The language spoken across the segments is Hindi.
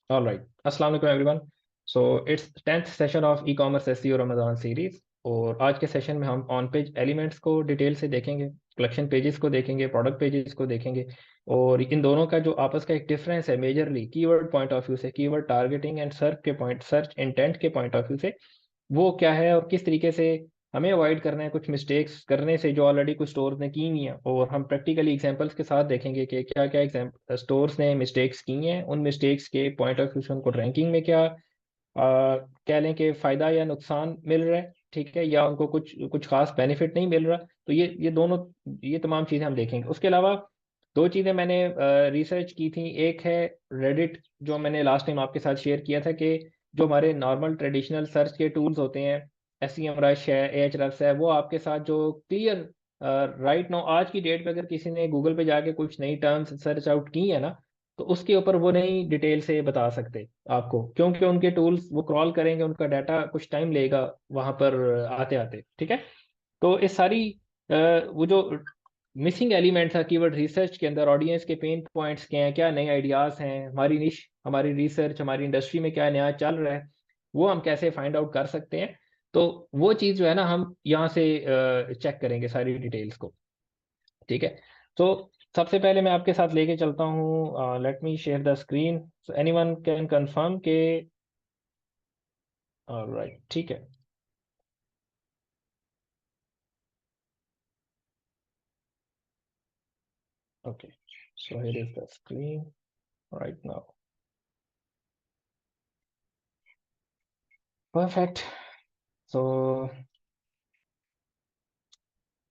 All right. Assalamu alaikum everyone. So it's 10th session of e-commerce SEO Ramadan series और आज के सेशन में हम ऑन पेज एलिमेंट्स को डिटेल से देखेंगे, कलेक्शन पेजेस को देखेंगे, प्रोडक्ट पेजेस को देखेंगे और इन दोनों का जो आपस का एक डिफरेंस है majorly keyword point of view से, keyword targeting and search intent के पॉइंट ऑफ व्यू से वो क्या है और किस तरीके से हमें अवॉइड करना है कुछ मिस्टेक्स करने से जो ऑलरेडी कुछ स्टोर्स ने की हुई हैं। और हम प्रैक्टिकली एग्जांपल्स के साथ देखेंगे कि क्या क्या स्टोर्स ने मिस्टेक्स की हैं, उन मिस्टेक्स के पॉइंट ऑफ व्यू से उनको रैंकिंग में क्या कह लें कि फ़ायदा या नुकसान मिल रहा है, ठीक है, या उनको कुछ कुछ खास बेनिफिट नहीं मिल रहा। तो ये दोनों, ये तमाम चीज़ें हम देखेंगे। उसके अलावा दो चीज़ें मैंने रिसर्च की थी। एक है रेडिट, जो मैंने लास्ट टाइम आपके साथ शेयर किया था कि जो हमारे नॉर्मल ट्रेडिशनल सर्च के टूल्स होते हैं, एस एम रश है, ए एच रश है, वो आपके साथ जो क्लियर राइट नाउ आज की डेट पे अगर किसी ने गूगल पे जाके कुछ नई टर्म्स सर्च आउट की है ना, तो उसके ऊपर वो नहीं डिटेल से बता सकते आपको, क्योंकि उनके टूल्स वो क्रॉल करेंगे, उनका डाटा कुछ टाइम लेगा वहां पर आते आते, ठीक है। तो इस सारी वो जो मिसिंग एलिमेंट था कीवर्ड रिसर्च के अंदर, ऑडियंस के पेन पॉइंट्स क्या हैं, क्या नए आइडियाज हैं, हमारी निश, हमारी रिसर्च, हमारी इंडस्ट्री में क्या नया चल रहा है, वो हम कैसे फाइंड आउट कर सकते हैं। तो वो चीज़ जो है ना, हम यहाँ से चेक करेंगे सारी डिटेल्स को, ठीक है। तो सबसे पहले मैं आपके साथ लेके चलता हूँ, let me share the screen so anyone can confirm के। ऑलराइट, ठीक है। Okay, so here is the screen right now. Perfect. So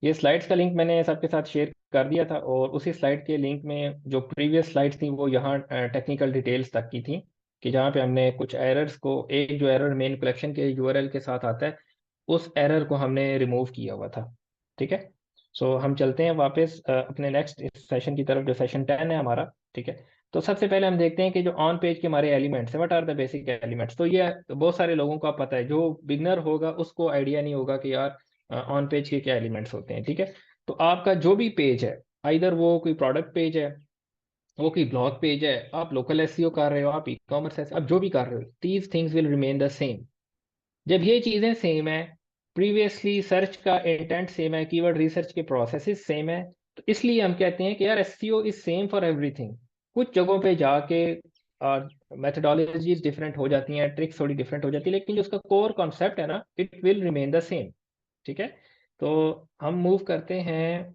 ये स्लाइड्स का लिंक मैंने सबके साथ शेयर कर दिया था और उसी स्लाइड के लिंक में जो प्रीवियस स्लाइड्स थी वो यहाँ टेक्निकल डिटेल्स तक की थी, कि जहाँ पे हमने कुछ एरर्स को, एक जो एरर मेन कलेक्शन के यूआरएल के साथ आता है, उस एरर को हमने रिमूव किया हुआ था, ठीक है। सो हम चलते हैं वापस अपने नेक्स्ट सेशन की तरफ, जो सेशन 10 है हमारा, ठीक है। तो सबसे पहले हम देखते हैं कि जो ऑन पेज के हमारे एलिमेंट्स हैं, what are the basic elements. तो ये बहुत सारे लोगों को पता है, जो बिगनर होगा उसको आइडिया नहीं होगा कि यार ऑन पेज के क्या एलिमेंट्स होते हैं, ठीक है। तो आपका जो भी पेज है, आइदर वो कोई प्रोडक्ट पेज है, वो कोई ब्लॉग पेज है, आप लोकल एसईओ कर रहे हो, आप ई कॉमर्स आप जो भी कर रहे हो, these things will remain the same. जब ये चीज़ें सेम है, प्रीवियसली सर्च का इंटेंट सेम है, कीवर्ड रिसर्च के प्रोसेसेस सेम है, तो इसलिए हम कहते हैं कि यार SEO is same for everything. कुछ जगहों पे जाके मेथडोलॉजीज डिफरेंट हो जाती हैं, ट्रिक्स थोड़ी डिफरेंट हो जाती है, लेकिन जो उसका कोर कॉन्सेप्ट है ना, it will remain the same, ठीक है। तो हम मूव करते हैं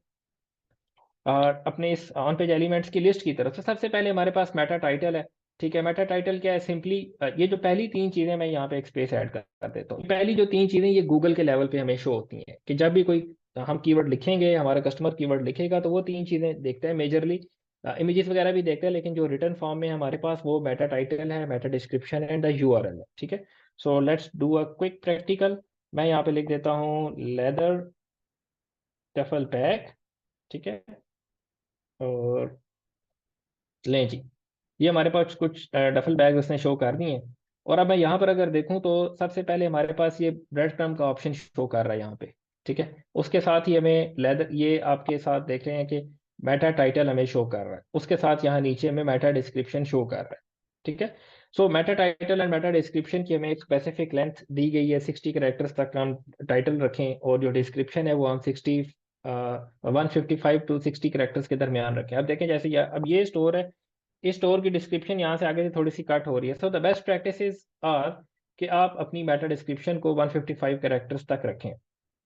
अपने इस ऑन पेज एलिमेंट्स की लिस्ट की तरफ। तो सबसे पहले हमारे पास मेटा टाइटल है, ठीक है। मेटा टाइटल क्या है? सिंपली ये जो पहली तीन चीजें, मैं यहाँ पे एक स्पेस ऐड कर देता हूँ। पहली जो तीन चीजें ये गूगल के लेवल पे हमें शो होती हैं, कि जब भी कोई हम कीवर्ड लिखेंगे, हमारा कस्टमर कीवर्ड लिखेगा, तो वो तीन चीजें देखते हैं मेजरली। इमेजेस वगैरह भी देखते हैं, लेकिन जो रिटर्न फॉर्म में हमारे पास वो मेटा टाइटल है, Meta description and the URL है, ठीक है। So let's do a quick practical. मैं यहाँ पे लिख देता हूँ लेदर डफल बैग, ठीक है। और लें जी, ये हमारे पास कुछ डफल बैग उसने शो कर दिए हैं। और अब मैं यहाँ पर अगर देखूँ तो सबसे पहले हमारे पास ये ब्रेड क्रम्ब का ऑप्शन शो कर रहा है यहाँ पे, ठीक है। उसके साथ ही हमें लेदर, ये आपके साथ देख रहे हैं कि मेटा टाइटल हमें शो कर रहा है, उसके साथ यहाँ नीचे हमें मेटा डिस्क्रिप्शन शो कर रहा है, ठीक है। So meta title and meta description की हमें एक स्पेसिफिक लेंथ दी गई है, 60 कैरेक्टर्स तक हम टाइटल रखें, और जो डिस्क्रिप्शन है वो हम 155 to 60 कैरेक्टर्स के दरमियान रखें। अब देखें, जैसे अब ये स्टोर है, इस स्टोर की डिस्क्रिप्शन यहाँ से आगे से थोड़ी सी कट हो रही है। So the best practices are कि आप अपनी मेटा डिस्क्रिप्शन को 155 कैरेक्टर्स तक रखें,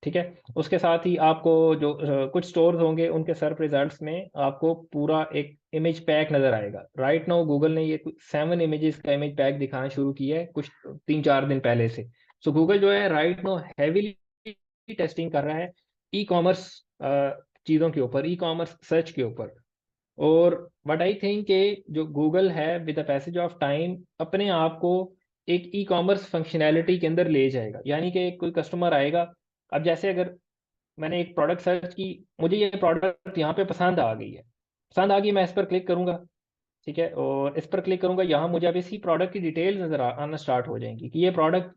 ठीक है। उसके साथ ही आपको जो कुछ स्टोर्स होंगे, उनके सर्च रिजल्ट्स में आपको पूरा एक इमेज पैक नजर आएगा। राइट नाउ गूगल ने ये 7 इमेजेस का इमेज पैक दिखाना शुरू किया है कुछ 3-4 दिन पहले से। सो गूगल जो है राइट नाउ हैवीली टेस्टिंग कर रहा है ई कॉमर्स चीज़ों के ऊपर, ई कॉमर्स सर्च के ऊपर। और बट आई थिंक कि जो गूगल है with the passage of time अपने आप को एक ई कॉमर्स फंक्शनैलिटी के अंदर ले जाएगा, यानी कि कोई कस्टमर आएगा। अब जैसे अगर मैंने एक प्रोडक्ट सर्च की, मुझे ये प्रोडक्ट यहाँ पे पसंद आ गई है, पसंद आ गई, मैं इस पर क्लिक करूंगा, ठीक है। और इस पर क्लिक करूंगा, यहाँ मुझे अब इसी प्रोडक्ट की डिटेल्स नजर आना स्टार्ट हो जाएंगी, कि ये प्रोडक्ट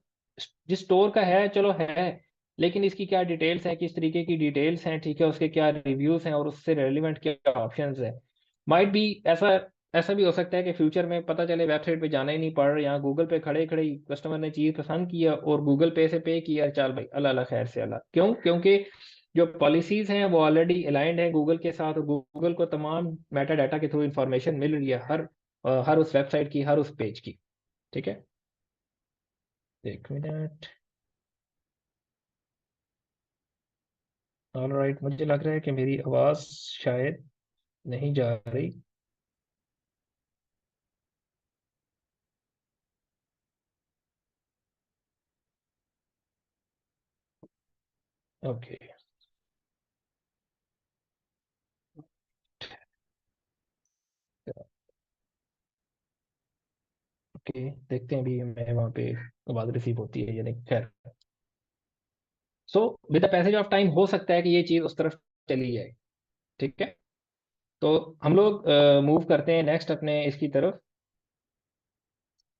जिस स्टोर का है, चलो है, लेकिन इसकी क्या डिटेल्स हैं, किस तरीके की डिटेल्स हैं, ठीक है, उसके क्या रिव्यूज हैं और उससे रेलिवेंट क्या ऑप्शंस हैं। माइट बी ऐसा ऐसा भी हो सकता है कि फ्यूचर में पता चले वेबसाइट पे जाना ही नहीं पड़ रहा, यहाँ गूगल पे खड़े खड़े ही कस्टमर ने चीज पसंद किया और गूगल पे से पे किया, चल भाई अल्लाह अल्लाह खैर से अल्लाह। क्यों? क्योंकि जो पॉलिसीज हैं वो ऑलरेडी अलाइंड है गूगल के साथ, और गूगल को तमाम मेटा डाटा के थ्रू इंफॉर्मेशन मिल रही है हर उस वेबसाइट की, हर उस पेज की। ठीक है, एक मिनट। ऑलराइट, मुझे लग रहा है कि मेरी आवाज़ शायद नहीं जा रही। ओके ओके, देखते हैं अभी मैं वहाँ पे आवाज़ रिसीव होती है या नहीं। खैर, so with the passage of time हो सकता है कि ये चीज़ उस तरफ चली जाए। ठीक है, तो हम लोग मूव करते हैं नेक्स्ट अपने इसकी तरफ।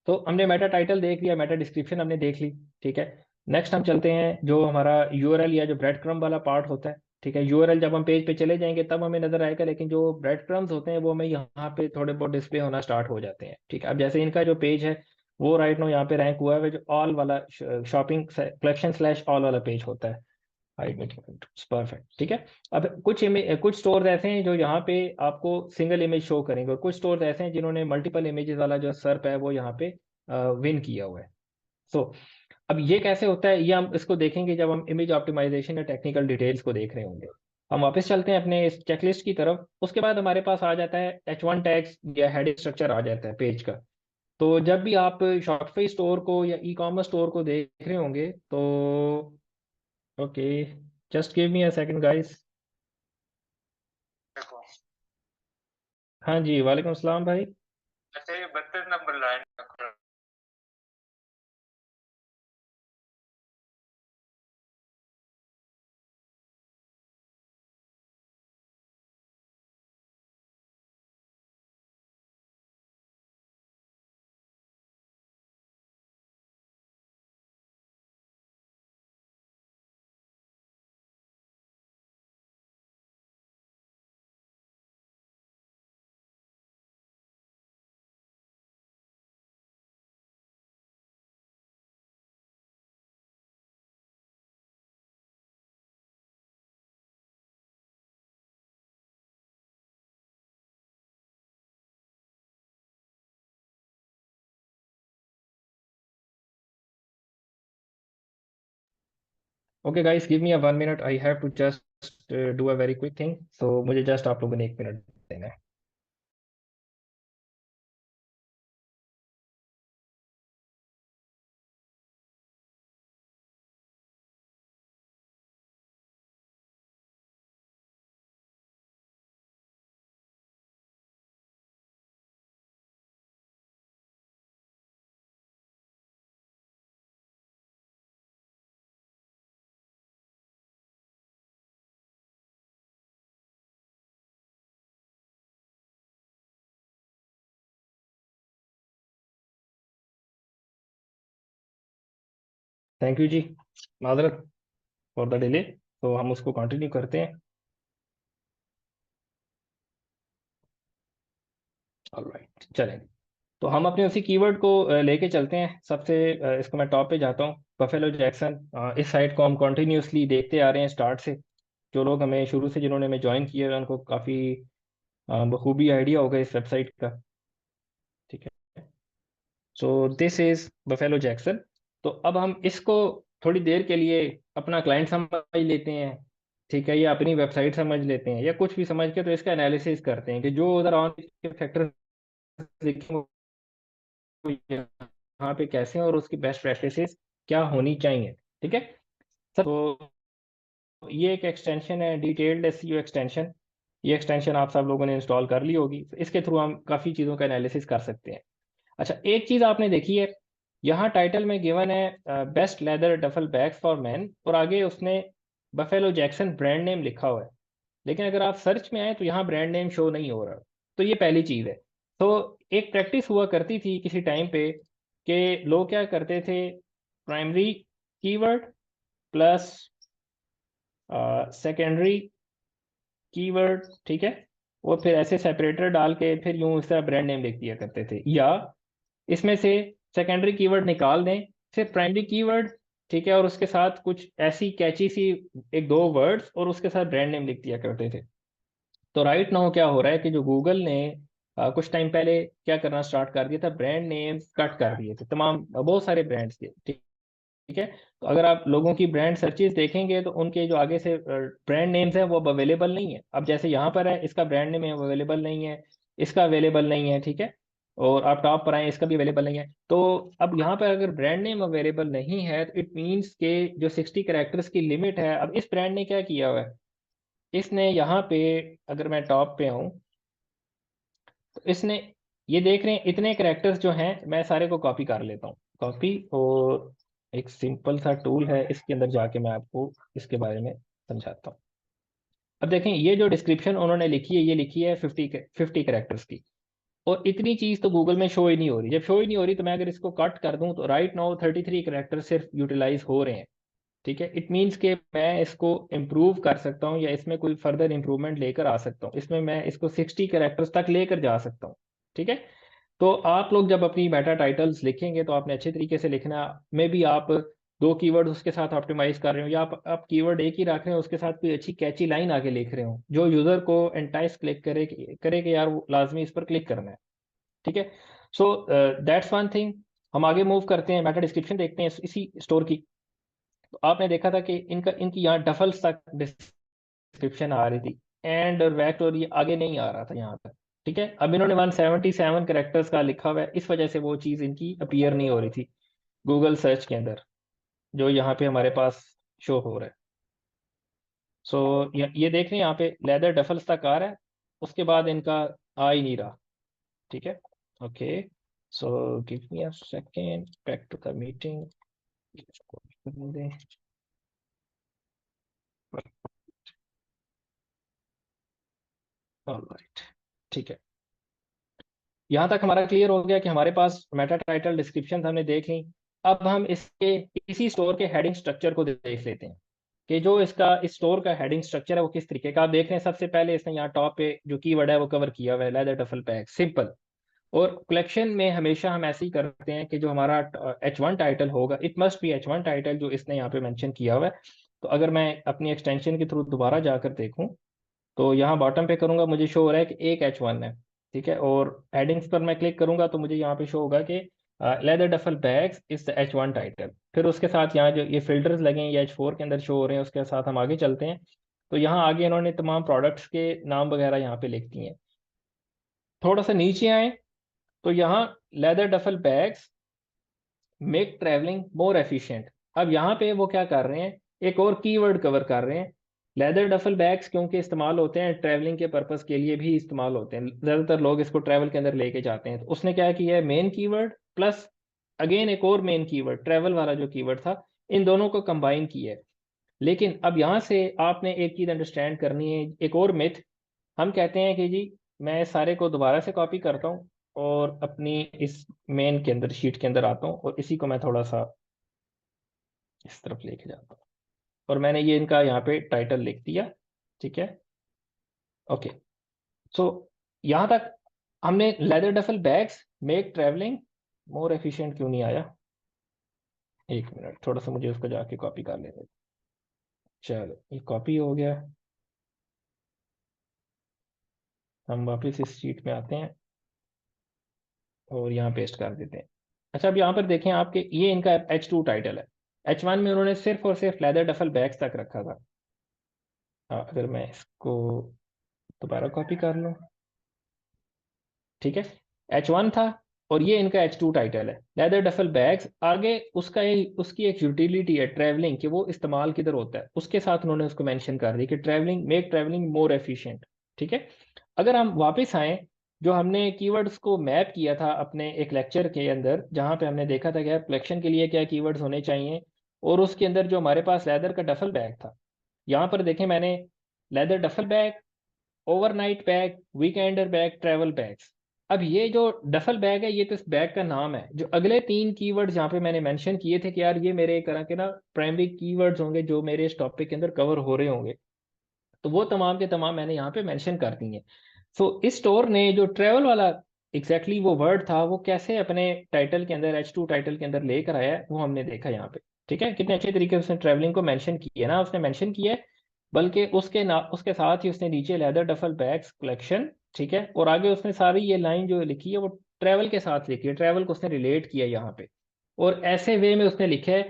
तो हमने मेटा टाइटल देख लिया, मेटा डिस्क्रिप्शन हमने देख ली। ठीक है, नेक्स्ट हम चलते हैं जो हमारा यूआरएल या जो ब्रेड क्रम्ब वाला पार्ट होता है। ठीक है, यूआरएल जब हम पेज पे चले जाएंगे तब हमें नजर आएगा, लेकिन जो ब्रेड क्रम्स होते हैं वो हमें यहाँ पे थोड़े बहुत डिस्प्ले होना स्टार्ट हो जाते हैं। ठीक है, अब जैसे इनका जो पेज है वो राइट नो यहाँ पे रैंक हुआ है, जो ऑल वाला शॉपिंग कलेक्शन स्लैश ऑल वाला पेज होता है। परफेक्ट। ठीक है, अब कुछ स्टोर्स ऐसे हैं जो यहाँ पे आपको सिंगल इमेज शो करेंगे, और कुछ स्टोर्स ऐसे हैं जिन्होंने मल्टीपल इमेजेस वाला जो सर्प है वो यहाँ पे विन किया हुआ है। सो अब ये कैसे होता है, ये हम इसको देखेंगे जब हम इमेज ऑप्टिमाइजेशन या टेक्निकल डिटेल्स को देख रहे होंगे। हम वापस चलते हैं अपने इस चेकलिस्ट की तरफ। उसके बाद हमारे पास आ जाता है H1 टैग्स या हेडिंग स्ट्रक्चर आ जाता है पेज का। तो जब भी आप शॉपिफाई स्टोर को या ई कॉमर्स स्टोर को देख रहे होंगे तो okay, just give me a second guys. देखो, हाँ जी, वालेकुम अस्सलाम भाई। ऐसे 32 नंबर लाइन का। Okay guys, give me a 1 minute, I have to just do a very quick thing. So मुझे जस्ट आप लोगों ने 1 मिनट देना है। थैंक यू जी, माजरत फॉर द डिले। तो हम उसको कंटिन्यू करते हैं। ऑलराइट, चलें। तो हम अपने उसी कीवर्ड को लेके चलते हैं सबसे। इसको मैं टॉप पे जाता हूँ, बफेलो जैक्सन। इस साइट को हम कंटिन्यूसली देखते आ रहे हैं स्टार्ट से। जो लोग हमें शुरू से जिन्होंने हमें ज्वाइन किया है उनको काफ़ी बखूबी आइडिया होगा इस वेबसाइट का। ठीक है, so this is buffalo Jackson. तो अब हम इसको थोड़ी देर के लिए अपना क्लाइंट समझ लेते हैं। ठीक है, या अपनी वेबसाइट समझ लेते हैं, या कुछ भी समझ के तो इसका एनालिसिस करते हैं कि जो उधर ऑन के फैक्टर लिखे हैं वो यहाँ पे कैसे हैं और उसकी बेस्ट प्रैक्टिसेस क्या होनी चाहिए। ठीक है, तो ये एक एक्सटेंशन है, डिटेल्ड एसईओ एक्सटेंशन। ये एक्सटेंशन आप सब लोगों ने इंस्टॉल कर ली होगी, तो इसके थ्रू हम काफ़ी चीज़ों का एनालिसिस कर सकते हैं। अच्छा, एक चीज़ आपने देखी है, यहाँ टाइटल में गिवन है best leather duffel bags for man, और आगे उसने बफेलो जैक्सन ब्रांड नेम लिखा हुआ है। लेकिन अगर आप सर्च में आए तो यहाँ ब्रांड नेम शो नहीं हो रहा। तो ये पहली चीज़ है। तो एक प्रैक्टिस हुआ करती थी किसी टाइम पे कि लोग क्या करते थे, primary keyword plus secondary keyword. ठीक है, और फिर ऐसे सेपरेटर डाल के फिर यूं इस तरह ब्रांड नेम लिख दिया करते थे। या इसमें से सेकेंडरी कीवर्ड निकाल दें, सिर्फ प्राइमरी कीवर्ड, ठीक है, और उसके साथ कुछ ऐसी कैची सी एक दो वर्ड्स और उसके साथ ब्रांड नेम लिख दिया करते थे। तो राइट नाउ क्या हो रहा है कि जो गूगल ने कुछ टाइम पहले क्या करना स्टार्ट कर दिया था, ब्रांड नेम कट कर दिए थे तमाम, बहुत सारे ब्रांड्स के, ठीक ठीक है। तो अगर आप लोगों की ब्रांड सर्चेज देखेंगे तो उनके जो आगे से ब्रांड नेम्स हैं वो अब अवेलेबल नहीं है। अब जैसे यहाँ पर है, इसका ब्रांड नेम है अवेलेबल नहीं है, इसका अवेलेबल नहीं है, ठीक है। और आप टॉप पर आए, इसका भी अवेलेबल नहीं है। तो अब यहाँ पर अगर ब्रांड नेम अवेलेबल नहीं है तो इट मीन्स के जो 60 कैरेक्टर्स की लिमिट है, अब इस ब्रांड ने क्या किया हुआ है, इसने यहाँ पे, अगर मैं टॉप पे आऊँ तो इसने, ये देख रहे हैं इतने कैरेक्टर्स जो हैं, मैं सारे को कॉपी कर लेता हूँ, कॉपी, और एक सिंपल सा टूल है, इसके अंदर जाके मैं आपको इसके बारे में समझाता हूँ। अब देखें ये जो डिस्क्रिप्शन उन्होंने लिखी है, ये लिखी है 50 कैरेक्टर्स की, और इतनी चीज तो गूगल में शो ही नहीं हो रही। जब शो ही नहीं हो रही तो मैं अगर इसको कट कर दूं तो राइट नाउ 33 कैरेक्टर सिर्फ यूटिलाइज हो रहे हैं, ठीक है। इट मीन्स के मैं इसको इम्प्रूव कर सकता हूँ या इसमें कोई फर्दर इंप्रूवमेंट लेकर आ सकता हूँ, इसमें मैं इसको 60 कैरेक्टर्स तक लेकर जा सकता हूँ, ठीक है। तो आप लोग जब अपनी मेटा टाइटल्स लिखेंगे तो आपने अच्छे तरीके से लिखना। मे बी आप दो कीवर्ड उसके साथ ऑप्टिमाइज कर रहे हो, या आप कीवर्ड एक ही रख रहे हो, उसके साथ कोई अच्छी कैची लाइन आगे लिख रहे हो जो यूजर को एंटाइस क्लिक करे कि यार वो लाजमी इस पर क्लिक करना है, ठीक है। So that's one thing. हम आगे मूव करते हैं, मेटा डिस्क्रिप्शन देखते हैं इसी स्टोर की। तो आपने देखा था कि इनकी यहाँ डफल्स तक डिस्क्रिप्शन आ रही थी, एंड वैक्ट और ये आगे नहीं आ रहा था यहाँ तक, ठीक है। अब इन्होंने 177 कैरेक्टर्स का लिखा हुआ है, इस वजह से वो चीज़ इनकी अपीयर नहीं हो रही थी गूगल सर्च के अंदर, जो यहाँ पे हमारे पास शो हो रहा है। सो ये देख रहे हैं यहाँ पे लेदर डफल्स तक आ रहा है, उसके बाद इनका आ ही नहीं रहा, ठीक है। Okay, so give me a second, back to the meeting. Alright, ठीक है। यहाँ तक हमारा क्लियर हो गया कि हमारे पास मेटा टाइटल डिस्क्रिप्शन हमने देख ली। अब हम इसके इसी स्टोर के हेडिंग स्ट्रक्चर को देख लेते हैं कि जो इसका इस स्टोर का हेडिंग स्ट्रक्चर है वो किस तरीके का। आप देख रहे हैं सबसे पहले इसने यहाँ टॉप पे जो कीवर्ड है वो कवर किया हुआ है, लेदर डफल बैग, सिंपल। और कलेक्शन में हमेशा हम ऐसे ही करते हैं कि जो हमारा H1 टाइटल होगा, it must be H1 title जो इसने यहाँ पे मेंशन किया हुआ है। तो अगर मैं अपनी एक्सटेंशन के थ्रू दोबारा जाकर देखूं तो यहाँ बॉटम पे करूंगा, मुझे शो हो रहा है कि एक H1 है, ठीक है। और हेडिंग्स पर मैं क्लिक करूंगा तो मुझे यहाँ पे शो होगा कि leather duffel bags is the H1 title. फिर उसके साथ यहाँ जो ये फिल्टर्स लगे हैं ये H4 के अंदर शो हो रहे हैं, उसके साथ हम आगे चलते हैं। तो यहाँ आगे इन्होंने तमाम प्रोडक्ट्स के नाम वगैरह यहाँ पे लिख दिए हैं। थोड़ा सा नीचे आए तो यहाँ leather duffel bags make travelling more efficient. अब यहाँ पे वो क्या कर रहे हैं, एक और कीवर्ड कवर कर रहे हैं। लेदर डफल बैग्स क्योंकि इस्तेमाल होते हैं ट्रैवलिंग के पर्पस के लिए भी इस्तेमाल होते हैं, ज़्यादातर लोग इसको ट्रैवल के अंदर लेके जाते हैं। तो उसने क्या किया है, मेन कीवर्ड प्लस अगेन एक और मेन कीवर्ड, ट्रैवल वाला जो कीवर्ड था, इन दोनों को कंबाइन किया है। लेकिन अब यहाँ से आपने एक चीज़ अंडरस्टैंड करनी है, एक और मिथ। हम कहते हैं कि जी मैं सारे को दोबारा से कॉपी करता हूँ और अपनी इस मेन के अंदर शीट के अंदर आता हूँ और इसी को मैं थोड़ा सा इस तरफ लेके जाता हूँ, और मैंने ये इनका यहाँ पे टाइटल लिख दिया, ठीक है। ओके, सो यहाँ तक हमने leather duffel bags make travelling more efficient क्यों नहीं आया, एक मिनट, थोड़ा सा मुझे उसको जाके कॉपी कर लेते। चलो ये कॉपी हो गया, हम वापस इस शीट में आते हैं और यहाँ पेस्ट कर देते हैं। अच्छा, अब यहाँ पर देखें आपके, ये इनका H2 टाइटल है। H1 में उन्होंने सिर्फ और सिर्फ लेदर डफल बैग्स तक रखा था। अगर मैं इसको दोबारा कॉपी कर लूँ, ठीक है, H1 था और ये इनका H2 टाइटल है, लेदर डफल बैग्स। आगे उसकी एक यूटिलिटी है ट्रैवलिंग, कि वो इस्तेमाल किधर होता है, उसके साथ उन्होंने उसको मेंशन कर दी कि travelling, make travelling more efficient, ठीक है। अगर हम वापस आए, जो हमने कीवर्ड्स को मैप किया था अपने एक लेक्चर के अंदर, जहाँ पे हमने देखा था कि यार कलेक्शन के लिए क्या कीवर्ड्स होने चाहिए, और उसके अंदर जो हमारे पास लेदर का डफल बैग था, यहाँ पर देखें मैंने leather duffel bag, overnight bag, Weekender bag, travel bags. अब ये जो डफल बैग है ये तो इस बैग का नाम है। जो अगले तीन कीवर्ड्स यहाँ पे मैंने मेंशन किए थे कि यार ये मेरे एक तरह के ना प्राइमरी कीवर्ड्स होंगे जो मेरे इस टॉपिक के अंदर कवर हो रहे होंगे, तो वो तमाम के तमाम मैंने यहाँ पे मेंशन कर दिए हैं। सो इस स्टोर ने जो ट्रेवल वाला एग्जैक्टली वो वर्ड था वो कैसे अपने टाइटल के अंदर, H2 टाइटल के अंदर लेकर आया है, वो हमने देखा यहाँ पे। ठीक है, कितने अच्छे तरीके से उसने ट्रेवलिंग को मेंशन किया है ना, उसने मेंशन किया है। बल्कि उसके साथ ही उसने नीचे लेदर डफल बैग्स कलेक्शन, ठीक है, और आगे उसने सारी ये लाइन जो लिखी है वो ट्रैवल के साथ लिखी है, ट्रैवल को उसने रिलेट किया यहाँ पे। और ऐसे वे में उसने लिखा है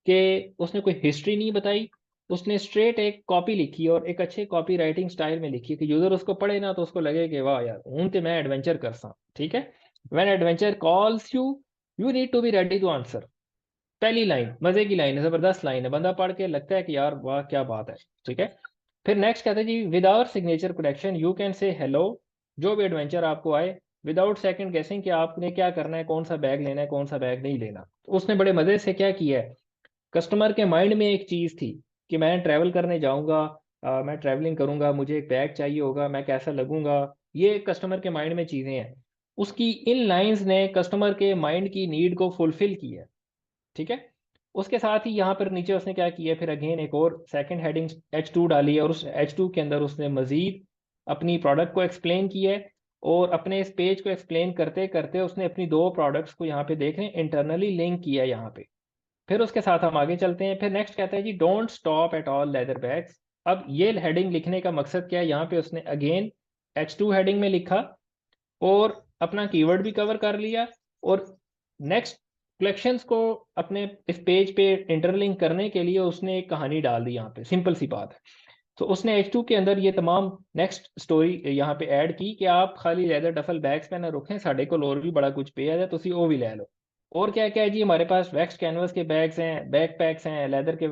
कि उसने कोई हिस्ट्री नहीं बताई, उसने स्ट्रेट एक कॉपी लिखी और एक अच्छे कॉपी राइटिंग स्टाइल में लिखी कि यूजर उसको पढ़े ना तो उसको लगे कि वाह यार हूं तो मैं एडवेंचर कर सा। ठीक है, when adventure calls you, you need to be ready to answer. पहली लाइन मजे की लाइन है, जबरदस्त लाइन है, बंदा पढ़ के लगता है कि यार वाह क्या बात है। ठीक है, फिर नेक्स्ट कहते हैं जी, with our signature connection you can say hello, जो भी एडवेंचर आपको आए, विदाउट सेकंड गेसिंग कि आपने क्या करना है, कौन सा बैग लेना है, कौन सा बैग नहीं लेना। तो उसने बड़े मजे से क्या किया है, कस्टमर के माइंड में एक चीज थी कि मैं ट्रैवल करने जाऊंगा, मैं ट्रैवलिंग करूंगा, मुझे एक बैग चाहिए होगा, मैं कैसा लगूंगा, ये कस्टमर के माइंड में चीजें हैं। उसकी इन लाइंस ने कस्टमर के माइंड की नीड को फुलफिल किया। ठीक है, उसके साथ ही यहाँ पर नीचे उसने क्या किया, फिर अगेन एक और सेकंड हेडिंग H2 डाली है, और उस H2 के अंदर उसने मजीद अपनी प्रोडक्ट को एक्सप्लेन किया है। और अपने इस पेज को एक्सप्लेन करते करते उसने अपनी दो प्रोडक्ट्स को यहाँ पे देख रहे हैं इंटरनली लिंक किया है यहाँ पे। फिर उसके साथ हम आगे चलते हैं, फिर नेक्स्ट कहता है जी, don't stop at all leather bags. अब ये हेडिंग लिखने का मकसद क्या है, यहाँ पे उसने अगेन H2 हेडिंग में लिखा और अपना कीवर्ड भी कवर कर लिया, और नेक्स्ट कलेक्शंस को अपने इस पेज पे इंटरलिंक करने के लिए उसने एक कहानी डाल दी यहाँ पे, सिंपल सी बात है। तो उसने H2 के अंदर ये तमाम नेक्स्ट स्टोरी यहाँ पे ऐड की कि आप खाली लेदर डफल बैग्स पे ना रुकें, साढ़े को और भी बड़ा कुछ पे है तो वो भी ले लो। और क्या क्या है जी, हमारे पास वैक्स कैनवस के बैग्स हैं, बैक पैक्स हैं, लेदर के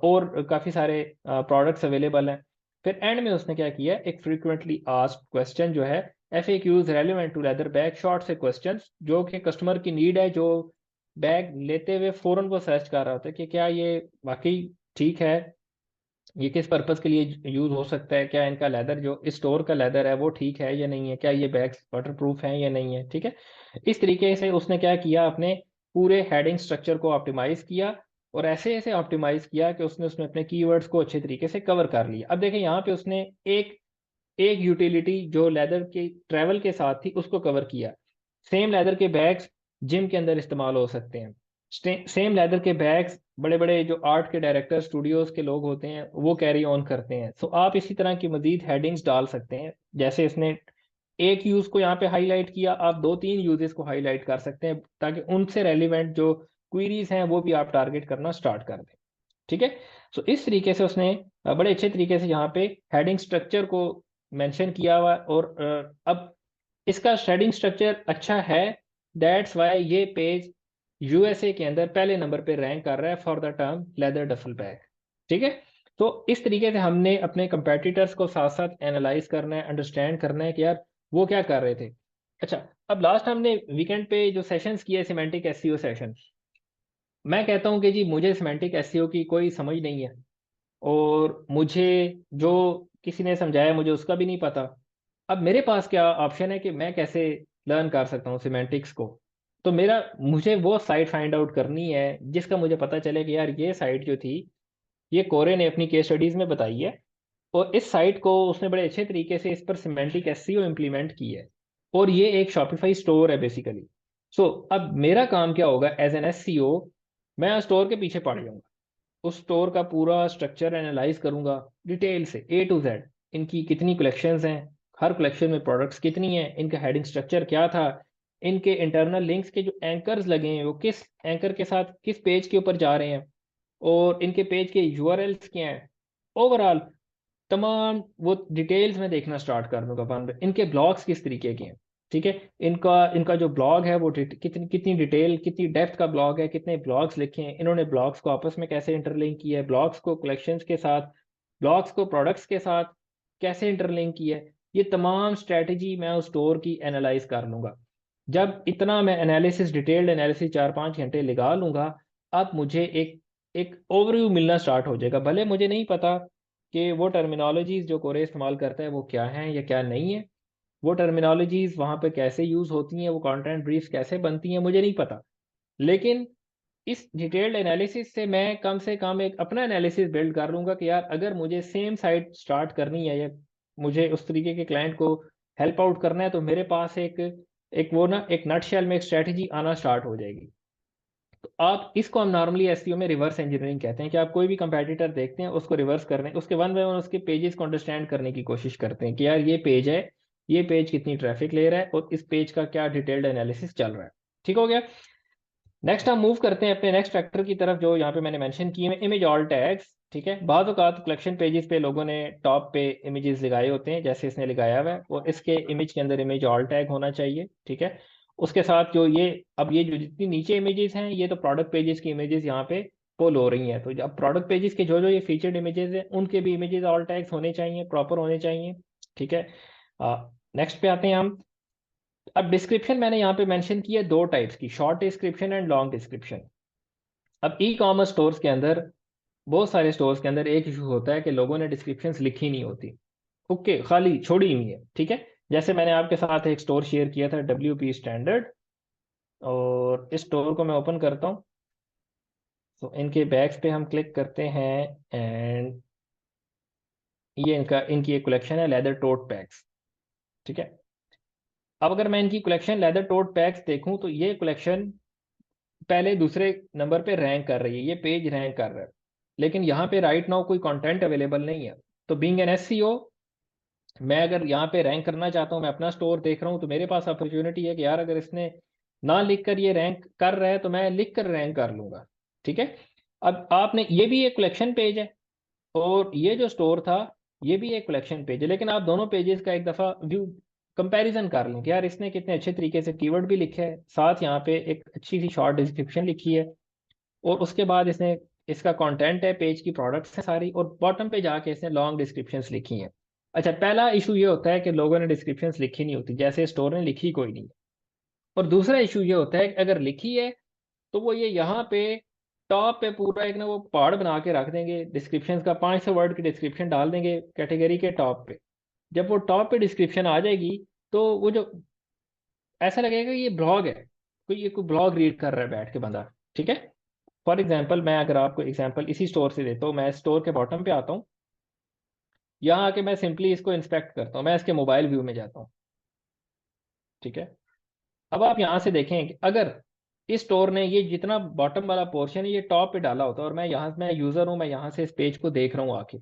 और काफ़ी सारे प्रोडक्ट्स अवेलेबल हैं। फिर एंड में उसने क्या किया, एक फ्रीक्वेंटली आस्क्ड क्वेश्चन जो है, FAQs relevant to leather bag, short से क्वेश्चंस जो कि कस्टमर की नीड है, जो बैग लेते हुए फौरन वो सर्च कर रहा होता है कि क्या ये वाकई ठीक है, ये किस पर्पस के लिए यूज हो सकता है, क्या इनका लेदर जो इस स्टोर का लेदर है वो ठीक है या नहीं है, क्या ये बैग्स वाटर प्रूफ हैं या नहीं है। ठीक है, इस तरीके से उसने क्या किया, अपने पूरे हेडिंग स्ट्रक्चर को ऑप्टिमाइज किया, और ऐसे ऐसे ऑप्टिमाइज किया कि उसने उसमें अपने कीवर्ड्स को अच्छे तरीके से कवर कर लिया। अब देखें यहाँ पे उसने एक एक यूटिलिटी जो लेदर के ट्रैवल के साथ थी उसको कवर किया। सेम लेदर के बैग्स जिम के अंदर इस्तेमाल हो सकते हैं, सेम लेदर के बैग्स बड़े बड़े जो आर्ट के डायरेक्टर स्टूडियोज के लोग होते हैं वो कैरी ऑन करते हैं। सो आप इसी तरह की मजीद हेडिंग्स डाल सकते हैं, जैसे इसने एक यूज को यहाँ पे हाईलाइट किया, आप दो तीन यूजेस को हाईलाइट कर सकते हैं ताकि उनसे रेलिवेंट जो क्वेरीज हैं वो भी आप टारगेट करना स्टार्ट कर दें। ठीक है, सो इस तरीके से उसने बड़े अच्छे तरीके से यहाँ पे हेडिंग स्ट्रक्चर को मेंशन किया हुआ है। और अब इसका शेडिंग स्ट्रक्चर अच्छा है, दैट्स वाई ये पेज USA के अंदर पहले नंबर पे रैंक कर रहा है for the term leather duffel bag. ठीक है, तो इस तरीके से हमने अपने कंपेटिटर्स को साथ साथ एनालाइज करना है, अंडरस्टैंड करना है कि यार वो क्या कर रहे थे। अच्छा, अब लास्ट हमने वीकेंड पे जो सेशंस किए, सिमेंटिक SEO सेशन, मैं कहता हूँ कि जी मुझे सिमेंटिक SEO की कोई समझ नहीं है, और मुझे जो किसी ने समझाया मुझे उसका भी नहीं पता। अब मेरे पास क्या ऑप्शन है कि मैं कैसे लर्न कर सकता हूँ सिमेंटिक्स को। तो मेरा मुझे वो साइट फाइंड आउट करनी है जिसका मुझे पता चले कि यार ये साइट जो थी, ये कोरे ने अपनी केस स्टडीज में बताई है, और इस साइट को उसने बड़े अच्छे तरीके से इस पर सिमेंटिक SEO इम्प्लीमेंट की है, और ये एक शॉपिफाई स्टोर है बेसिकली। सो अब मेरा काम क्या होगा एज एन SEO, मैं स्टोर के पीछे पड़ जाऊंगा, उस स्टोर का पूरा स्ट्रक्चर एनालाइज करूंगा डिटेल से A to Z, इनकी कितनी कलेक्शंस हैं, हर कलेक्शन में प्रोडक्ट्स कितनी हैं, इनका हेडिंग स्ट्रक्चर क्या था, इनके इंटरनल लिंक्स के जो एंकर्स लगे हैं वो किस एंकर के साथ किस पेज के ऊपर जा रहे हैं, और इनके पेज के URLs क्या हैं, ओवरऑल तमाम वो डिटेल्स में देखना स्टार्ट कर दूंगा। इनके ब्लॉग्स किस तरीके के हैं। ठीक है, इनका इनका जो ब्लॉग है वो कितनी कितनी डिटेल, कितनी डेप्थ का ब्लॉग है, कितने ब्लॉग्स लिखे हैं इन्होंने, ब्लॉग्स को आपस में कैसे इंटरलिंक किया है, ब्लॉग्स को कलेक्शंस के साथ, ब्लॉग्स को प्रोडक्ट्स के साथ कैसे इंटरलिंक किया है, ये तमाम स्ट्रेटजी मैं उस स्टोर की एनालाइज कर लूंगा। जब इतना मैं एनालिसिस, डिटेल्ड एनालिसिस 4-5 घंटे लगा लूंगा, अब मुझे एक एक ओवरव्यू मिलना स्टार्ट हो जाएगा। भले मुझे नहीं पता कि वो टर्मिनोलॉजीज जो कोरे इस्तेमाल करता है वो क्या हैं या क्या नहीं है, वो टर्मिनोलॉजीज वहाँ पे कैसे यूज होती हैं, वो कंटेंट ब्रीफ्स कैसे बनती हैं, मुझे नहीं पता। लेकिन इस डिटेल्ड एनालिसिस से कम एक अपना एनालिसिस बिल्ड कर लूंगा कि यार अगर मुझे सेम साइट स्टार्ट करनी है, या मुझे उस तरीके के क्लाइंट को हेल्प आउट करना है, तो मेरे पास एक एक वो ना एक नटशेल में एक स्ट्रेटजी आना स्टार्ट हो जाएगी। तो आप इसको हम नॉर्मली एसईओ में रिवर्स इंजीनियरिंग कहते हैं, कि आप कोई भी कंपेटिटर देखते हैं उसको रिवर्स कर रहे हैं, उसके वन बाय वन उसके पेजेस को अंडरस्टैंड करने की कोशिश करते हैं कि यार ये पेज है, ये पेज कितनी ट्रैफिक ले रहा है और इस पेज का क्या डिटेल्ड एनालिसिस चल रहा है। ठीक हो गया। नेक्स्ट हम मूव करते हैं अपने नेक्स्ट फैक्टर की तरफ, जो यहाँ पे मैंने मेंशन किए हैं, इमेज ऑल टैग्स। ठीक है, बाद औकात कलेक्शन पेजेस पे लोगों ने टॉप पे इमेजेस लगाए होते हैं, जैसे इसने लगाया हुआ है, और इसके इमेज के अंदर इमेज ऑल टैग होना चाहिए। ठीक है, उसके साथ जो ये अब ये जो जितनी नीचे इमेजेस हैं, ये तो प्रोडक्ट पेजेस की इमेजेस यहाँ पे पुल हो रही हैं, तो अब प्रोडक्ट पेजेस के जो जो ये फीचर्ड इमेजेस हैं उनके भी इमेजेस ऑल टैग्स होने चाहिए, प्रॉपर होने चाहिए। ठीक है, नेक्स्ट पे आते हैं हम। अब डिस्क्रिप्शन मैंने यहाँ पे मेंशन किया दो टाइप्स की, short description and long description. अब ई कॉमर्स स्टोर्स के अंदर, बहुत सारे स्टोर्स के अंदर एक इशू होता है कि लोगों ने डिस्क्रिप्शंस लिखी नहीं होती, ओके, खाली छोड़ी हुई है। ठीक है, जैसे मैंने आपके साथ एक स्टोर शेयर किया था, WP स्टैंडर्ड, और इस स्टोर को मैं ओपन करता हूँ। तो इनके बैग्स पे हम क्लिक करते हैं, एंड ये इनकी एक कलेक्शन है, लेदर टोट बैग्स। ठीक है, अब अगर मैं इनकी कलेक्शन लेदर टोट बैग्स देखूं, तो ये कलेक्शन पहले दूसरे नंबर पे रैंक कर रही है, ये पेज रैंक कर रहा है, लेकिन यहाँ पे राइट नाउ कोई कंटेंट अवेलेबल नहीं है। तो बीइंग एन एसईओ, मैं अगर यहाँ पे रैंक करना चाहता हूँ, मैं अपना स्टोर देख रहा हूँ, तो मेरे पास अपॉर्चुनिटी है कि यार अगर इसने ना लिख कर ये रैंक कर रहा है, तो मैं लिख कर रैंक कर लूंगा। ठीक है, अब आपने ये भी एक कलेक्शन पेज है, और ये जो स्टोर था ये भी एक कलेक्शन पेज है, लेकिन आप दोनों पेजेस का एक दफा व्यू कंपैरिजन कर लें कि यार इसने कितने अच्छे तरीके से कीवर्ड भी लिखे है, साथ यहाँ पे एक अच्छी सी शॉर्ट डिस्क्रिप्शन लिखी है, और उसके बाद इसने इसका कंटेंट है, पेज की प्रोडक्ट्स है सारी, और बॉटम पे जाके इसने लॉन्ग डिस्क्रिप्शंस लिखी हैं। अच्छा, पहला इशू ये होता है कि लोगों ने डिस्क्रिप्शंस लिखी नहीं होती, जैसे स्टोर ने लिखी कोई नहीं। और दूसरा इशू ये होता है कि अगर लिखी है, तो वो ये यहाँ पे टॉप पे पूरा एक ना वो पहाड़ बना के रख देंगे डिस्क्रिप्शन का, 500 वर्ड की डिस्क्रिप्शन डाल देंगे कैटेगरी के टॉप पे। जब वो टॉप पे डिस्क्रिप्शन आ जाएगी, तो वो जो ऐसा लगेगा कि ये ब्लॉग है, कोई ब्लॉग रीड कर रहा है बैठ के बंदा। ठीक है, फॉर एग्जाम्पल मैं अगर आपको एग्जाम्पल इसी स्टोर से देता हूँ, मैं स्टोर के बॉटम पे आता हूँ, यहाँ आके मैं सिंपली इसको इंस्पेक्ट करता हूँ, मैं इसके मोबाइल व्यू में जाता हूँ। ठीक है, अब आप यहाँ से देखें कि अगर इस स्टोर ने ये जितना बॉटम वाला पोर्शन है ये टॉप पे डाला होता है, और मैं यूजर हूँ, मैं यहाँ से इस पेज को देख रहा हूँ आके,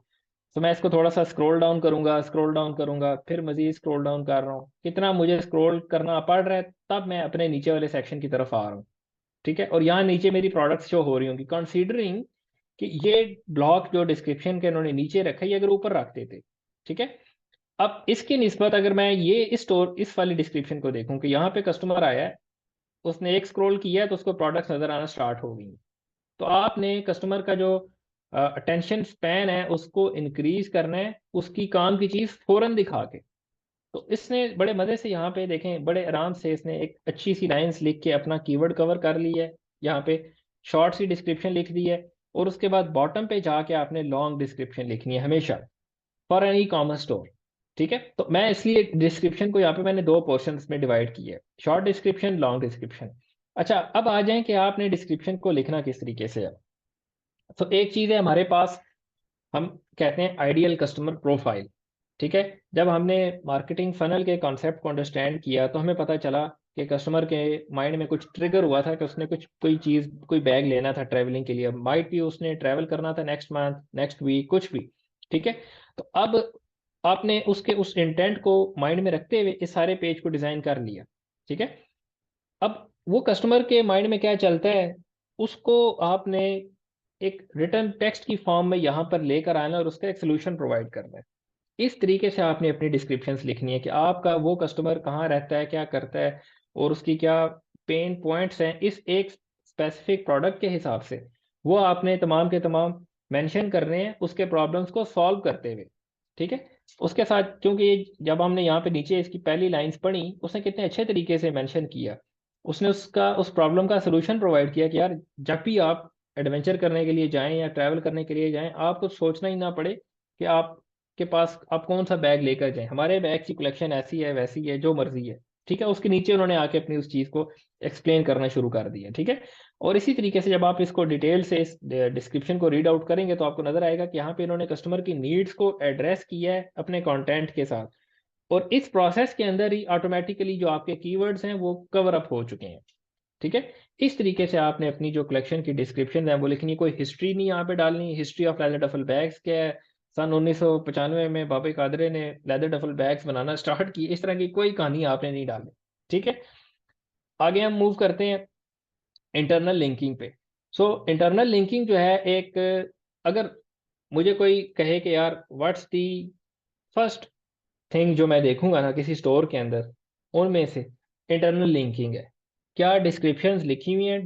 तो मैं इसको थोड़ा सा स्क्रॉल डाउन करूंगा, फिर मजीद स्क्रॉल डाउन कर रहा हूँ, कितना मुझे स्क्रॉल करना पड़ रहा है, तब मैं अपने नीचे वाले सेक्शन की तरफ आ रहा हूँ। ठीक है, और यहाँ नीचे मेरी प्रोडक्ट्स शो हो रही होंगी, कंसीडरिंग कि ये ब्लॉक जो डिस्क्रिप्शन के उन्होंने नीचे रखा है, ये अगर ऊपर रखते थे। ठीक है, अब इसकी निस्बत अगर मैं ये इस स्टोर इस वाली डिस्क्रिप्शन को देखूं कि यहाँ पे कस्टमर आया है, उसने एक स्क्रॉल किया है, तो उसको प्रोडक्ट्स नजर आना स्टार्ट हो गई। तो आपने कस्टमर का जो अटेंशन स्पैन है उसको इंक्रीज करना है, उसकी काम की चीज फौरन दिखा के। तो इसने बड़े मजे से यहाँ पे देखें, बड़े आराम से इसने एक अच्छी सी लाइंस लिख के अपना कीवर्ड कवर कर ली है, यहाँ पे शॉर्ट सी डिस्क्रिप्शन लिख दी है, और उसके बाद बॉटम पे जाके आपने लॉन्ग डिस्क्रिप्शन लिखनी है हमेशा, for an e commerce store. ठीक है, तो मैं इसलिए डिस्क्रिप्शन को यहाँ पे मैंने दो पोर्शंस में डिवाइड किया है, शॉर्ट डिस्क्रिप्शन, लॉन्ग डिस्क्रिप्शन। अच्छा, अब आ जाएं कि आपने डिस्क्रिप्शन को लिखना किस तरीके से है। तो एक चीज़ है हमारे पास, हम कहते हैं आइडियल कस्टमर प्रोफाइल। ठीक है, जब हमने मार्केटिंग फनल के कॉन्सेप्ट को अंडरस्टैंड किया, तो हमें पता चला कि कस्टमर के माइंड में कुछ ट्रिगर हुआ था कि उसने कोई चीज़, कोई बैग लेना था ट्रैवलिंग के लिए, माइट भी उसने ट्रैवल करना था नेक्स्ट मंथ, नेक्स्ट वीक, कुछ भी। ठीक है, तो अब आपने उसके उस इंटेंट को माइंड में रखते हुए इस सारे पेज को डिज़ाइन कर लिया। ठीक है, अब वो कस्टमर के माइंड में क्या चलता है, उसको आपने एक रिटर्न टेक्स्ट की फॉर्म में यहाँ पर लेकर आना और उसका एक सोल्यूशन प्रोवाइड करना है। इस तरीके से आपने अपनी डिस्क्रिप्शंस लिखनी है कि आपका वो कस्टमर कहाँ रहता है, क्या करता है, और उसकी क्या पेन पॉइंट्स हैं इस एक स्पेसिफिक प्रोडक्ट के हिसाब से, वो आपने तमाम के तमाम मेंशन करने हैं उसके प्रॉब्लम्स को सॉल्व करते हुए। ठीक है, उसके साथ क्योंकि ये जब हमने यहाँ पे नीचे इसकी पहली लाइंस पढ़ी, उसने कितने अच्छे तरीके से मेंशन किया, उसने उसका उस प्रॉब्लम का सोल्यूशन प्रोवाइड किया कि यार जब भी आप एडवेंचर करने के लिए जाएं या ट्रैवल करने के लिए जाएं, आपको सोचना ही ना पड़े कि आप के पास आप कौन सा बैग लेकर जाएं, हमारे बैग की कलेक्शन ऐसी है वैसी है, जो मर्जी है। ठीक है, उसके नीचे उन्होंने आके अपनी उस चीज़ को एक्सप्लेन करना शुरू कर दिया। ठीक है, और इसी तरीके से जब आप इसको डिटेल से इस डिस्क्रिप्शन को रीड आउट करेंगे, तो आपको नजर आएगा कि यहाँ पे इन्होंने कस्टमर की नीड्स को एड्रेस किया है अपने कंटेंट के साथ। और इस प्रोसेस के अंदर ही ऑटोमेटिकली जो आपके कीवर्ड्स हैं वो कवर अप हो चुके हैं। ठीक है, इस तरीके से आपने अपनी जो कलेक्शन की डिस्क्रिप्शन है वो लिखनी, कोई हिस्ट्री नहीं यहाँ पे डालनी। History of leather duffel bags क्या है, सन 1995 में बाबे कादरे ने लेदर डफल बैग्स बनाना स्टार्ट की, इस तरह की कोई कहानी आपने नहीं डालनी। ठीक है, आगे हम मूव करते हैं इंटरनल लिंकिंग पे। सो इंटरनल लिंकिंग जो है एक, अगर मुझे कोई कहे कि यार व्हाट्स दी फर्स्ट थिंग जो मैं देखूंगा ना किसी स्टोर के अंदर, उनमें से इंटरनल लिंकिंग है। क्या डिस्क्रिप्शंस लिखी हुई हैं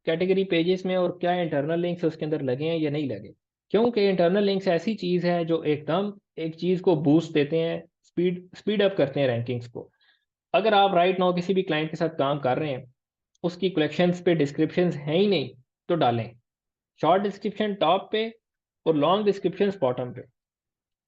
कैटेगरी पेजेस में, और क्या इंटरनल लिंक्स उसके अंदर लगे हैं या नहीं लगे। क्योंकि इंटरनल लिंक्स ऐसी चीज़ है जो एकदम एक चीज़ को बूस्ट देते हैं, स्पीड स्पीड अप करते हैं रैंकिंग्स को। अगर आप राइट नाउ किसी भी क्लाइंट के साथ काम कर रहे हैं, उसकी कलेक्शंस पे डिस्क्रिप्शंस हैं ही नहीं, तो डालें शॉर्ट डिस्क्रिप्शन टॉप पे और लॉन्ग डिस्क्रिप्शन बॉटम पे।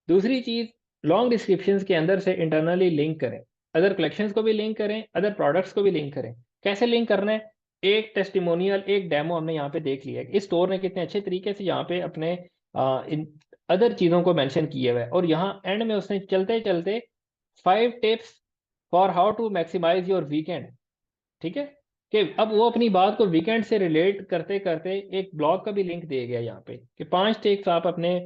दूसरी चीज, लॉन्ग डिस्क्रिप्शंस के अंदर से इंटरनली लिंक करें, अदर कलेक्शंस को भी लिंक करें, अदर प्रोडक्ट्स को भी लिंक करें। कैसे लिंक करना है, एक टेस्टिमोनियल, एक डेमो हमने यहाँ पे देख लिया है कि इस स्टोर ने कितने अच्छे तरीके से यहाँ पे अपने इन अदर चीज़ों को मेंशन किए हुए है, और यहाँ एंड में उसने चलते चलते 5 tips for how to maximise your weekend. ठीक है, कि अब वो अपनी बात को वीकेंड से रिलेट करते करते एक ब्लॉग का भी लिंक दे गया यहाँ पे कि 5 टिप्स आप अपने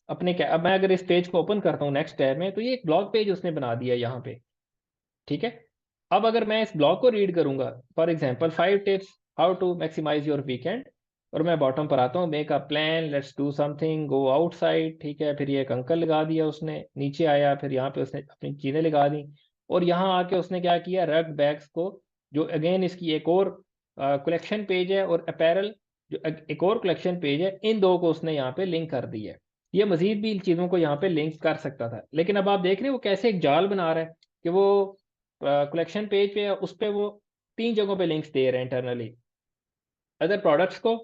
अपने क्या, अब मैं अगर इस पेज को ओपन करता हूँ नेक्स्ट टैब में, तो ये एक ब्लॉग पेज उसने बना दिया यहाँ पे। ठीक है, अब अगर मैं इस ब्लॉग को रीड करूंगा, for example 5 tips how to maximise your weekend, और मैं बॉटम पर आता हूँ, make a plan, let's do something, go outside. ठीक है, फिर ये एक अंकल लगा दिया उसने, नीचे आया, फिर यहाँ पे उसने अपनी चीजें लगा दी, और यहाँ आके उसने क्या किया, रग बैग्स को, जो अगेन इसकी एक और कलेक्शन पेज है, और अपैरल जो एक और कलेक्शन पेज है, इन दो को उसने यहाँ पे लिंक कर दिया है। ये मजीद भी इन चीज़ों को यहाँ पे लिंक कर सकता था, लेकिन अब आप देख रहे हैं वो कैसे एक जाल बना रहा है कि वो कलेक्शन पेज पे उस पे वो 3 जगहों पे लिंक्स दे रहे हैं इंटरनली, अदर प्रोडक्ट्स को,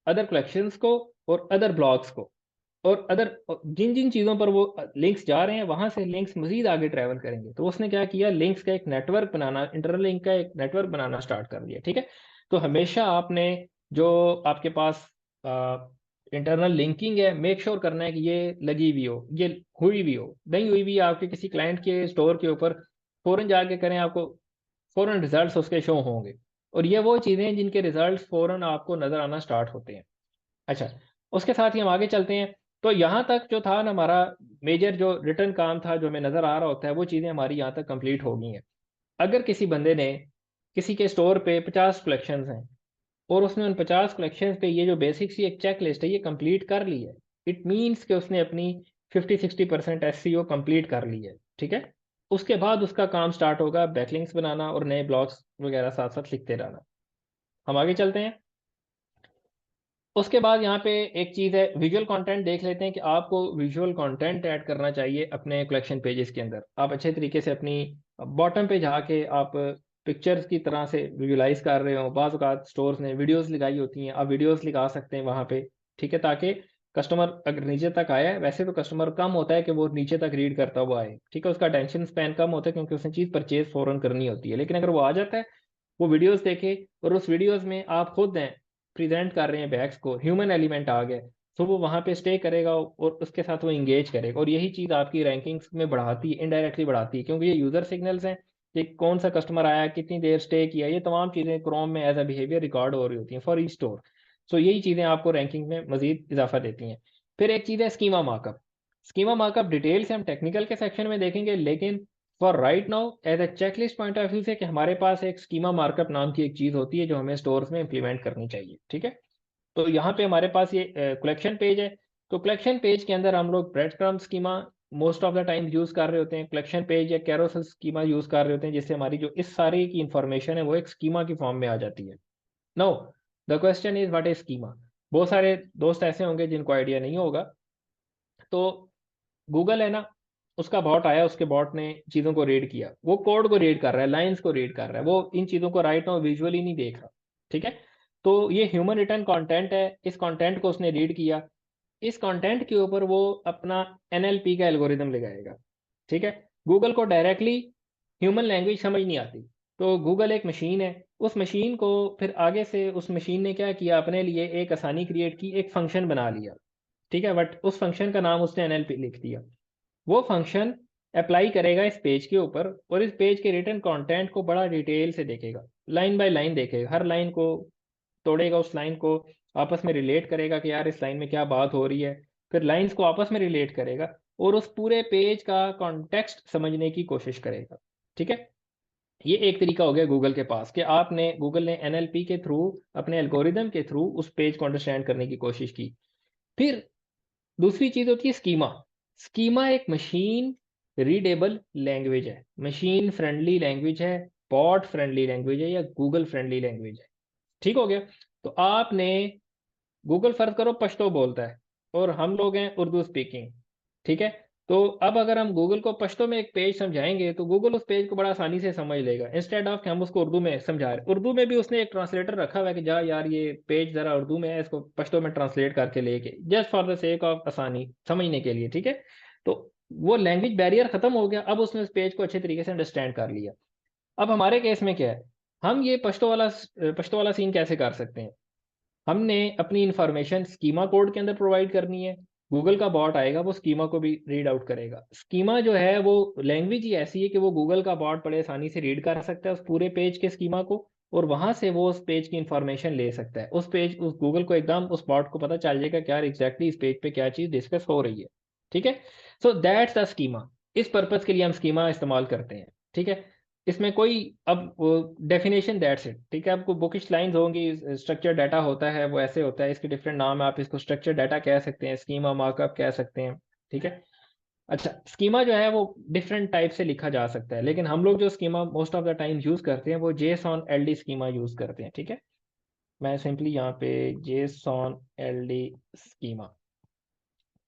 अदर कलेक्शंस को, और अदर ब्लॉग्स को। और अदर जिन जिन चीज़ों पर वो लिंक्स जा रहे हैं वहां से लिंक्स मजीद आगे ट्रैवल करेंगे, तो उसने क्या किया, लिंक्स का एक नेटवर्क बनाना, इंटरनल लिंक का एक नेटवर्क बनाना स्टार्ट कर दिया। ठीक है, तो हमेशा आपने जो आपके पास इंटरनल लिंकिंग है, मेक श्योर करना है कि ये लगी हुई हो, ये हुई हुई हो। नहीं हुई हुई आपके किसी क्लाइंट के स्टोर के ऊपर, फौरन जाके करें, आपको फौरन रिजल्ट्स उसके शो होंगे, और ये वो चीज़ें हैं जिनके रिजल्ट्स फौरन आपको नजर आना स्टार्ट होते हैं। अच्छा, उसके साथ ही हम आगे चलते हैं। तो यहाँ तक जो था ना हमारा मेजर जो रिटर्न काम था, जो हमें नजर आ रहा होता है, वो चीज़ें हमारी यहाँ तक कंप्लीट हो गई हैं। अगर किसी बंदे ने किसी के स्टोर पे 50 कलेक्शंस हैं, और उसने उन 50 कलेक्शंस पे ये जो बेसिक सी एक चेक लिस्ट है ये कंप्लीट कर ली है, इट मीन्स कि उसने अपनी 50-60% SEO कंप्लीट कर ली है। ठीक है, उसके बाद उसका काम स्टार्ट होगा बैकलिंक्स बनाना और नए ब्लॉग्स वगैरह साथ साथ लिखते रहना। हम आगे चलते हैं। उसके बाद यहाँ पे एक चीज़ है, विजुअल कंटेंट देख लेते हैं कि आपको विजुअल कंटेंट ऐड करना चाहिए अपने कलेक्शन पेजेस के अंदर। आप अच्छे तरीके से अपनी बॉटम पे जाके आप पिक्चर्स की तरह से विजुलाइज कर रहे हो, बाज़ औक़ात स्टोर्स ने वीडियोस लगाई होती हैं, आप वीडियोस लगा सकते हैं वहाँ पे। ठीक है, ताकि कस्टमर अगर नीचे तक आया है, वैसे तो कस्टमर कम होता है कि वो नीचे तक रीड करता हुआ आए, ठीक है, उसका अटेंशन स्पैन कम होता है क्योंकि उसने चीज़ परचेज फ़ौरन करनी होती है। लेकिन अगर वो आ जाता है, वो वीडियोस देखे, और उस वीडियोस में आप खुद हैं प्रेजेंट कर रहे हैं बैग्स को, ह्यूमन एलिमेंट आ गया, तो वो वहाँ पे स्टे करेगा और उसके साथ वो इंगेज करेगा, और यही चीज़ आपकी रैंकिंग्स में बढ़ाती है, इनडायरेक्टली बढ़ाती है, क्योंकि ये यूज़र सिग्नल्स हैं कि कौन सा कस्टमर आया, कितनी देर स्टे किया, ये तमाम चीज़ें क्रोम में एज अ बिहेवियर रिकॉर्ड हो रही होती हैं फॉर ईच स्टोर। सो यही चीज़ें आपको रैंकिंग में मजीद इजाफा देती हैं। फिर एक चीज़ है schema markup. Schema markup detail से हम टेक्निकल के सेक्शन में देखेंगे, लेकिन for right now as a checklist point of view से कि हमारे पास एक स्कीमा मार्कअप नाम की एक चीज़ होती है जो हमें स्टोर्स में इंप्लीमेंट करनी चाहिए। ठीक है, तो यहाँ पे हमारे पास ये कलेक्शन पेज है। तो कलेक्शन पेज के अंदर हम लोग bread crumb schema most of the time use कर रहे होते हैं, कलेक्शन पेज या कैरोसेल स्कीमा यूज कर रहे होते हैं, जिससे हमारी जो इस सारी की इंफॉर्मेशन है वो एक स्कीमा की फॉर्म में आ जाती है। No, the question is what is schema. बहुत सारे दोस्त ऐसे होंगे जिनको आइडिया नहीं होगा। तो गूगल है ना, उसका बॉट आया, उसके बॉट ने चीज़ों को रीड किया, वो कोड को रीड कर रहा है, लाइंस को रीड कर रहा है, वो इन चीज़ों को राइट नाउ विजुअली नहीं देख रहा। ठीक है, तो ये ह्यूमन रिटर्न कंटेंट है, इस कंटेंट को उसने रीड किया, इस कंटेंट के ऊपर वो अपना NLP का एल्गोरिदम लगाएगा। ठीक है, गूगल को डायरेक्टली ह्यूमन लैंग्वेज समझ नहीं आती, तो गूगल एक मशीन है, उस मशीन को फिर आगे से उस मशीन ने क्या किया, अपने लिए एक आसानी क्रिएट की, एक फंक्शन बना लिया। ठीक है, बट उस फंक्शन का नाम उसने NLP लिख दिया। वो फंक्शन अप्लाई करेगा इस पेज के ऊपर और इस पेज के रिटर्न कंटेंट को बड़ा डिटेल से देखेगा, लाइन बाय लाइन देखेगा, हर लाइन को तोड़ेगा, उस लाइन को आपस में रिलेट करेगा कि यार इस लाइन में क्या बात हो रही है, फिर लाइंस को आपस में रिलेट करेगा और उस पूरे पेज का कॉन्टेक्स्ट समझने की कोशिश करेगा। ठीक है, ये एक तरीका हो गया गूगल के पास कि आपने गूगल ने एनएलपी के थ्रू, अपने एल्गोरिदम के थ्रू उस पेज को अंडरस्टैंड करने की कोशिश की। फिर दूसरी चीज होती है स्कीमा। स्कीमा एक मशीन रीडेबल लैंग्वेज है, मशीन फ्रेंडली लैंग्वेज है, बॉट फ्रेंडली लैंग्वेज है या गूगल फ्रेंडली लैंग्वेज है। ठीक हो गया। तो आपने, गूगल फर्ज करो पश्तो बोलता है और हम लोग हैं उर्दू स्पीकिंग, ठीक है, तो अब अगर हम गूगल को पश्तो में एक पेज समझाएंगे तो गूगल उस पेज को बड़ा आसानी से समझ लेगा, इंस्टेड ऑफ कि हम उसको उर्दू में समझा रहे। उर्दू में भी उसने एक ट्रांसलेटर रखा हुआ है कि जा यार ये पेज जरा उर्दू में है, इसको पश्तो में ट्रांसलेट करके लेके, just for the sake of आसानी समझने के लिए। ठीक है, तो वो लैंग्वेज बैरियर खत्म हो गया, अब उसने उस पेज को अच्छे तरीके से अंडरस्टैंड कर लिया। अब हमारे केस में क्या है, हम ये पश्तो वाला सीन कैसे कर सकते हैं। हमने अपनी इंफॉर्मेशन स्कीमा कोड के अंदर प्रोवाइड करनी है, गूगल का बॉट आएगा वो स्कीमा को भी रीड आउट करेगा। स्कीमा जो है वो लैंग्वेज ही ऐसी है कि वो गूगल का बॉट बड़े आसानी से रीड कर सकता है उस पूरे पेज के स्कीमा को, और वहां से वो उस पेज की इंफॉर्मेशन ले सकता है। उस पेज, उस गूगल को एकदम उस बॉट को पता चल जाएगा क्या एग्जैक्टली इस पेज पे क्या चीज डिस्कस हो रही है। ठीक है, सो दैट्स द स्कीमा। इस पर्पज के लिए हम स्कीमा इस्तेमाल करते हैं। ठीक है, इसमें कोई अब डेफिनेशन दैट्स इट। ठीक है, आपको बुकिश लाइंस होंगी, स्ट्रक्चर डाटा होता है वो ऐसे होता है, इसके डिफरेंट नाम है, आप इसको स्ट्रक्चर डाटा कह सकते हैं, स्कीमा मार्कअप कह सकते हैं। ठीक है, अच्छा स्कीमा जो है वो डिफरेंट टाइप से लिखा जा सकता है, लेकिन हम लोग जो schema most of the time use करते हैं वो जेसॉन एलडी स्कीमा यूज करते हैं। ठीक है, मैं सिंपली यहाँ पे जेसॉन एलडी स्कीमा,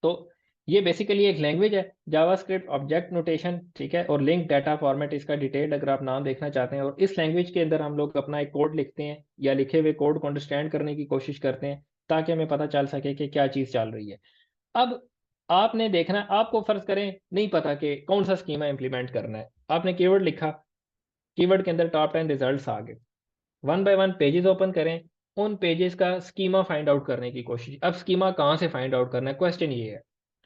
तो ये बेसिकली एक लैंग्वेज है, जावास्क्रिप्ट ऑब्जेक्ट नोटेशन। ठीक है, और लिंक डाटा फॉर्मेट इसका डिटेल्ड अगर आप नाम देखना चाहते हैं, और इस लैंग्वेज के अंदर हम लोग अपना एक कोड लिखते हैं या लिखे हुए कोड को अंडरस्टैंड करने की कोशिश करते हैं ताकि हमें पता चल सके कि क्या चीज़ चल रही है। अब आपने देखना, आपको फर्ज करें नहीं पता कि कौन सा स्कीमा इंप्लीमेंट करना है, आपने कीवर्ड लिखा, कीवर्ड के अंदर टॉप 10 रिजल्ट्स आ गए, one by one pages open करें, उन पेजेस का स्कीमा फाइंड आउट करने की कोशिश। अब स्कीमा कहाँ से फाइंड आउट करना है, क्वेश्चन ये है।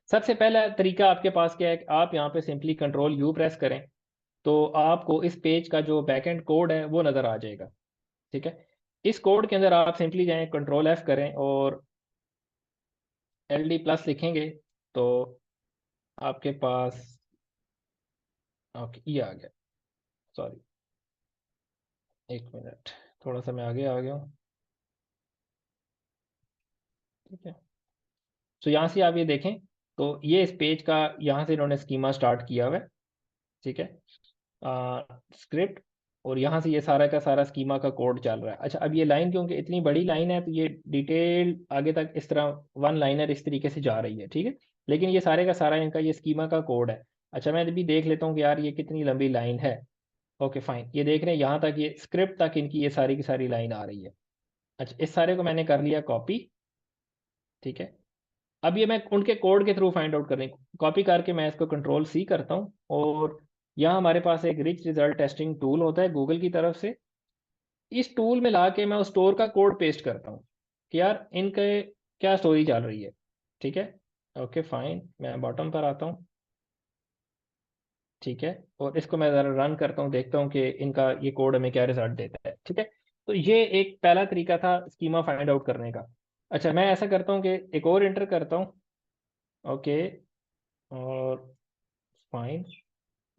सबसे पहला तरीका आपके पास क्या है कि आप यहाँ पे सिंपली कंट्रोल यू प्रेस करें तो आपको इस पेज का जो बैकएंड कोड है वो नज़र आ जाएगा। ठीक है, इस कोड के अंदर आप सिंपली जाएं, कंट्रोल एफ करें और एल डी प्लस लिखेंगे तो आपके पास, ओके ये आ गया, सॉरी एक मिनट, थोड़ा सा मैं आगे आ गया हूँ। ठीक है, तो यहाँ से आप ये देखें तो ये इस पेज का यहाँ से इन्होंने स्कीमा स्टार्ट किया हुआ है। ठीक है, स्क्रिप्ट, और यहाँ से ये सारा का सारा स्कीमा का कोड चल रहा है। अच्छा अब ये लाइन क्योंकि इतनी बड़ी लाइन है तो ये डिटेल आगे तक इस तरह वन लाइनर इस तरीके से जा रही है। ठीक है, लेकिन ये सारे का सारा इनका ये स्कीमा का कोड है। अच्छा मैं अभी देख लेता हूँ कि यार ये कितनी लंबी लाइन है। ओके फाइन, ये देख रहे हैं यहाँ तक, ये स्क्रिप्ट तक इनकी ये सारी की सारी लाइन आ रही है। अच्छा इस सारे को मैंने कर लिया कॉपी। ठीक है, अब ये मैं उनके कोड के थ्रू फाइंड आउट करने, कॉपी करके मैं इसको कंट्रोल सी करता हूँ, और यहाँ हमारे पास एक रिच रिजल्ट टेस्टिंग टूल होता है गूगल की तरफ से, इस टूल में ला के मैं उस स्टोर का कोड पेस्ट करता हूँ कि यार इनके क्या स्टोरी चल रही है। ठीक है, ओके फाइन, मैं बॉटम पर आता हूँ। ठीक है, और इसको मैं ज़रा रन करता हूँ, देखता हूँ कि इनका ये कोड हमें क्या रिजल्ट देता है। ठीक है, तो ये एक पहला तरीका था स्कीमा फाइंड आउट करने का। अच्छा मैं ऐसा करता हूँ कि एक और इंटर करता हूँ, ओके, और फाइन।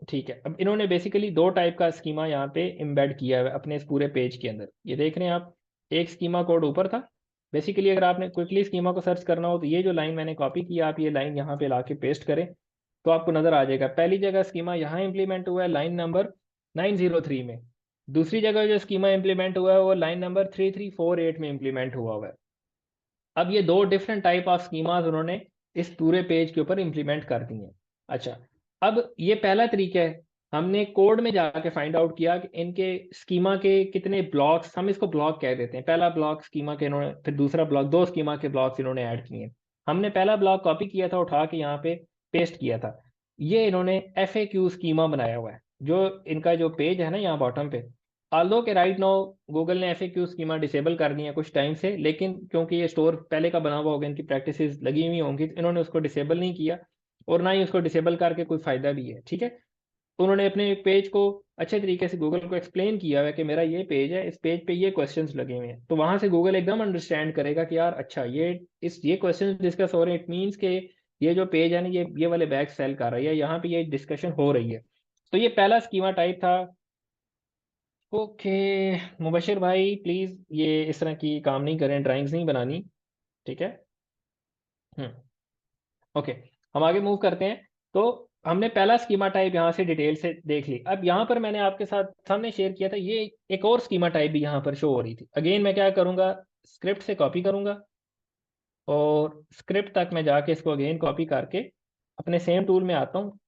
ठीक है, अब इन्होंने बेसिकली दो टाइप का स्कीमा यहाँ पे एम्बेड किया है अपने इस पूरे पेज के अंदर, ये देख रहे हैं आप। एक स्कीमा कोड ऊपर था, बेसिकली अगर आपने क्विकली स्कीमा को सर्च करना हो तो ये जो लाइन मैंने कॉपी किया आप ये लाइन यहाँ पे लाके पेस्ट करें तो आपको नजर आ जाएगा। पहली जगह स्कीमा यहाँ इंप्लीमेंट हुआ है लाइन नंबर 903 में, दूसरी जगह जो स्कीमा इंप्लीमेंट हुआ है वो लाइन नंबर 3348 में इंप्लीमेंट हुआ है। अब ये दो डिफरेंट टाइप ऑफ स्कीमाज उन्होंने इस पूरे पेज के ऊपर इंप्लीमेंट कर दी हैं। अच्छा अब ये पहला तरीका है, हमने कोड में जाके फाइंड आउट किया कि इनके स्कीमा के कितने ब्लॉक्स, हम इसको ब्लॉक कह देते हैं, पहला ब्लॉक स्कीमा के इन्होंने, फिर दूसरा ब्लॉक, दो स्कीमा के ब्लॉक्स इन्होंने ऐड किए हैं। हमने पहला ब्लॉक कॉपी किया था, उठा के यहाँ पे पेस्ट किया था। ये इन्होंने एफ ए क्यू स्कीमा बनाया हुआ है, जो इनका जो पेज है ना यहाँ बॉटम पे, आल्दो के राइट नाउ गूगल ने FAQ स्कीमा डिसेबल कर दी है कुछ टाइम से, लेकिन क्योंकि ये स्टोर पहले का बना हुआ होगा, इनकी प्रैक्टिसेस लगी हुई होंगी तो इन्होंने उसको डिसेबल नहीं किया। और ना ही उसको डिसेबल करके कोई फायदा भी है, ठीक है। उन्होंने अपने पेज को अच्छे तरीके से गूगल को एक्सप्लेन किया हुआ है कि मेरा ये पेज है, इस पेज पे ये क्वेश्चंस लगे हुए हैं, तो वहां से गूगल एकदम अंडरस्टैंड करेगा कि यार अच्छा ये क्वेश्चंस डिस्कस हो रहे हैं, इट मीन्स के ये जो पेज है ना ये वाले बैग सेल कर रही है, यहाँ पे ये डिस्कशन हो रही है। तो ये पहला स्कीमा टाइप था। ओके मुबशिर भाई प्लीज ये इस तरह की काम नहीं करें, ड्राइंग्स नहीं बनानी, ठीक है। हम्म। ओके, हम आगे मूव करते हैं। तो हमने पहला स्कीमा टाइप यहाँ से डिटेल से देख ली। अब यहाँ पर मैंने आपके साथ सामने शेयर किया था, ये एक और स्कीमा टाइप भी यहाँ पर शो हो रही थी। अगेन मैं क्या करूँगा, स्क्रिप्ट से कॉपी करूँगा और स्क्रिप्ट तक मैं जाके इसको अगेन कॉपी करके अपने सेम टूल में आता हूँ,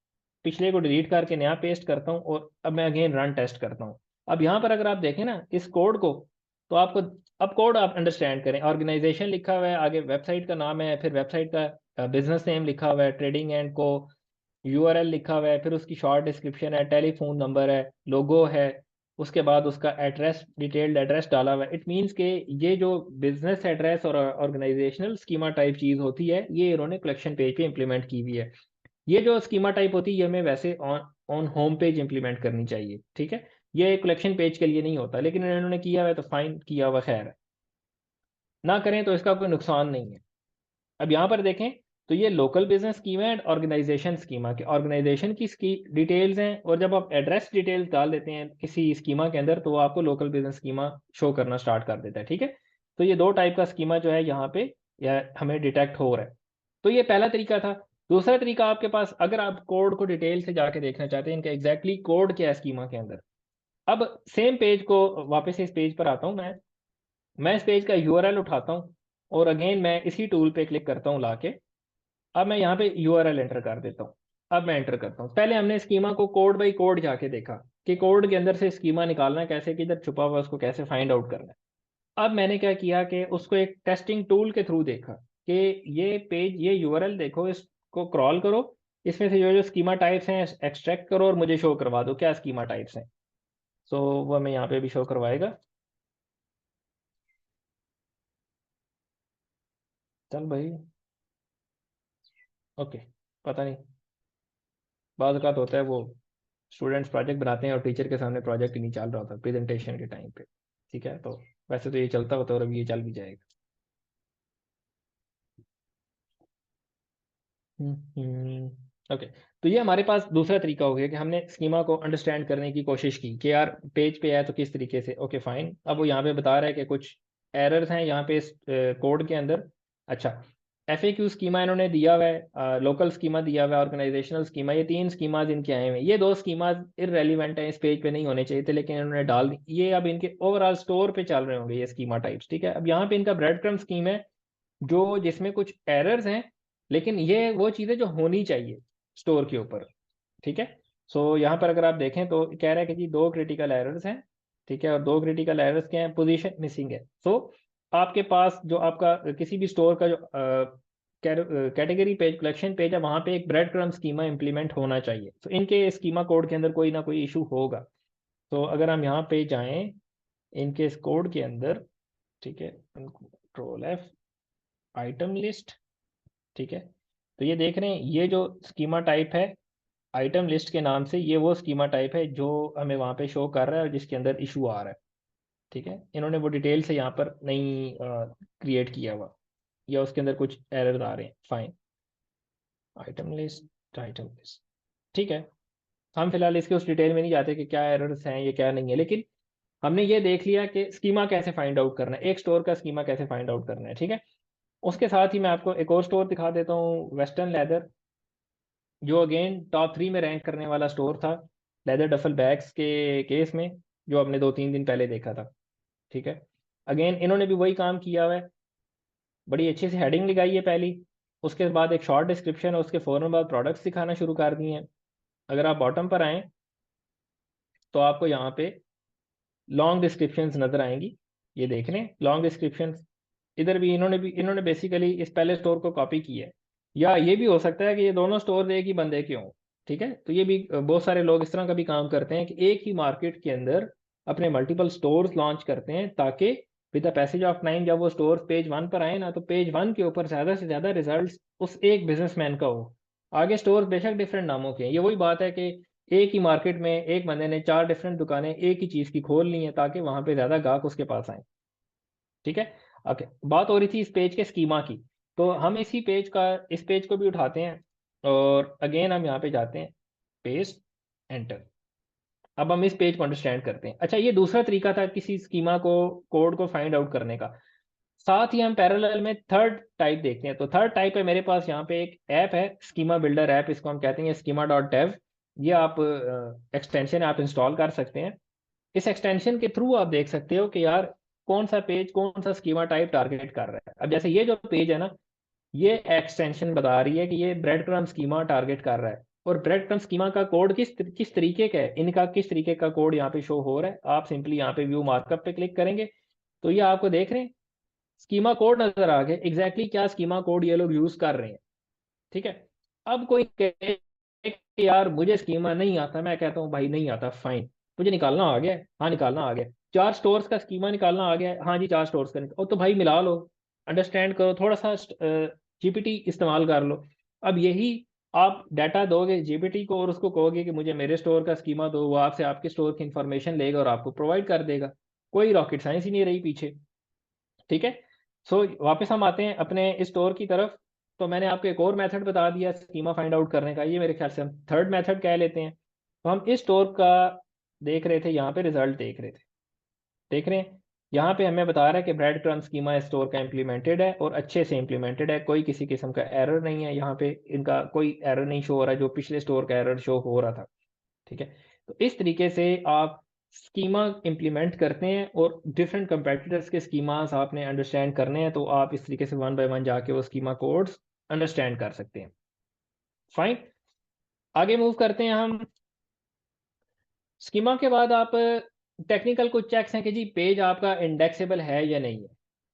पिछले को डिलीट करके नया पेस्ट करता हूँ और अब मैं अगेन रन टेस्ट करता हूँ। अब यहाँ पर अगर आप देखें ना इस कोड को, तो आपको अब कोड आप अंडरस्टैंड करें। ऑर्गेनाइजेशन लिखा हुआ है, आगे वेबसाइट का नाम है, फिर वेबसाइट का बिजनेस नेम लिखा हुआ है, ट्रेडिंग एंड को, यूआरएल लिखा हुआ है, फिर उसकी शॉर्ट डिस्क्रिप्शन है, टेलीफोन नंबर है, लोगो है, उसके बाद उसका एड्रेस, डिटेल्ड एड्रेस डाला हुआ है। इट मीन्स के ये जो बिजनेस एड्रेस और ऑर्गेनाइजेशनल स्कीमा टाइप चीज़ होती है ये इन्होंने कलेक्शन पेज पे इंप्लीमेंट की हुई है। ये जो स्कीमा टाइप होती है ये हमें वैसे on on home page implement करनी चाहिए, ठीक है। ये कलेक्शन पेज के लिए नहीं होता, लेकिन इन्होंने किया हुआ है तो फाइन किया हुआ, खैर है, ना करें तो इसका कोई नुकसान नहीं है। अब यहाँ पर देखें तो ये लोकल बिजनेस स्कीमा है, ऑर्गेनाइजेशन स्कीमा के ऑर्गेनाइजेशन की डिटेल्स हैं, और जब आप एड्रेस डिटेल्स डाल देते हैं किसी स्कीमा के अंदर तो वो आपको लोकल बिजनेस स्कीमा शो करना स्टार्ट कर देता है, ठीक है। तो ये दो टाइप का स्कीमा जो है यहाँ पे या हमें डिटेक्ट हो रहा है। तो ये पहला तरीका था। दूसरा तरीका आपके पास, अगर आप कोड को डिटेल से जाके देखना चाहते हैं इनका एग्जैक्टली कोड क्या है स्कीमा के अंदर। अब सेम पेज को वापस इस पेज पर आता हूँ मैं इस पेज का यूआरएल उठाता हूँ और अगेन मैं इसी टूल पे क्लिक करता हूँ लाके। अब मैं यहाँ पे यूआरएल एंटर कर देता हूँ। अब मैं एंटर करता हूँ, पहले हमने स्कीमा को कोड बाई कोड जाके देखा कि कोड के अंदर से स्कीमा निकालना है कैसे, किधर छुपा हुआ है, उसको कैसे फाइंड आउट करना है। अब मैंने क्या किया कि उसको एक टेस्टिंग टूल के थ्रू देखा कि ये पेज, ये यूआरएल देखो, इसको क्रॉल करो, इसमें से जो जो स्कीमा टाइप्स हैं एक्सट्रैक्ट करो और मुझे शो करवा दो क्या स्कीमा टाइप्स हैं। सो वो हमें यहाँ पे भी शो करवाएगा। चल भाई, ओके, पता नहीं, बाज़ औक़ात होता है वो स्टूडेंट्स प्रोजेक्ट बनाते हैं और टीचर के सामने प्रोजेक्ट ही नहीं चल रहा होता प्रेजेंटेशन के टाइम पे, ठीक है। तो वैसे तो ये चलता होता है और अभी ये चल भी जाएगा। ओके, तो ये हमारे पास दूसरा तरीका हो गया कि हमने स्कीमा को अंडरस्टैंड करने की कोशिश की कि यार पेज पे है तो किस तरीके से, ओके फाइन। अब वो यहाँ पे बता रहा है कि कुछ एरर्स हैं यहाँ पे इस कोड के अंदर। अच्छा, FAQ स्कीमा इन्होंने दिया हुआ है, लोकल स्कीमा दिया हुआ है, ऑर्गेनाइजेशनल स्कीमा, ये तीन स्कीमाज इनके आए हुए हैं। ये दो स्कीमाज इररेलीवेंट है, इस पेज पे नहीं होने चाहिए थे लेकिन इन्होंने डाल दी। ये अब इनके ओवरऑल स्टोर पे चल रहे होंगे ये स्कीमा टाइप्स, ठीक है। अब यहाँ पे इनका ब्रेड क्रम्ब स्कीम है जो जिसमें कुछ एरर्स हैं, लेकिन ये वो चीज़ें जो होनी चाहिए स्टोर के ऊपर, ठीक है। सो यहाँ पर अगर आप देखें तो कह रहा है कि जी दो क्रिटिकल एरर्स हैं, ठीक है, और दो क्रिटिकल एरर्स क्या हैं, पोजीशन मिसिंग है। सो आपके पास जो आपका किसी भी स्टोर का जो कैटेगरी पेज, कलेक्शन पेज है, वहाँ पे एक ब्रेड क्रम्ब स्कीमा इंप्लीमेंट होना चाहिए। तो इनके स्कीमा कोड के अंदर कोई ना कोई इशू होगा। तो अगर हम यहाँ पे जाएं इनके इस कोड के अंदर, ठीक है, Ctrl+F, आइटम लिस्ट, ठीक है। तो ये देख रहे हैं ये जो स्कीमा टाइप है आइटम लिस्ट के नाम से, ये वो स्कीमा टाइप है जो हमें वहाँ पे शो कर रहा है और जिसके अंदर इशू आ रहा है, ठीक है। इन्होंने वो डिटेल से यहाँ पर नहीं क्रिएट किया हुआ या उसके अंदर कुछ एरर आ रहे हैं, फाइन। आइटम लिस्ट, ठीक है। हम फिलहाल इसके उस डिटेल में नहीं जाते कि क्या एरर्स हैं ये क्या नहीं है, लेकिन हमने ये देख लिया कि स्कीमा कैसे फाइंड आउट करना है, एक स्टोर का स्कीमा कैसे फाइंड आउट करना है, ठीक है। उसके साथ ही मैं आपको एक और स्टोर दिखा देता हूँ, वेस्टर्न लेदर, जो अगेन टॉप 3 में रैंक करने वाला स्टोर था लेदर डफल बैग्स के केस में, जो आपने 2-3 दिन पहले देखा था, ठीक है। अगेन इन्होंने भी वही काम किया हुआ है, बड़ी अच्छी सी हेडिंग लगाई है पहली, उसके बाद एक शॉर्ट डिस्क्रिप्शन है, उसके फ़ौरन बाद प्रोडक्ट्स दिखाना शुरू कर दिए हैं। अगर आप बॉटम पर आएँ तो आपको यहाँ पे लॉन्ग डिस्क्रिप्शंस नज़र आएंगी, ये देख रहे हैं लॉन्ग डिस्क्रिप्शंस। इधर भी इन्होंने बेसिकली इस पहले स्टोर को कॉपी किया है, या ये भी हो सकता है कि ये दोनों स्टोर एक ही बंदे के हों, ठीक है। तो ये भी बहुत सारे लोग इस तरह का भी काम करते हैं कि एक ही मार्केट के अंदर अपने मल्टीपल स्टोर्स लॉन्च करते हैं, ताकि with the passage of time जब वो स्टोर पेज 1 पर आए ना, तो पेज 1 के ऊपर ज़्यादा से ज़्यादा रिजल्ट उस एक बिजनेसमैन का हो, आगे स्टोर बेशक डिफरेंट नामों के हैं, ये वही बात है कि एक ही मार्केट में एक बंदे ने 4 डिफरेंट दुकानें एक ही चीज़ की खोल ली हैं ताकि वहां पे ज़्यादा ग्राहक उसके पास आए। ठीक है। ओके, बात हो रही थी इस पेज के स्कीमा की। तो हम इस पेज को भी उठाते हैं और अगेन हम यहाँ पे जाते हैं, पेस्ट, एंटर। अब हम इस पेज को अंडरस्टैंड करते हैं। अच्छा, ये दूसरा तरीका था किसी स्कीमा को, कोड को फाइंड आउट करने का। साथ ही हम पैरेलल में थर्ड टाइप देखते हैं। तो थर्ड टाइप है मेरे पास यहाँ पे एक ऐप है, स्कीमा बिल्डर ऐप इसको हम कहते हैं, स्कीमा डॉट डेव। ये आप एक्सटेंशन आप इंस्टॉल कर सकते हैं। इस एक्सटेंशन के थ्रू आप देख सकते हो कि यार कौन सा पेज कौन सा स्कीमा टाइप टारगेट कर रहा है। अब जैसे ये जो पेज है ना, ये एक्सटेंशन बता रही है कि ये ब्रेड क्रम्ब स्कीमा टारगेट कर रहा है। और ब्रेड क्रम्ब स्कीमा का कोड किस तरीके का है, इनका किस तरीके का कोड यहाँ पे शो हो रहा है। आप सिंपली यहाँ पे व्यू मार्कअप पे क्लिक करेंगे तो ये आपको देख रहे हैं स्कीमा कोड नजर आ गया, एग्जैक्टली क्या स्कीमा कोड ये लोग यूज कर रहे हैं। ठीक है। अब कोई कहे कि यार मुझे स्कीमा नहीं आता, मैं कहता हूँ भाई नहीं आता, फाइन, मुझे निकालना आ गया है? हाँ निकालना आ गया। 4 स्टोर्स का स्कीमा निकालना आ गया है? हाँ जी 4 स्टोर्स का ओ तो भाई मिला लो, अंडरस्टैंड करो, थोड़ा सा जीपीटी इस्तेमाल कर लो। अब यही आप डाटा दोगे जीपीटी को और उसको कहोगे कि मुझे मेरे स्टोर का स्कीमा दो, वो आपसे आपके स्टोर की इंफॉर्मेशन लेगा और आपको प्रोवाइड कर देगा। कोई रॉकेट साइंस ही नहीं रही पीछे। ठीक है। सो वापस हम आते हैं अपने इस स्टोर की तरफ। तो मैंने आपको एक और मेथड बता दिया स्कीमा फाइंड आउट करने का, ये मेरे ख्याल से हम थर्ड मेथड कह लेते हैं। तो हम इस स्टोर का देख रहे थे, यहाँ पे रिजल्ट देख रहे थे, देख रहे हैं यहाँ पे हमें बता रहा है कि ब्रेड क्रम्ब स्कीमा स्टोर का इम्प्लीमेंटेड है और अच्छे से इम्प्लीमेंटेड है, कोई किसी किस्म का एरर नहीं है यहाँ पे, इनका कोई एरर नहीं शो हो रहा है जो पिछले स्टोर का एरर शो हो रहा था। ठीक है। तो इस तरीके से आप स्कीमा इंप्लीमेंट करते हैं और डिफरेंट कंपेटिटर्स के स्कीमास आपने अंडरस्टैंड करने हैं, तो आप इस तरीके से वन बाय वन जाके वो स्कीमा कोड्स अंडरस्टैंड कर सकते हैं। फाइन, आगे मूव करते हैं हम। स्कीमा के बाद आप टेक्निकल कुछ चेक्स हैं कि जी पेज आपका इंडेक्सेबल है या नहीं है।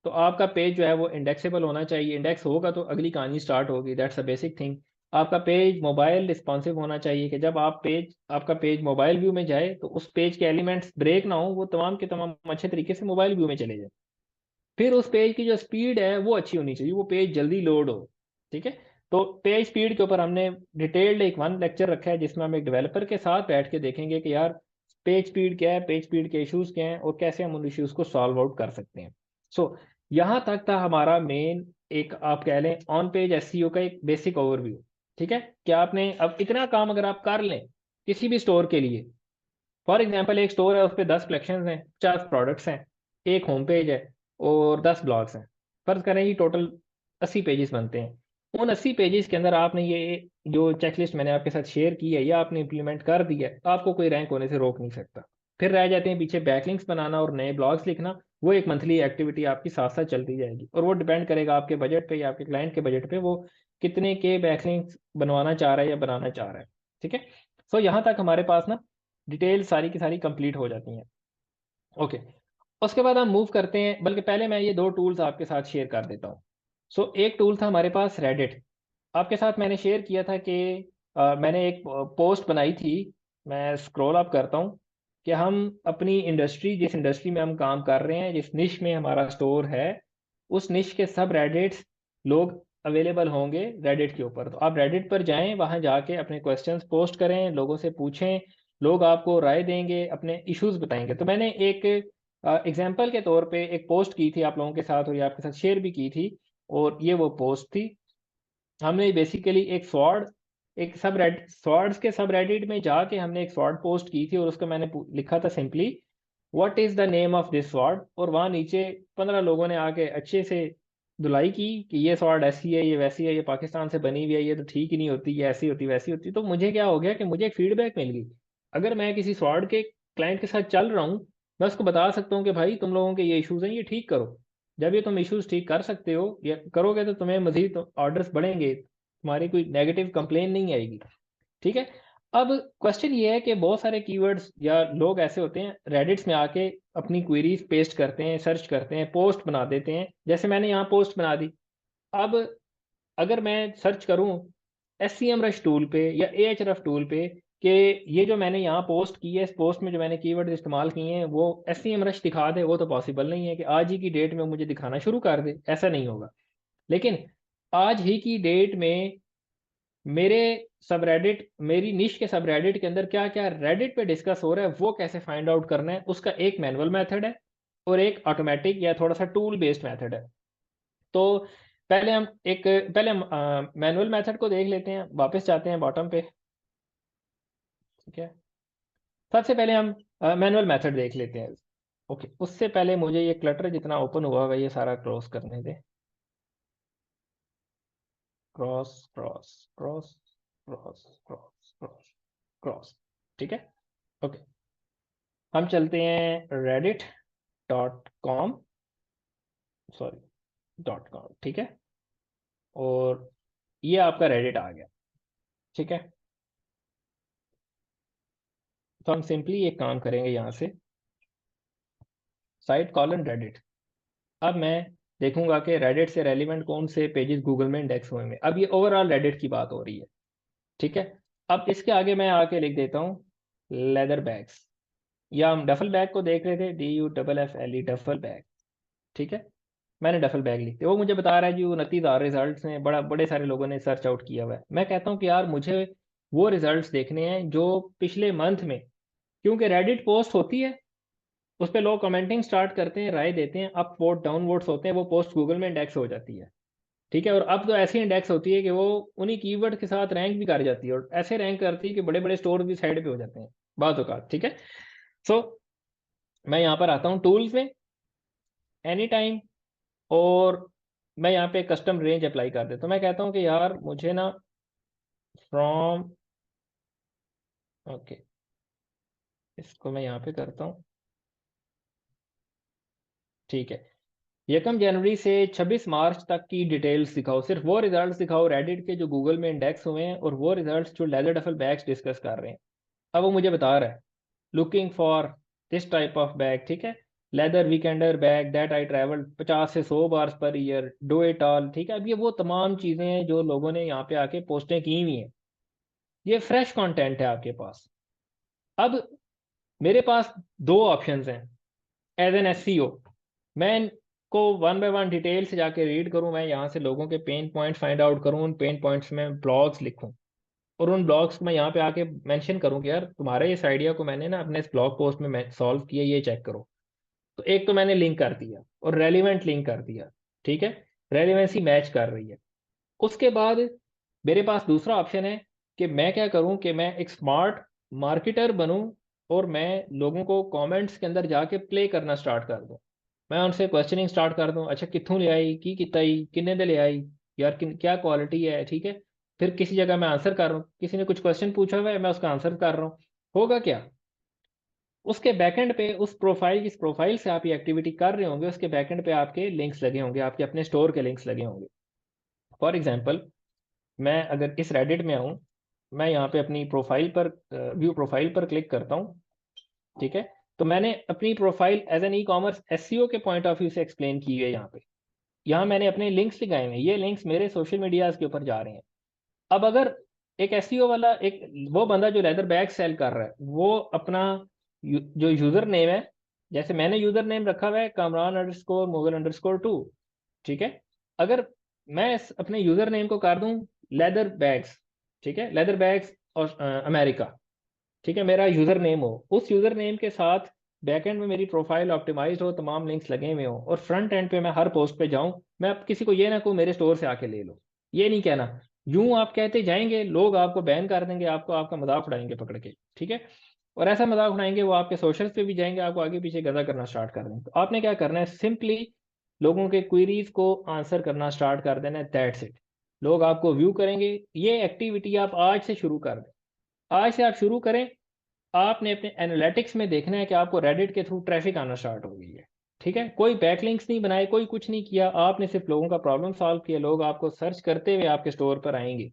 तो आपका पेज जो है वो इंडेक्सेबल होना चाहिए, इंडेक्स होगा तो अगली कहानी स्टार्ट होगी, दैट्स अ बेसिक थिंग। आपका पेज मोबाइल रिस्पॉन्सिव होना चाहिए कि जब आपका पेज मोबाइल व्यू में जाए तो उस पेज के एलिमेंट्स ब्रेक ना हो, वो तमाम के तमाम अच्छे तरीके से मोबाइल व्यू में चले जाए। फिर उस पेज की जो स्पीड है वो अच्छी होनी चाहिए, वो पेज जल्दी लोड हो। ठीक है। तो पेज स्पीड के ऊपर हमने डिटेल्ड एक वन लेक्चर रखा है जिसमें हम एक डेवलपर के साथ बैठ के देखेंगे कि यार पेज स्पीड क्या है, पेज स्पीड के इश्यूज क्या हैं और कैसे हम उन इश्यूज को सॉल्व आउट कर सकते हैं। सो यहाँ तक था हमारा मेन, एक आप कह लें ऑन पेज एसईओ का एक बेसिक ओवरव्यू। ठीक है। क्या आपने अब इतना काम अगर आप कर लें किसी भी स्टोर के लिए, फॉर एग्जाम्पल एक स्टोर है उस पर 10 कलेक्शन हैं, 50 प्रोडक्ट्स हैं, एक होम पेज है और 10 ब्लॉग्स हैं, फर्ज करें ये टोटल 80 पेजेस बनते हैं। उन 80 पेजेस के अंदर आपने ये जो चेकलिस्ट मैंने आपके साथ शेयर की है या आपने इंप्लीमेंट कर दिया है, तो आपको कोई रैंक होने से रोक नहीं सकता। फिर रह जाते हैं पीछे बैकलिंक्स बनाना और नए ब्लॉग्स लिखना, वो एक मंथली एक्टिविटी आपकी साथ साथ चलती जाएगी और वो डिपेंड करेगा आपके बजट पे या आपके क्लाइंट के बजट पे, वो कितने के बैकलिंक्स बनवाना चाह रहा है या बनाना चाह रहा है। ठीक है। सो यहाँ तक हमारे पास ना डिटेल सारी की सारी कंप्लीट हो जाती हैं। ओके, उसके बाद हम मूव करते हैं, बल्कि पहले मैं ये 2 टूल्स आपके साथ शेयर कर देता हूँ। सो एक टूल था हमारे पास रेडिट, आपके साथ मैंने शेयर किया था कि मैंने एक पोस्ट बनाई थी, मैं स्क्रॉल अप करता हूँ, कि हम अपनी इंडस्ट्री, जिस इंडस्ट्री में हम काम कर रहे हैं, जिस निश में हमारा स्टोर है, उस निश के सब रेडिट्स लोग अवेलेबल होंगे रेडिट के ऊपर। तो आप रेडिट पर जाएं, वहां जाके अपने क्वेश्चंस पोस्ट करें, लोगों से पूछें, लोग आपको राय देंगे, अपने इश्यूज बताएंगे। तो मैंने एक एग्जाम्पल के तौर पे एक पोस्ट की थी आप लोगों के साथ और ये आपके साथ शेयर भी की थी, और ये वो पोस्ट थी। हमने बेसिकली एक सब रेड स्वॉर्ड्स के सब रेडिट में जाके हमने एक स्वॉर्ड पोस्ट की थी और उसको मैंने लिखा था simply what is the name of this sword, और वहां नीचे 15 लोगों ने आके अच्छे से धुलाई की कि ये स्वॉर्ड ऐसी है, ये वैसी है, ये पाकिस्तान से बनी हुई है, ये तो ठीक ही नहीं होती, ये ऐसी होती वैसी होती। तो मुझे क्या हो गया कि मुझे एक फीडबैक मिल गई। अगर मैं किसी स्वॉर्ड के क्लाइंट के साथ चल रहा हूँ, मैं उसको बता सकता हूँ कि भाई तुम लोगों के ये इश्यूज हैं, ये ठीक करो। जब ये तुम इश्यूज ठीक कर सकते हो या करोगे तो तुम्हें मजीद ऑर्डर्स बढ़ेंगे, तुम्हारी कोई नेगेटिव कंप्लेन नहीं आएगी। ठीक है। अब क्वेश्चन ये है कि बहुत सारे कीवर्ड्स या लोग ऐसे होते हैं रेडिट्स में आके अपनी क्वेरीज पेस्ट करते हैं, सर्च करते हैं, पोस्ट बना देते हैं, जैसे मैंने यहाँ पोस्ट बना दी। अब अगर मैं सर्च करूँ S C M rush tool पे या ए एच रफ टूल पे कि ये जो मैंने यहाँ पोस्ट की है, इस पोस्ट में जो मैंने कीवर्ड इस्तेमाल किए हैं वो एस सी एम रश दिखा दे, वो तो पॉसिबल नहीं है कि आज ही की डेट में मुझे दिखाना शुरू कर दे, ऐसा नहीं होगा। लेकिन आज ही की डेट में मेरे सबरेडिट, मेरी निश के सबरेडिट के अंदर क्या क्या रेडिट पे डिस्कस हो रहा है वो कैसे फाइंड आउट करना है, उसका एक मैनुअल मेथड है और एक ऑटोमेटिक या थोड़ा सा टूल बेस्ड मेथड है। तो पहले हम मैनुअल मेथड को देख लेते हैं, वापस जाते हैं बॉटम पे। ठीक है, सबसे पहले हम मैनुअल मेथड देख लेते हैं। ओके, उससे पहले मुझे ये क्लटर जितना ओपन हुआ होगा ये सारा क्रॉस करने दे। Cross cross cross cross cross cross cross. ठीक है, ओके। हम चलते हैं reddit.com, सॉरी .com। ठीक है, और ये आपका रेडिट आ गया। ठीक है, तो हम सिंपली एक काम करेंगे यहाँ से, साइट कॉलन रेडिट। अब मैं देखूंगा कि रेडिट से रेलिवेंट कौन से पेजेस गूगल में इंडेक्स हुए हैं। अब ये ओवरऑल रेडिट की बात हो रही है। ठीक है, अब इसके आगे मैं आके लिख देता हूँ लेदर बैग्स, या हम डफल बैग को देख रहे थे, DUFFLE डफल बैग। ठीक है, मैंने डफल बैग लिख दिया। वो मुझे बता रहा है जी 29,000 रिजल्ट्स हैं, बड़े सारे लोगों ने सर्च आउट किया हुआ है। मैं कहता हूँ कि यार मुझे वो रिजल्ट्स देखने हैं जो पिछले मंथ में, क्योंकि रेडिट पोस्ट होती है, उस पर लोग कमेंटिंग स्टार्ट करते हैं, राय देते हैं, अप वोट डाउन वोट्स होते हैं, वो पोस्ट गूगल में इंडेक्स हो जाती है। ठीक है, और अब तो ऐसी इंडेक्स होती है कि वो उन्हीं कीवर्ड के साथ रैंक भी कर जाती है, और ऐसे रैंक करती है कि बड़े बड़े स्टोर भी साइड पे हो जाते हैं बात का। ठीक है, सो मैं यहाँ पर आता हूँ टूल्स में, एनी टाइम, और मैं यहाँ पे कस्टम रेंज अप्लाई कर देता हूँ। मैं कहता हूँ कि यार मुझे ना फ्रॉम, ओके, इसको मैं यहाँ पे करता हूँ। ठीक है, 1 जनवरी से 26 मार्च तक की डिटेल्स दिखाओ, सिर्फ वो रिजल्ट्स दिखाओ रेडिट के जो गूगल में इंडेक्स हुए हैं, और वो रिजल्ट्स जो लेदर डफल बैग्स डिस्कस कर रहे हैं। अब वो मुझे बता रहा है looking for this type of bag. ठीक है, leather Weekender bag that I travel 50 से 100 बार per year, do it all. ठीक है, अब ये वो तमाम चीज़ें हैं जो लोगों ने यहाँ पे आके पोस्टें की हुई हैं, ये फ्रेश कंटेंट है आपके पास। अब मेरे पास दो ऑप्शंस हैं एज एन SEO। मैं इनको वन बाय वन डिटेल से जाके रीड करूं, मैं यहाँ से लोगों के पेन पॉइंट फाइंड आउट करूं, उन पेन पॉइंट्स में ब्लॉग्स लिखूं, और उन ब्लॉग्स को मैं यहाँ पे आके मेंशन करूं कि यार तुम्हारे इस आइडिया को मैंने ना अपने इस ब्लॉग पोस्ट में मैं सॉल्व किया, ये चेक करो। तो एक तो मैंने लिंक कर दिया और रेलिवेंट लिंक कर दिया। ठीक है, रेलिवेंसी मैच कर रही है। उसके बाद मेरे पास दूसरा ऑप्शन है कि मैं क्या करूं कि मैं एक स्मार्ट मार्केटर बनूं, और मैं लोगों को कमेंट्स के अंदर जाके प्ले करना स्टार्ट कर दूं। मैं उनसे क्वेश्चनिंग स्टार्ट कर दूं, अच्छा कित्थों ले आई, की कितना ही किन्ने दे ले आई, यार क्या क्वालिटी है। ठीक है, फिर किसी जगह मैं आंसर कर रहा हूँ, किसी ने कुछ क्वेश्चन पूछा हुआ है मैं उसका आंसर कर रहा हूँ। होगा क्या, उसके बैकएंड पे उस प्रोफाइल, जिस प्रोफाइल से आप ये एक्टिविटी कर रहे होंगे, उसके बैकएंड पे आपके लिंक्स लगे होंगे, आपके अपने स्टोर के लिंक्स लगे होंगे। फॉर एग्जाम्पल, मैं अगर इस रेडिट में आऊँ, मैं यहाँ पे अपनी प्रोफाइल पर, व्यू प्रोफाइल पर क्लिक करता हूँ। ठीक है, तो मैंने अपनी प्रोफाइल एज एन E-कॉमर्स SEO के पॉइंट ऑफ व्यू से एक्सप्लेन की है यहाँ पे। यहाँ मैंने अपने लिंक्स लगाए हुए हैं, ये लिंक्स मेरे सोशल मीडियाज के ऊपर जा रहे हैं। अब अगर एक SEO वाला, एक वो बंदा जो लेदर बैग सेल कर रहा है, वो अपना जो यूजर नेम है, जैसे मैंने यूजर नेम रखा हुआ है Kamran_Mughal_2। ठीक है, अगर मैं अपने यूजर नेम को कर दूं लेदर बैग्स, ठीक है, लेदर बैग्स और अमेरिका, ठीक है, मेरा यूजर नेम हो, उस यूजर नेम के साथ बैकएंड में मेरी प्रोफाइल ऑप्टिमाइज्ड हो, तमाम लिंक्स लगे हुए हो, और फ्रंट एंड पे मैं हर पोस्ट पे जाऊं, मैं अब किसी को ये ना कहूँ मेरे स्टोर से आके ले लो, ये नहीं कहना। यूं आप कहते जाएंगे, लोग आपको बैन कर देंगे, आपको आपका मजाक उड़ाएंगे पकड़ के। ठीक है, और ऐसा मजाक उड़ाएंगे वो आपके सोशल्स पे भी जाएंगे, आपको आगे पीछे गदा करना स्टार्ट कर देंगे। तो आपने क्या करना है, सिंपली लोगों के क्वेरीज को आंसर करना स्टार्ट कर देना है, दैट्स इट। लोग आपको व्यू करेंगे, ये एक्टिविटी आप आज से शुरू कर दें। आज से आप शुरू करें, आपने अपने एनालिटिक्स में देखना है कि आपको रेडिट के थ्रू ट्रैफिक आना स्टार्ट हो गई है। ठीक है, कोई बैकलिंक्स नहीं बनाए, कोई कुछ नहीं किया, आपने सिर्फ लोगों का प्रॉब्लम सॉल्व किया, लोग आपको सर्च करते हुए आपके स्टोर पर आएंगे।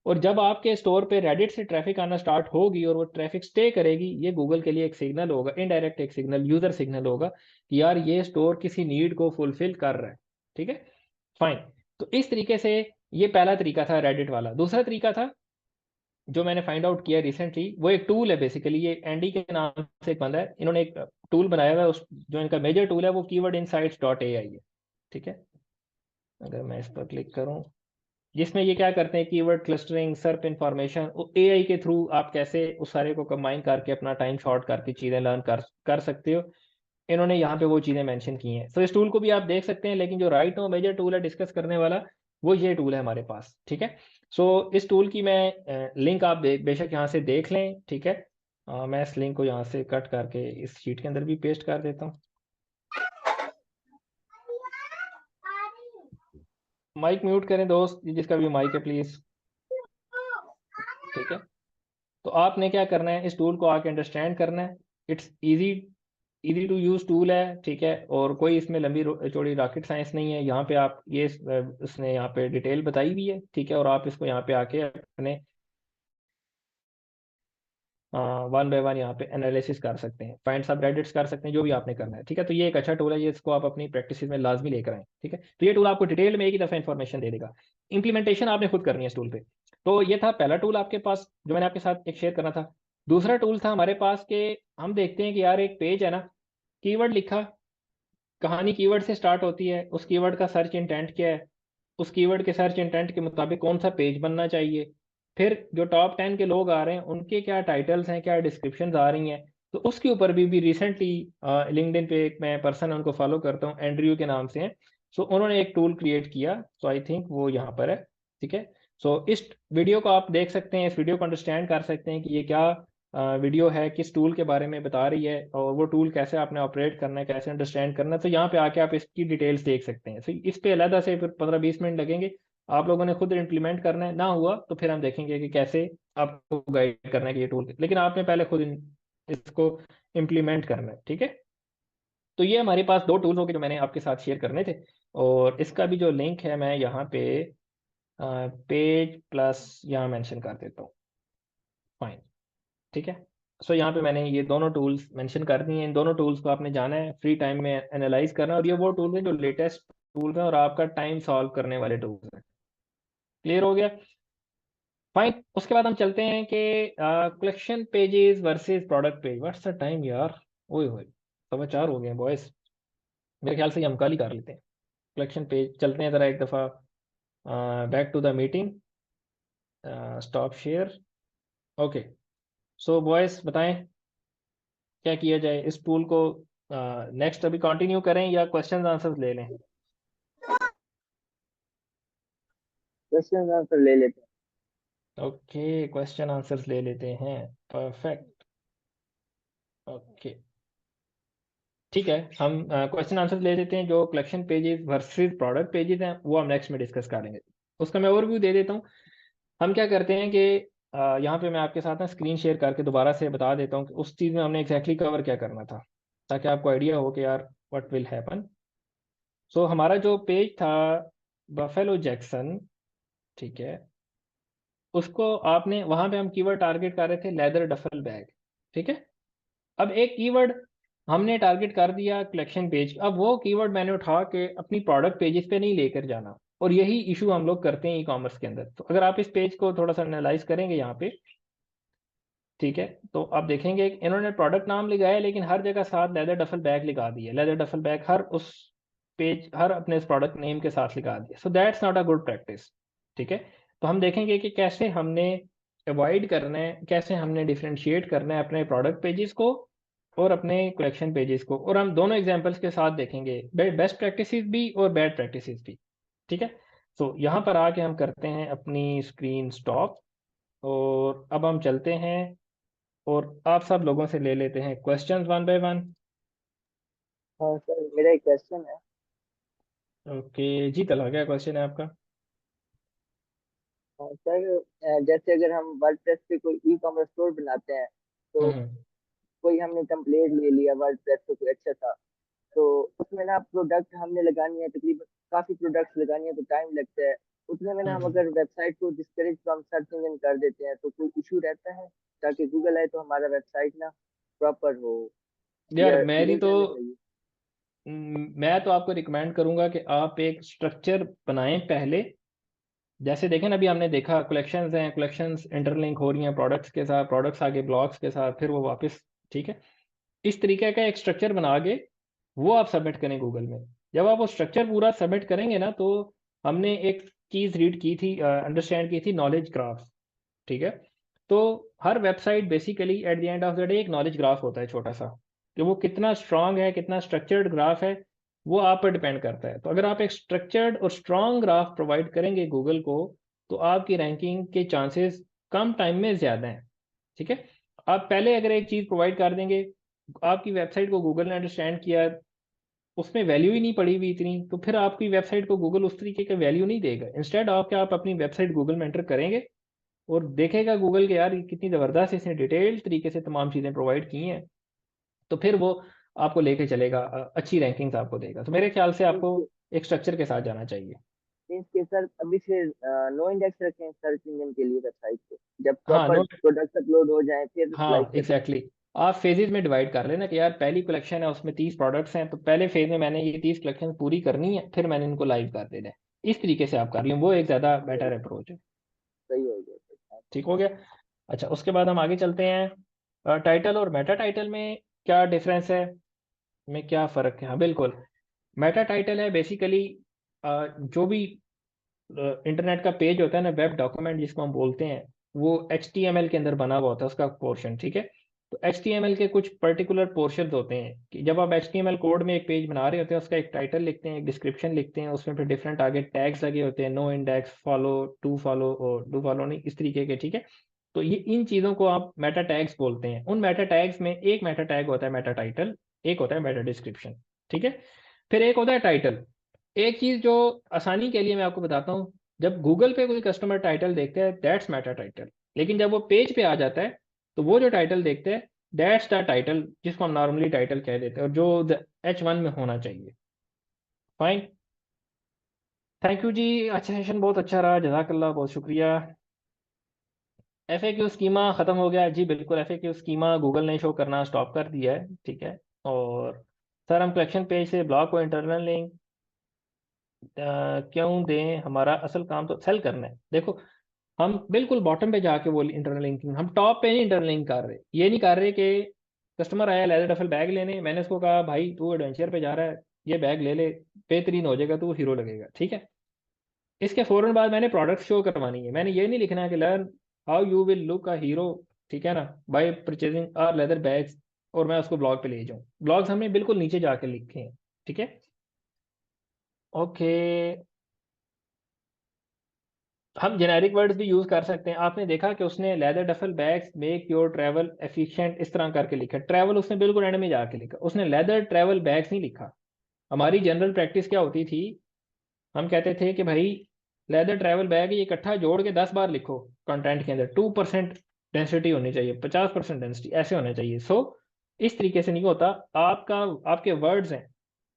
और जब आपके स्टोर पे रेडिट से ट्रैफिक आना स्टार्ट होगी और वो ट्रैफिक स्टे करेगी, ये गूगल के लिए एक सिग्नल होगा, इनडायरेक्ट एक सिग्नल, यूजर सिग्नल होगा कि यार ये स्टोर किसी नीड को फुलफिल कर रहा है। ठीक है, फाइन। तो इस तरीके से ये पहला तरीका था रेडिट वाला। दूसरा तरीका था जो मैंने फाइंड आउट किया रिसेंटली, वो एक टूल है बेसिकली, ये एंडी के नाम से एक बंदा है, इन्होंने एक टूल बनाया हुआ है, उस जो इनका मेजर टूल है वो keywordinsights.ai है। ठीक है, अगर मैं इस पर क्लिक करूं, जिसमें ये क्या करते हैं, कीवर्ड क्लस्टरिंग, सर्प इंफॉर्मेशन, एआई के थ्रू आप कैसे उस सारे को कंबाइन करके अपना टाइम शॉर्ट करके चीज़ें लर्न कर सकते हो। इन्होंने यहाँ पे वो चीज़ें मेंशन की हैं। सो इस टूल को भी आप देख सकते हैं, लेकिन जो राइट नो मेजर टूल है डिस्कस करने वाला, वो ये टूल है हमारे पास। ठीक है, सो इस टूल की मैं लिंक आप बेशक यहाँ से देख लें। ठीक है, मैं इस लिंक को यहाँ से कट करके इस शीट के अंदर भी पेस्ट कर देता हूँ। माइक म्यूट करें दोस्त, जिसका भी माइक है प्लीज। ठीक है, तो आपने क्या करना है, इस टूल को आके अंडरस्टैंड करना है। It's easy to use tool है। ठीक है, और कोई इसमें लंबी चौड़ी रॉकेट साइंस नहीं है। यहाँ पे आप ये उसने यहाँ पे डिटेल बताई भी है। ठीक है, और आप इसको यहाँ पे आके अपने वन बाय वन यहाँ पे एनालिसिस कर सकते हैं, फाइंड सब रेडिट्स कर सकते हैं, जो भी आपने करना है। ठीक है, तो ये एक अच्छा टूल है, ये इसको आप अपनी प्रैक्टिस में लाजमी लेकर आए। ठीक है, तो ये टूल आपको डिटेल में एक ही दफ़ा इन्फॉर्मेशन दे देगा। इंप्लीमेंटेशन आपने खुद करनी है इस टूल पे। तो ये था पहला टूल आपके पास जो मैंने आपके साथ एक शेयर करना था। दूसरा टूल था हमारे पास के, हम देखते हैं कि यार एक पेज है ना, कीवर्ड लिखा, कहानी कीवर्ड से स्टार्ट होती है, उस कीवर्ड का सर्च इंटेंट क्या है, उस कीवर्ड के सर्च इंटेंट के मुताबिक कौन सा पेज बनना चाहिए, फिर जो टॉप 10 के लोग आ रहे हैं उनके क्या टाइटल्स हैं, क्या डिस्क्रिप्शंस आ रही हैं। तो उसके ऊपर भी रिसेंटली लिंक्डइन पे एक मैं पर्सन उनको फॉलो करता हूँ, एंड्रयू के नाम से हैं। सो उन्होंने एक टूल क्रिएट किया, सो आई थिंक वो यहाँ पर है। ठीक है, सो इस वीडियो को आप देख सकते हैं, इस वीडियो को अंडरस्टैंड कर सकते हैं कि ये क्या वीडियो है, किस टूल के बारे में बता रही है, और वो टूल कैसे आपने ऑपरेट करना है, कैसे अंडरस्टैंड करना है। तो यहाँ पे आके आप इसकी डिटेल्स देख सकते हैं। तो इस पे अलग से फिर 15-20 मिनट लगेंगे, आप लोगों ने खुद इम्प्लीमेंट करना है। ना हुआ तो फिर हम देखेंगे कि कैसे आपको गाइड करना है कि ये टूल, लेकिन आपने पहले खुद इसको इम्प्लीमेंट करना है। ठीक है, तो ये हमारे पास दो टूल्स हो गए जो मैंने आपके साथ शेयर करने थे, और इसका भी जो लिंक है मैं यहाँ पे पेज प्लस यहाँ मेंशन कर देता हूँ। फाइन, ठीक है, सो यहाँ पे मैंने ये दोनों टूल्स मेंशन कर दिए हैं। इन दोनों टूल्स को आपने जाना है, फ्री टाइम में एनालाइज करना है, और ये वो टूल है जो लेटेस्ट टूल है और आपका टाइम सॉल्व करने वाले टूल्स हैं। क्लियर हो गया? फाइन, उसके बाद हम चलते हैं कि collection pages versus product page. What's the time यार, ओए होए 4:15 हो गए हैं बॉयज। मेरे ख्याल से ये हम कल ही कर लेते हैं। कलेक्शन पेज चलते हैं ज़रा एक दफ़ा, back to the meeting, stop share. Okay, so boys बताएं क्या किया जाए इस टूल को। नेक्स्ट अभी कंटिन्यू करें या क्वेश्चंस आंसर्स ले लें? क्वेश्चन आंसर ले लेते ओके, क्वेश्चन आंसर्स ले लेते हैं। परफेक्ट, ओके, ठीक है, हम क्वेश्चन आंसर ले लेते हैं। जो collection pages versus product pages हैं वो हम नेक्स्ट में डिस्कस करेंगे। उसका मैं ओवरव्यू दे देता हूँ। हम क्या करते हैं कि यहाँ पे मैं आपके साथ ना स्क्रीन शेयर करके दोबारा से बता देता हूँ कि उस चीज़ में हमने एग्जैक्टली कवर क्या करना था, ताकि आपको आइडिया हो कि यार व्हाट विल हैपन। सो हमारा जो पेज था बफेलो जैक्सन, ठीक है, उसको आपने वहां पे हम कीवर्ड टारगेट कर रहे थे लेदर डफल बैग। ठीक है, अब एक कीवर्ड हमने टारगेट कर दिया कलेक्शन पेज, अब वो कीवर्ड मैंने उठा के अपनी प्रोडक्ट पेजेस पे नहीं लेकर जाना, और यही इशू हम लोग करते हैं ई कॉमर्स के अंदर। तो अगर आप इस पेज को थोड़ा सा एनालाइज करेंगे यहाँ पे, ठीक है, तो आप देखेंगे कि इन्होंने प्रोडक्ट नाम लिखा है, लेकिन हर जगह साथ लेदर डफल बैग लिखा दिया, लेदर डफल बैग हर उस पेज, हर अपने प्रोडक्ट नेम के साथ लिखा दिया। So that's not a good practice. ठीक है, तो हम देखेंगे कि कैसे हमने अवॉइड करना है, कैसे हमने डिफ्रेंशिएट करना है अपने प्रोडक्ट पेजेस को और अपने कलेक्शन पेजेस को, और हम दोनों एग्जांपल्स के साथ देखेंगे बेस्ट प्रैक्टिसेस भी और बैड प्रैक्टिसेस भी। ठीक है, तो यहाँ पर आके हम करते हैं अपनी स्क्रीन स्टॉप, और अब हम चलते हैं और आप सब लोगों से ले लेते हैं क्वेश्चंस वन बाय वन। हैं। हाँ सर, मेरा एक क्वेश्चन है। ओके जी, तला क्या क्वेश्चन है आपका? हाँ सर, जैसे अगर हम वर्डप्रेस पे कोई ई कॉमर्स स्टोर बनाते हैं, तो हम्म कोई हमने टेम्पलेट ले लिया वर्डप्रेस पे कोई अच्छा सा, तो उसमें ना प्रोडक्ट हमने लगानी है, तकरीबन काफी प्रोडक्ट्स लगानी है तो टाइम लगता है। उतने में ना हम हम्म अगर वेबसाइट को डिस्करेज फ्रॉम सर्च इंजन कर देते हैं तो कोई इशू रहता है, ताकि गूगल आए तो हमारा वेबसाइट ना प्रॉपर हो, यार या मेरी डिलीट तो रहना चाहिए? मैं तो आपको रिकमेंड करूंगा कि आप एक स्ट्रक्चर बनाएं पहले। जैसे देखें ना, अभी हमने देखा कलेक्शंस हैं, कलेक्शंस इंटरलिंक हो रही हैं प्रोडक्ट्स के साथ, प्रोडक्ट्स आगे ब्लॉग्स के साथ, फिर वो वापस। ठीक है, इस तरीके का एक स्ट्रक्चर बना के वो आप सबमिट करें गूगल में। जब आप वो स्ट्रक्चर पूरा सबमिट करेंगे ना, तो हमने एक चीज़ रीड की थी, अंडरस्टैंड की थी, नॉलेज ग्राफ। ठीक है, तो हर website basically at the end of the day एक नॉलेज ग्राफ होता है छोटा सा, कि वो कितना स्ट्रांग है, कितना स्ट्रक्चर्ड ग्राफ है, वो आप पर डिपेंड करता है। तो अगर आप एक स्ट्रक्चर्ड और स्ट्रांग ग्राफ प्रोवाइड करेंगे गूगल को, तो आपकी रैंकिंग के चांसेस कम टाइम में ज़्यादा हैं। ठीक है, आप पहले अगर एक चीज़ प्रोवाइड कर देंगे, आपकी वेबसाइट को गूगल ने अंडरस्टैंड किया, उसमें वैल्यू ही नहीं पड़ी हुई इतनी, तो फिर आपकी वेबसाइट को गूगल उस तरीके का वैल्यू नहीं देगा। इंस्टेड ऑफ के आप अपनी वेबसाइट गूगल में एंटर करेंगे और देखेगा गूगल के यार ये कितनी ज़बरदस्त इसने डिटेल तरीके से तमाम चीज़ें प्रोवाइड की हैं, तो फिर वो आपको लेके चलेगा, अच्छी रैंकिंग्स आपको देगा। तो मेरे ख्याल से आपको मीन्स एक स्ट्रक्चर के साथ जाना चाहिए। के सर अभी फिर नो इंडेक्स रखें सर्च इंजन के लिए वेबसाइट पे, जब हाँ प्रॉपर नो, प्रोडक्ट अपलोड हो जाए फिर लाइव हाँ करें। एग्जैक्टली आप फेजेस में डिवाइड कर लेना कि यार पहली कलेक्शन है उसमें 30 प्रोडक्ट्स हैं, तो पहले फेज में मैंने ये 30 कलेक्शन पूरी करनी है, फिर मैंने इनको लाइव कर देना है। इस तरीके से आप कर लें, वो एक ज़्यादा बेटर अप्रोच है। सही हो गया सर। ठीक हो गया। अच्छा, उसके बाद हम आगे चलते हैं, टाइटल और मेटा टाइटल में क्या डिफरेंस है, में क्या फ़र्क है। हाँ बिल्कुल, मेटा टाइटल है बेसिकली जो भी इंटरनेट का पेज होता है ना, वेब डॉक्यूमेंट जिसको हम बोलते हैं, वो HTML के अंदर बना हुआ होता है उसका पोर्शन। ठीक है, तो HTML के कुछ पर्टिकुलर पोर्शन होते हैं कि जब आप HTML कोड में एक पेज बना रहे होते हैं, उसका एक टाइटल लिखते हैं, एक डिस्क्रिप्शन लिखते हैं, उसमें फिर डिफरेंट आगे टैग्स लगे होते हैं, no index, follow, to follow और डू फॉलो नहीं, इस तरीके के। ठीक है, तो ये इन चीज़ों को आप मेटा टैग्स बोलते हैं। उन मेटा टैग्स में एक मेटा टैग होता है मेटा टाइटल, एक होता है मेटा डिस्क्रिप्शन। ठीक है, फिर एक होता है टाइटल। एक चीज़ जो आसानी के लिए मैं आपको बताता हूँ, जब गूगल पे कोई कस्टमर टाइटल देखता है दैट्स मेटा टाइटल, लेकिन जब वो पेज पे आ जाता है तो वो जो टाइटल देखते हैं दैट्स द टाइटल, जिसको हम नॉर्मली टाइटल कह देते हैं, और जो H1 में होना चाहिए। फाइन, थैंक यू जी, अच्छा सेशन बहुत अच्छा रहा, जज़ाकल्लाह, बहुत शुक्रिया। FAQ स्कीमा ख़त्म हो गया जी, बिल्कुल FAQ स्कीमा गूगल ने शो करना स्टॉप कर दिया है। ठीक है, और सर हम कलेक्शन पेज से ब्लॉग को इंटरनल लिंक क्यों दें, हमारा असल काम तो सेल करना है। देखो, हम बिल्कुल बॉटम पे जाके वो इंटरनल लिंकिंग, हम टॉप पे नहीं इंटरनल लिंक कर रहे। ये नहीं कर रहे कि कस्टमर आया लेदर डफल बैग लेने, मैंने उसको कहा भाई तू एडवेंचर पे जा रहा है, ये बैग ले ले, बेहतरीन हो जाएगा, तू हीरो लगेगा। ठीक है, इसके फौरन बाद मैंने प्रोडक्ट शो करवानी है, मैंने ये नहीं लिखना है कि learn how you will look a hero, ठीक है ना, by purchasing our leather bags, और मैं उसको ब्लॉग पे ले जाऊँ। ब्लॉग्स हमने बिल्कुल नीचे जाके लिखे हैं। ठीक है, ओके, हम जेनेरिक वर्ड्स भी यूज कर सकते हैं। आपने देखा कि उसने leather duffel bags make your travel efficient इस तरह करके लिखा, ट्रैवल उसने बिल्कुल एंड में जाके लिखा, उसने लेदर ट्रैवल बैग्स नहीं लिखा। हमारी जनरल प्रैक्टिस क्या होती थी, हम कहते थे कि भाई लेदर ट्रैवल बैग ये इकट्ठा जोड़ के 10 बार लिखो कंटेंट के अंदर, 2% डेंसिटी होनी चाहिए, 50% डेंसिटी, ऐसे होना चाहिए। इस तरीके से नहीं होता। आपका, आपके वर्ड्स हैं,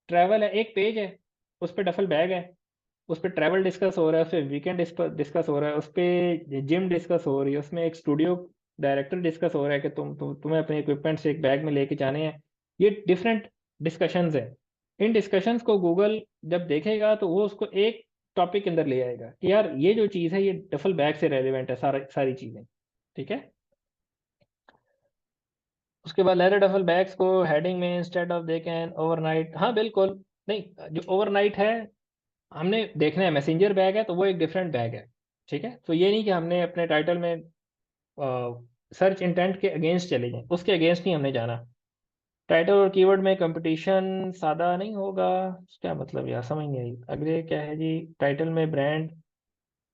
ट्रैवल है, एक पेज है, उस पर डफल बैग है, उस पर ट्रैवल डिस्कस हो रहा है, उस पर वीकेंड डिस्कस हो रहा है, उस पर जिम डिस्कस हो रही है, उसमें एक स्टूडियो डायरेक्टर डिस्कस हो रहा है कि तुम्हें अपने इक्विपमेंट से एक बैग में लेके जाने हैं। ये डिफरेंट डिस्कशंस हैं। इन डिस्कशंस को गूगल जब देखेगा तो वो उसको एक टॉपिक के अंदर ले आएगा कि यार ये जो चीज़ है ये डफल बैग से रेलिवेंट है, सारी चीज़ें। ठीक है, उसके बाद लेदर डफल बैग्स को हेडिंग में instead of they can overnight, हाँ बिल्कुल, नहीं जो ओवरनाइट है हमने देखना है, मैसेंजर बैग है तो वो एक डिफरेंट बैग है। ठीक है, तो ये नहीं कि हमने अपने टाइटल में सर्च इंटेंट के अगेंस्ट चले जाएं, उसके अगेंस्ट नहीं हमने जाना। टाइटल और कीवर्ड में कंपटीशन सादा नहीं होगा, क्या मतलब यार, समझ नहीं आई। अगले क्या है जी, टाइटल में ब्रांड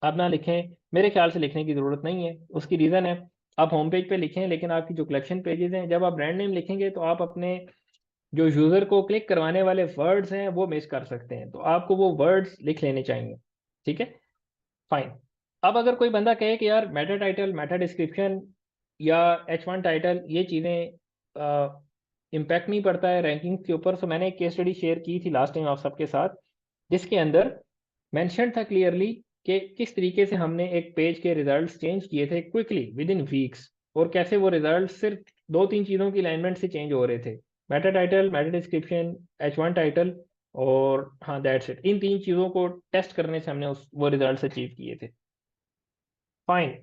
आप ना लिखें, मेरे ख्याल से लिखने की ज़रूरत नहीं है। उसकी रीज़न है, आप होम पेज पे लिखें, लेकिन आपकी जो कलेक्शन पेजेस हैं, जब आप ब्रांड नेम लिखेंगे तो आप अपने जो यूज़र को क्लिक करवाने वाले वर्ड्स हैं वो मिस कर सकते हैं, तो आपको वो वर्ड्स लिख लेने चाहिए। ठीक है, फाइन। अब अगर कोई बंदा कहे कि यार मेटा टाइटल, मेटा डिस्क्रिप्शन या H1 टाइटल ये चीज़ें इम्पैक्ट नहीं पड़ता है रैंकिंग के ऊपर, तो मैंने एक केस स्टडी शेयर की थी लास्ट टाइम आप सबके साथ, जिसके अंदर मेंशन था क्लियरली कि किस तरीके से हमने एक पेज के रिजल्ट्स चेंज किए थे क्विकली विद इन वीक्स, और कैसे वो रिजल्ट सिर्फ दो तीन चीज़ों की अलाइनमेंट से चेंज हो रहे थे, Meta title, Meta description, H1 title, और हाँ दैट्स इट। इन तीन चीज़ों को टेस्ट करने से हमने वो रिजल्ट अचीव किए थे। फाइन,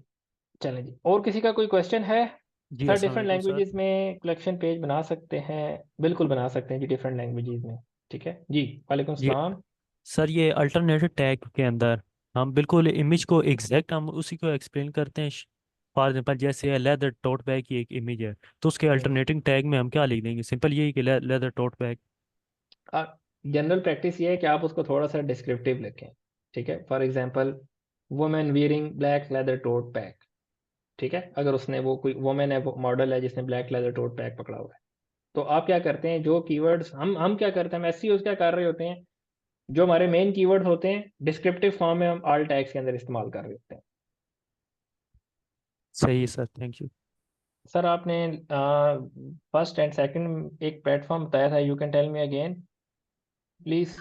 चलें जी, और किसी का कोई क्वेश्चन है। जी सर अस्सलाम डिफरेंट वालेकुम सर। लैंग्वेजेस में कलेक्शन पेज बना सकते हैं, बिल्कुल बना सकते हैं जी डिफरेंट लैंग्वेजेस में। ठीक है जी, वालेकुम जी सलाम। सर, ये अल्टरनेटिव टैग के अंदर हम बिल्कुल इमेज को एग्जैक्ट हम उसी को एक्सप्लेन करते हैं। फॉर एग्जाम्पल जैसे लेदर टोट बैग की एक इमेज है, तो उसके अल्टरनेटिंग टैग में हम क्या लिख देंगे? सिंपल यही कि leather tote bag. General practice ये है कि आप उसको थोड़ा सा डिस्क्रिप्टिव लिखें। ठीक है, for example women wearing black leather tote bag. ठीक है, अगर उसने वो कोई वुमेन है, वो मॉडल है जिसने ब्लैक लेदर टोट बैग पकड़ा हुआ है, तो आप क्या करते हैं, जो कीवर्ड्स हम क्या करते हैं, हम एसईओ क्या कर रहे होते हैं, जो हमारे मेन कीवर्ड्स होते हैं डिस्क्रिप्टिव फॉर्म में हम ऑल टैग्स के अंदर इस्तेमाल कर रहे होते हैं। सही है सर, थैंक यू। सर आपने फर्स्ट एंड सेकंड एक प्लेटफॉर्म बताया था, you can tell me again please.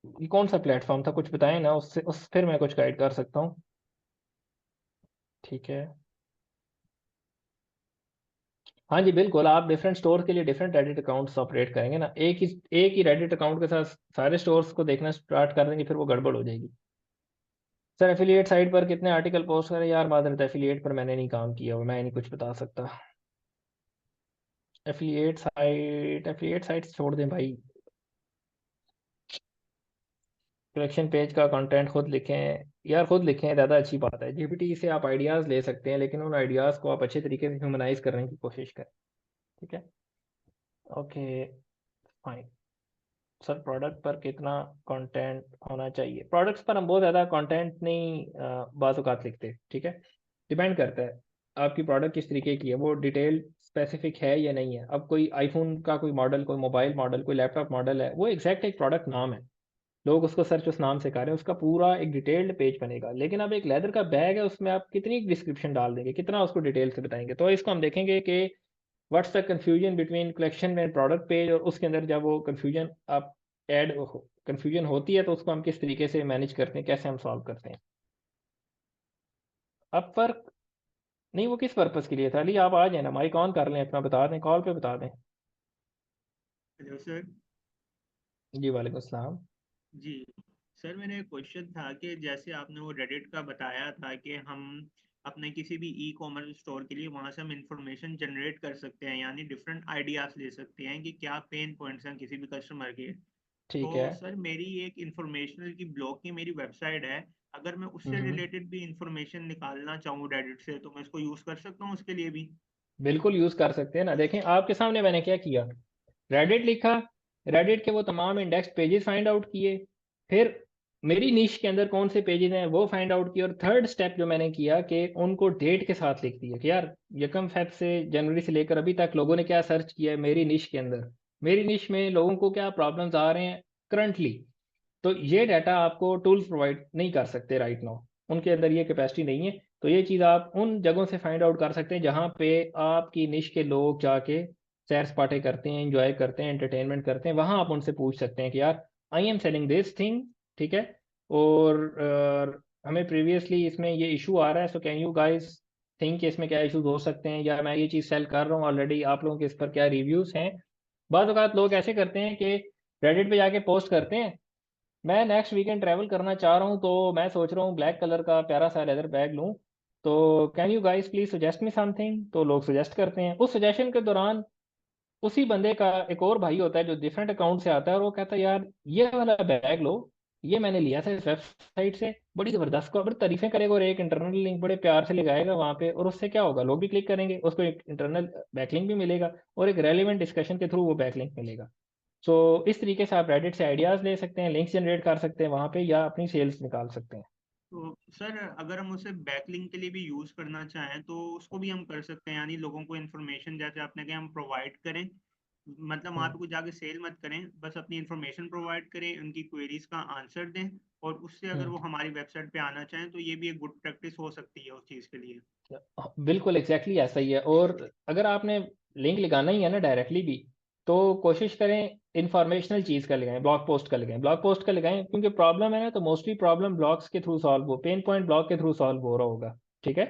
ये कौन सा प्लेटफॉर्म था, कुछ बताएं ना, उससे उस फिर मैं कुछ गाइड कर सकता हूँ। ठीक है, हाँ जी बिल्कुल, आप डिफरेंट स्टोर के लिए डिफरेंट रेडिट अकाउंट्स ऑपरेट करेंगे ना, एक ही रेडिट अकाउंट के साथ सारे स्टोर्स को देखना स्टार्ट कर देंगे, फिर वो गड़बड़ हो जाएगी। सर एफिलिएट साइट पर कितने आर्टिकल पोस्ट करें? यार मादरत, एफिलिएट पर मैंने नहीं काम किया हुआ, मैं नहीं कुछ बता सकता। एफिलिएट साइट छोड़ दें भाई। कलेक्शन पेज का कंटेंट खुद लिखें, यार खुद लिखें, ज़्यादा अच्छी बात है। जीपीटी से आप आइडियाज़ ले सकते हैं, लेकिन उन आइडियाज़ को आप अच्छे तरीके से ह्यूमनाइज करने की कोशिश करें। ठीक है, ओके फाइन। सर प्रोडक्ट पर कितना कंटेंट होना चाहिए? प्रोडक्ट्स पर हम बहुत ज़्यादा कंटेंट नहीं बाज़ औक़ात लिखते। ठीक है, डिपेंड करता है आपकी प्रोडक्ट किस तरीके की है, वो डिटेल स्पेसिफिक है या नहीं है। अब कोई आईफोन का कोई मॉडल, कोई मोबाइल मॉडल, कोई लैपटॉप मॉडल है, वो एग्जैक्ट एक प्रोडक्ट नाम है, लोग उसको सर्च उस नाम से कर रहे हैं, उसका पूरा एक डिटेल्ड पेज बनेगा। लेकिन अब एक लेदर का बैग है, उसमें आप कितनी डिस्क्रिप्शन डाल देंगे, कितना उसको डिटेल से बताएंगे? तो इसको हम देखेंगे कि what's the confusion between collection and product page, और उसके अंदर जब वो कंफ्यूजन आप कंफ्यूजन होती है तो उसको हम किस तरीके से मैनेज करते हैं, कैसे हम सॉल्व करते हैं। अब फर्क नहीं, वो किस पर्पज़ के लिए था? अली आप आ जाए ना, माइक ऑन कर लें अपना, बता दें, कॉल पे बता दें। Hello sir. जी वालेकुम अस्सलाम। जी सर, मेरा एक क्वेश्चन था कि जैसे आपने वो रेडिट का बताया था कि हम अपने किसी भी ई कॉमर्स स्टोर के लिए वहाँ से हम इंफॉर्मेशन जनरेट कर सकते हैं, यानी डिफरेंट आइडियाज़ ले सकते हैं कि क्या पेन पॉइंट्स हैं किसी भी कस्टमर के। तो ठीक है। सर मेरी एक इंफॉर्मेशनल की ब्लॉग की मेरी वेबसाइट है, अगर मैं उससे हम्म, रिलेटेड भी इंफॉर्मेशन निकालना चाहूँ रेडिट से तो मैं इसको यूज़ कर सकता हूँ उसके लिए भी? बिल्कुल यूज़ कर सकते हैं ना। देखें आपके सामने मैंने क्या किया, रेडिट लिखा, रेडिट के वो तमाम इंडेक्स पेजेस फाइंड आउट किए, फिर मेरी निश के अंदर कौन से पेजेस हैं वो फाइंड आउट किए, और थर्ड स्टेप जो मैंने किया कि उनको डेट के साथ लिख दिया कि यार यकम फेब से जनवरी से लेकर अभी तक लोगों ने क्या सर्च किया है मेरी निश के अंदर, मेरी निश में लोगों को क्या प्रॉब्लम्स आ रहे हैं करंटली। तो ये डाटा आपको टूल्स प्रोवाइड नहीं कर सकते राइट नाउ, उनके अंदर ये कैपेसिटी नहीं है। तो ये चीज़ आप उन जगहों से फाइंड आउट कर सकते हैं जहाँ पे आपकी निश के लोग जाके सैर सपाटे करते हैं, एंजॉय करते हैं, एंटरटेनमेंट करते हैं, वहाँ आप उनसे पूछ सकते हैं कि यार I am selling this thing. ठीक है, और हमें प्रीवियसली इसमें ये इशू आ रहा है, so can you guys think कि इसमें क्या इशूज हो सकते हैं, या मैं ये चीज़ सेल कर रहा हूँ ऑलरेडी, आप लोगों के इस पर क्या रिव्यूज़ हैं। बाद औक़ात लोग ऐसे करते हैं कि रेडिट पे जाके पोस्ट करते हैं, मैं नेक्स्ट वीकेंड ट्रैवल करना चाह रहा हूँ, तो मैं सोच रहा हूँ ब्लैक कलर का प्यारा सा लेदर बैग लूँ, तो can you guys please suggest me something. तो लोग सजेस्ट करते हैं, उस सजेशन के दौरान उसी बंदे का एक और भाई होता है जो डिफरेंट अकाउंट से आता है, और वो कहता है यार ये वाला बैग लो, ये मैंने लिया था इस वेबसाइट से, बड़ी ज़बरदस्त, को बड़ी तारीफें करेगा, और एक इंटरनल लिंक बड़े प्यार से लगाएगा वहाँ पे, और उससे क्या होगा, लोग भी क्लिक करेंगे, उसको एक इंटरनल बैकलिंक भी मिलेगा, और एक रेलिवेंट डिस्कशन के थ्रू वो बैकलिंक मिलेगा। सो इस तरीके से आप रेडिट से आइडियाज़ ले सकते हैं, लिंक्स जनरेट कर सकते हैं वहाँ पे, या अपनी सेल्स निकाल सकते हैं। तो सर अगर हम उसे बैकलिंक के लिए भी यूज़ करना चाहें तो उसको भी हम कर सकते हैं, यानी लोगों को इन्फॉर्मेशन जैसे आपने कहा हम प्रोवाइड करें, मतलब वहाँ पे हम्म, कुछ जाके सेल मत करें, बस अपनी इन्फॉर्मेशन प्रोवाइड करें, उनकी क्वेरीज का आंसर दें, और उससे अगर वो हम्म। हमारी वेबसाइट पे आना चाहें तो ये भी एक गुड प्रैक्टिस हो सकती है उस चीज़ के लिए। बिल्कुल एग्जैक्टली ऐसा ही है। और अगर आपने लिंक लगाना ही है ना डायरेक्टली भी, तो कोशिश करें इंफॉर्मेशनल चीज़ का लगाएं, ब्लॉग पोस्ट का लगाएं, ब्लॉग पोस्ट का लगाएं, क्योंकि प्रॉब्लम है ना, तो मोस्टली प्रॉब्लम ब्लॉग्स के थ्रू सॉल्व हो, पेन पॉइंट ब्लॉग के थ्रू सॉल्व हो रहा होगा। ठीक है,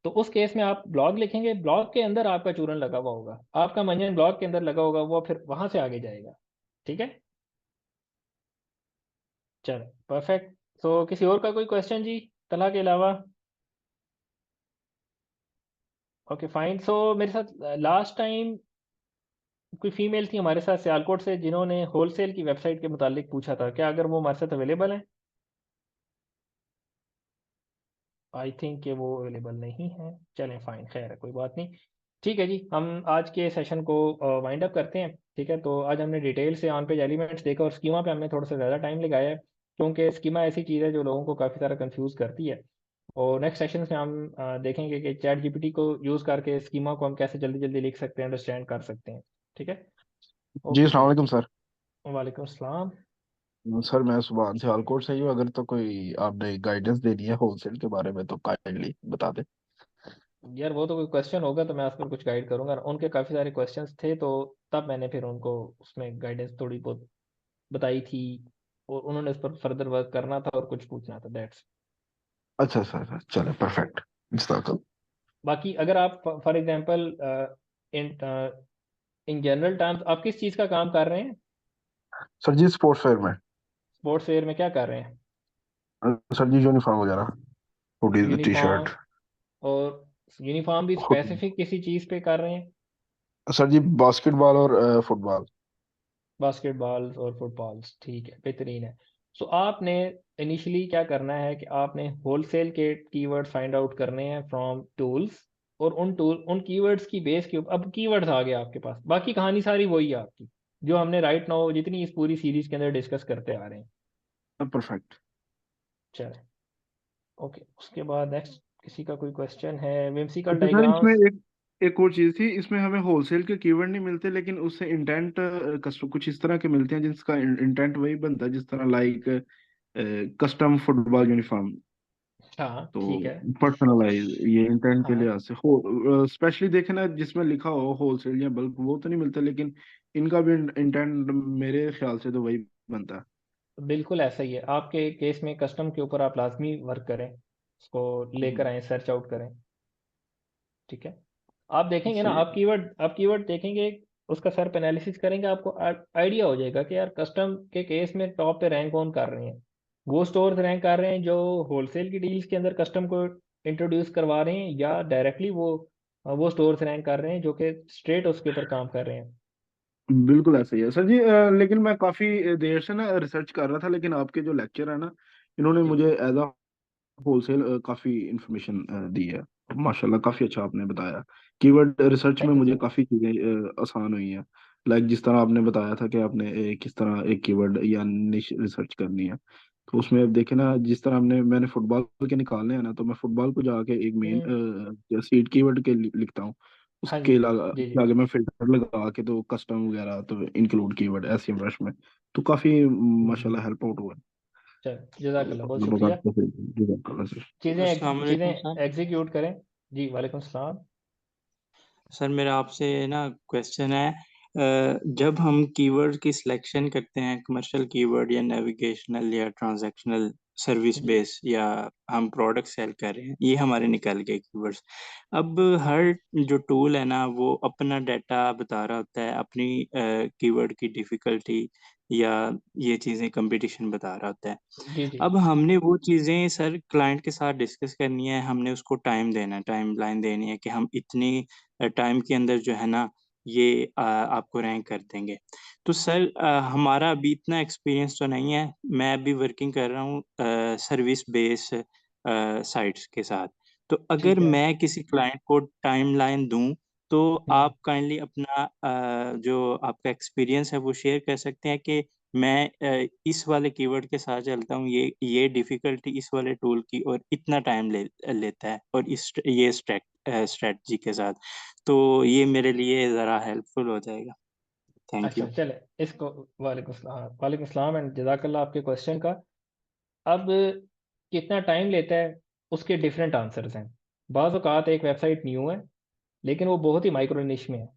तो उस केस में आप ब्लॉग लिखेंगे, ब्लॉग के अंदर आपका चूरन लगा हुआ होगा, आपका मंजन ब्लॉग के अंदर लगा होगा, वो फिर वहां से आगे जाएगा। ठीक है, चलो परफेक्ट। तो किसी और का कोई क्वेश्चन जी, तला के अलावा? Okay fine. सो मेरे साथ लास्ट टाइम कोई फीमेल थी हमारे साथ सियालकोट से, जिन्होंने होलसेल की वेबसाइट के मुतालिक पूछा था, क्या अगर वो हमारे साथ अवेलेबल है? आई थिंक कि वो अवेलेबल नहीं है। चलें फाइन, खैर है, कोई बात नहीं। ठीक है जी, हम आज के सेशन को वाइंड अप करते हैं। ठीक है, तो आज हमने डिटेल से ऑन पेज एलिमेंट्स देखा और स्कीमा पे हमने थोड़ा सा ज़्यादा टाइम लगाया है, क्योंकि स्कीमा ऐसी चीज़ है जो लोगों को काफ़ी सारा कंफ्यूज करती है। और नेक्स्ट सेशन में हम देखेंगे कि चैट जीपीटी को यूज़ करके स्कीमा को हम कैसे जल्दी जल्दी लिख सकते हैं, अंडरस्टैंड कर सकते हैं। ठीक है, जी, ओके अस्सलाम जी। वालेकुम सर। वालेकुम अस्सलाम। सर मैं सुभान से हालकोट से ही हूँ। अगर तो कोई आपने गाइडेंस देनी है होलसेल के बारे में तो काइंडली बता दें। यार वो तो कोई क्वेश्चन होगा तो मैं उस पर कुछ गाइड करूंगा, उनके काफ़ी सारे क्वेश्चंस थे तो तब मैंने फिर उनको उसमें गाइडेंस थोड़ी बहुत बताई थी, और उन्होंने उस पर फर्दर वर्क करना था और कुछ पूछना था, दैट्स। अच्छा सर, चले परफेक्ट। जज़ाकल्लाह। बाकी अगर आप for example in in general terms आप किस चीज़ का काम कर रहे हैं? सर जी स्पोर्ट्स वेयर में। स्पोर्ट्स वेयर में क्या कर रहे हैं? सर जी यूनिफॉर्म वगैरह, हुडीज, टी यूनिफॉर्म, शर्ट, और यूनिफॉर्म भी हुडी। स्पेसिफिक किसी चीज़ पे कर रहे हैं? सर जी बास्केटबॉल और फुटबॉल। बास्केटबॉल और फुटबॉल्स, ठीक है, बेहतरीन है। सो आपने इनिशियली क्या करना है कि आपने होलसेल के कीवर्ड फाइंड आउट करने हैं फ्रॉम टूल्स, और उन कीवर्ड्स की बेस के ऊपर अब कीवर्ड्स आ गए आपके पास, बाकी कहानी सारी वही है आपकी जो हमने राइट नाउ जितनी इस पूरी सीरीज के अंदर डिस्कस करते आ रहे हैं। परफेक्ट। चलें, ओके, उसके बाद नेक्स्ट किसी का कोई क्वेश्चन है? विम्सिकल अच्छा सर, इसमें डायग्राम्स। एक एक और चीज थी। इसमें हमें होलसेल के कीवर्ड नहीं मिलते, लेकिन उससे इंटेंट कुछ इस तरह के मिलते हैं जिसका इंटेंट वही बनता है, जिस तरह लाइक कस्टम फुटबॉल यूनिफॉर्म। हाँ तो ठीक है। पर्सनलाइज ये इंटेंट के हाँ लिहाज से हो, स्पेशली देखे ना जिसमें लिखा हो होलसेल या बल्क, वो तो नहीं मिलता, लेकिन इनका भी इंटेंट मेरे ख्याल से तो वही बनता है। बिल्कुल ऐसा ही है, आपके केस में कस्टम के ऊपर आप लाजमी वर्क करें, उसको लेकर आएँ, सर्च आउट करें। ठीक है, आप देखेंगे ना, सही है। आप कीवर्ड देखेंगे, उसका सर्प एनालिसिस करेंगे, आपको आइडिया हो जाएगा कि यार कस्टम के केस में टॉप पे रैंक कौन कर रहे हैं। वो स्टोर्स रैंक कर रहे हैं जो होलसेल की डील्स के अंदर कस्टम को इंट्रोड्यूस करवा रहे हैं, या डायरेक्टली वो स्टोर्स रैंक कर रहे हैं जो कि स्ट्रेट उसके ऊपर काम कर रहे हैं। बिल्कुल ऐसा ही है सर जी। लेकिन मैं काफी देर से ना रिसर्च कर रहा था, लेकिन आपके जो लेक्चर है ना, इन्होंने जी मुझे एज अ होलसेल काफी इंफॉर्मेशन दी है। माशाल्लाह काफी अच्छा आपने बताया। कीवर्ड रिसर्च में थैंक यू मुझे सर। काफी चीजें आसान हुई हैं। लाइक जिस तरह आपने बताया था कि आपने किस तरह एक कीवर्ड या निश रिसर्च करनी है, तो उसमें अब देखे ना, जिस तरह मैंने फुटबॉल के निकालने हैं ना, तो मैं फुटबॉल को जाके एक मेन हम्म, सीड कीवर्ड के लिखता हूँ। हाँ जी, उसके जी जी। आगे मैं फिल्टर लगा के तो कस्टम वगैरह तो इंक्लूड कीवर्ड ऐसे ब्रश में, तो काफी माशाल्लाह हेल्प आउट हुआ है। चलो जज़ाकल्लाह, बहुत तो शुक्रिया। बताते थे जज़ाकल्लाह सर। अस्सलाम वालेकुम चीज़ें सर। एग्जीक्यूट करें। जी वालेकुम सलाम। सर मेरा आपसे ना क्वेश्चन है, जब हम कीवर्ड की सिलेक्शन करते हैं, कमर्शियल कीवर्ड या नेविगेशनल या ट्रांजैक्शनल सर्विस जी बेस, या हम प्रोडक्ट सेल कर रहे हैं, ये हमारे निकल गए कीवर्ड्स। अब हर जो टूल है ना वो अपना डाटा बता रहा होता है, अपनी कीवर्ड की डिफ़िकल्टी या ये चीज़ें कंपटीशन बता रहा होता है। जी जी। अब हमने वो चीज़ें सर क्लाइंट के साथ डिस्कस करनी है, हमने उसको टाइम देना है, टाइमलाइन देनी है कि हम इतनी टाइम के अंदर जो है ना ये आपको रैंक कर देंगे। तो सर हमारा अभी इतना एक्सपीरियंस तो नहीं है, मैं अभी वर्किंग कर रहा हूँ सर्विस बेस साइट्स के साथ। तो अगर ठीक है। मैं किसी क्लाइंट को टाइमलाइन दूँ, तो हम्म, आप काइंडली अपना जो आपका एक्सपीरियंस है वो शेयर कर सकते हैं कि मैं इस वाले कीवर्ड के साथ चलता हूँ, ये डिफ़िकल्टी इस वाले टूल की और इतना टाइम लेता है, और ये स्ट्रैटेजी के साथ। तो ये मेरे लिए ज़रा हेल्पफुल हो जाएगा। थैंक अच्छा यू। चले इसको, वालेकुम सलाम एंड जज़ाकल्लाह आपके क्वेश्चन का। अब कितना टाइम लेता है, उसके डिफरेंट आंसर्स हैं। बाज़ औक़ात एक वेबसाइट न्यू है लेकिन वो बहुत ही माइक्रो निश में है,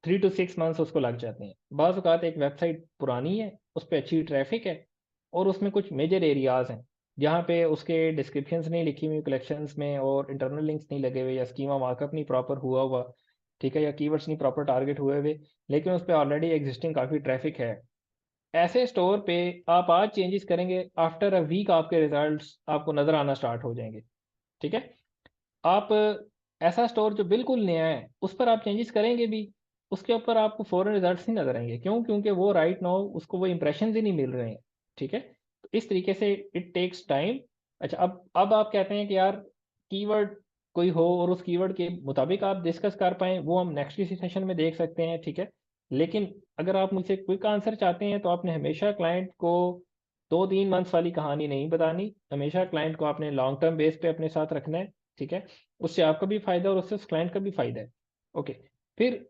3 to 6 मंथ्स उसको लग जाते हैं। बाज़ औक़ात एक वेबसाइट पुरानी है, उस पर अच्छी ट्रैफिक है, और उसमें कुछ मेजर एरियाज़ हैं जहाँ पे उसके डिस्क्रिप्शंस नहीं लिखी हुई कलेक्शंस में, और इंटरनल लिंक्स नहीं लगे हुए, या स्कीमा मार्कअप नहीं प्रॉपर हुआ हुआ, ठीक है, या कीवर्ड्स नहीं प्रॉपर टारगेट हुए हुए, लेकिन उस पर ऑलरेडी एग्जिस्टिंग काफ़ी ट्रैफिक है। ऐसे स्टोर पे आप आज चेंजेस करेंगे, आफ्टर अ वीक आपके रिजल्ट्स आपको नज़र आना स्टार्ट हो जाएंगे। ठीक है, आप ऐसा स्टोर जो बिल्कुल नया है उस पर आप चेंजेस करेंगे भी, उसके ऊपर आपको फ़ौरन रिजल्ट्स नहीं नजर आएंगे। क्यों? क्योंकि वो राइट नाउ उसको वो इंप्रेशन ही नहीं मिल रहे हैं। ठीक है, तो इस तरीके से इट टेक्स टाइम। अच्छा, अब आप कहते हैं कि यार कीवर्ड कोई हो और उस कीवर्ड के मुताबिक आप डिस्कस कर पाएँ, वो हम नेक्स्ट किसी सेशन में देख सकते हैं, ठीक है। लेकिन अगर आप मुझसे क्विक आंसर चाहते हैं तो आपने हमेशा क्लाइंट को 2-3 मंथ्स वाली कहानी नहीं बतानी, हमेशा क्लाइंट को आपने लॉन्ग टर्म बेस पे अपने साथ रखना है, ठीक है। उससे आपका भी फ़ायदा और उससे उस क्लाइंट का भी फ़ायदा है। ओके, फिर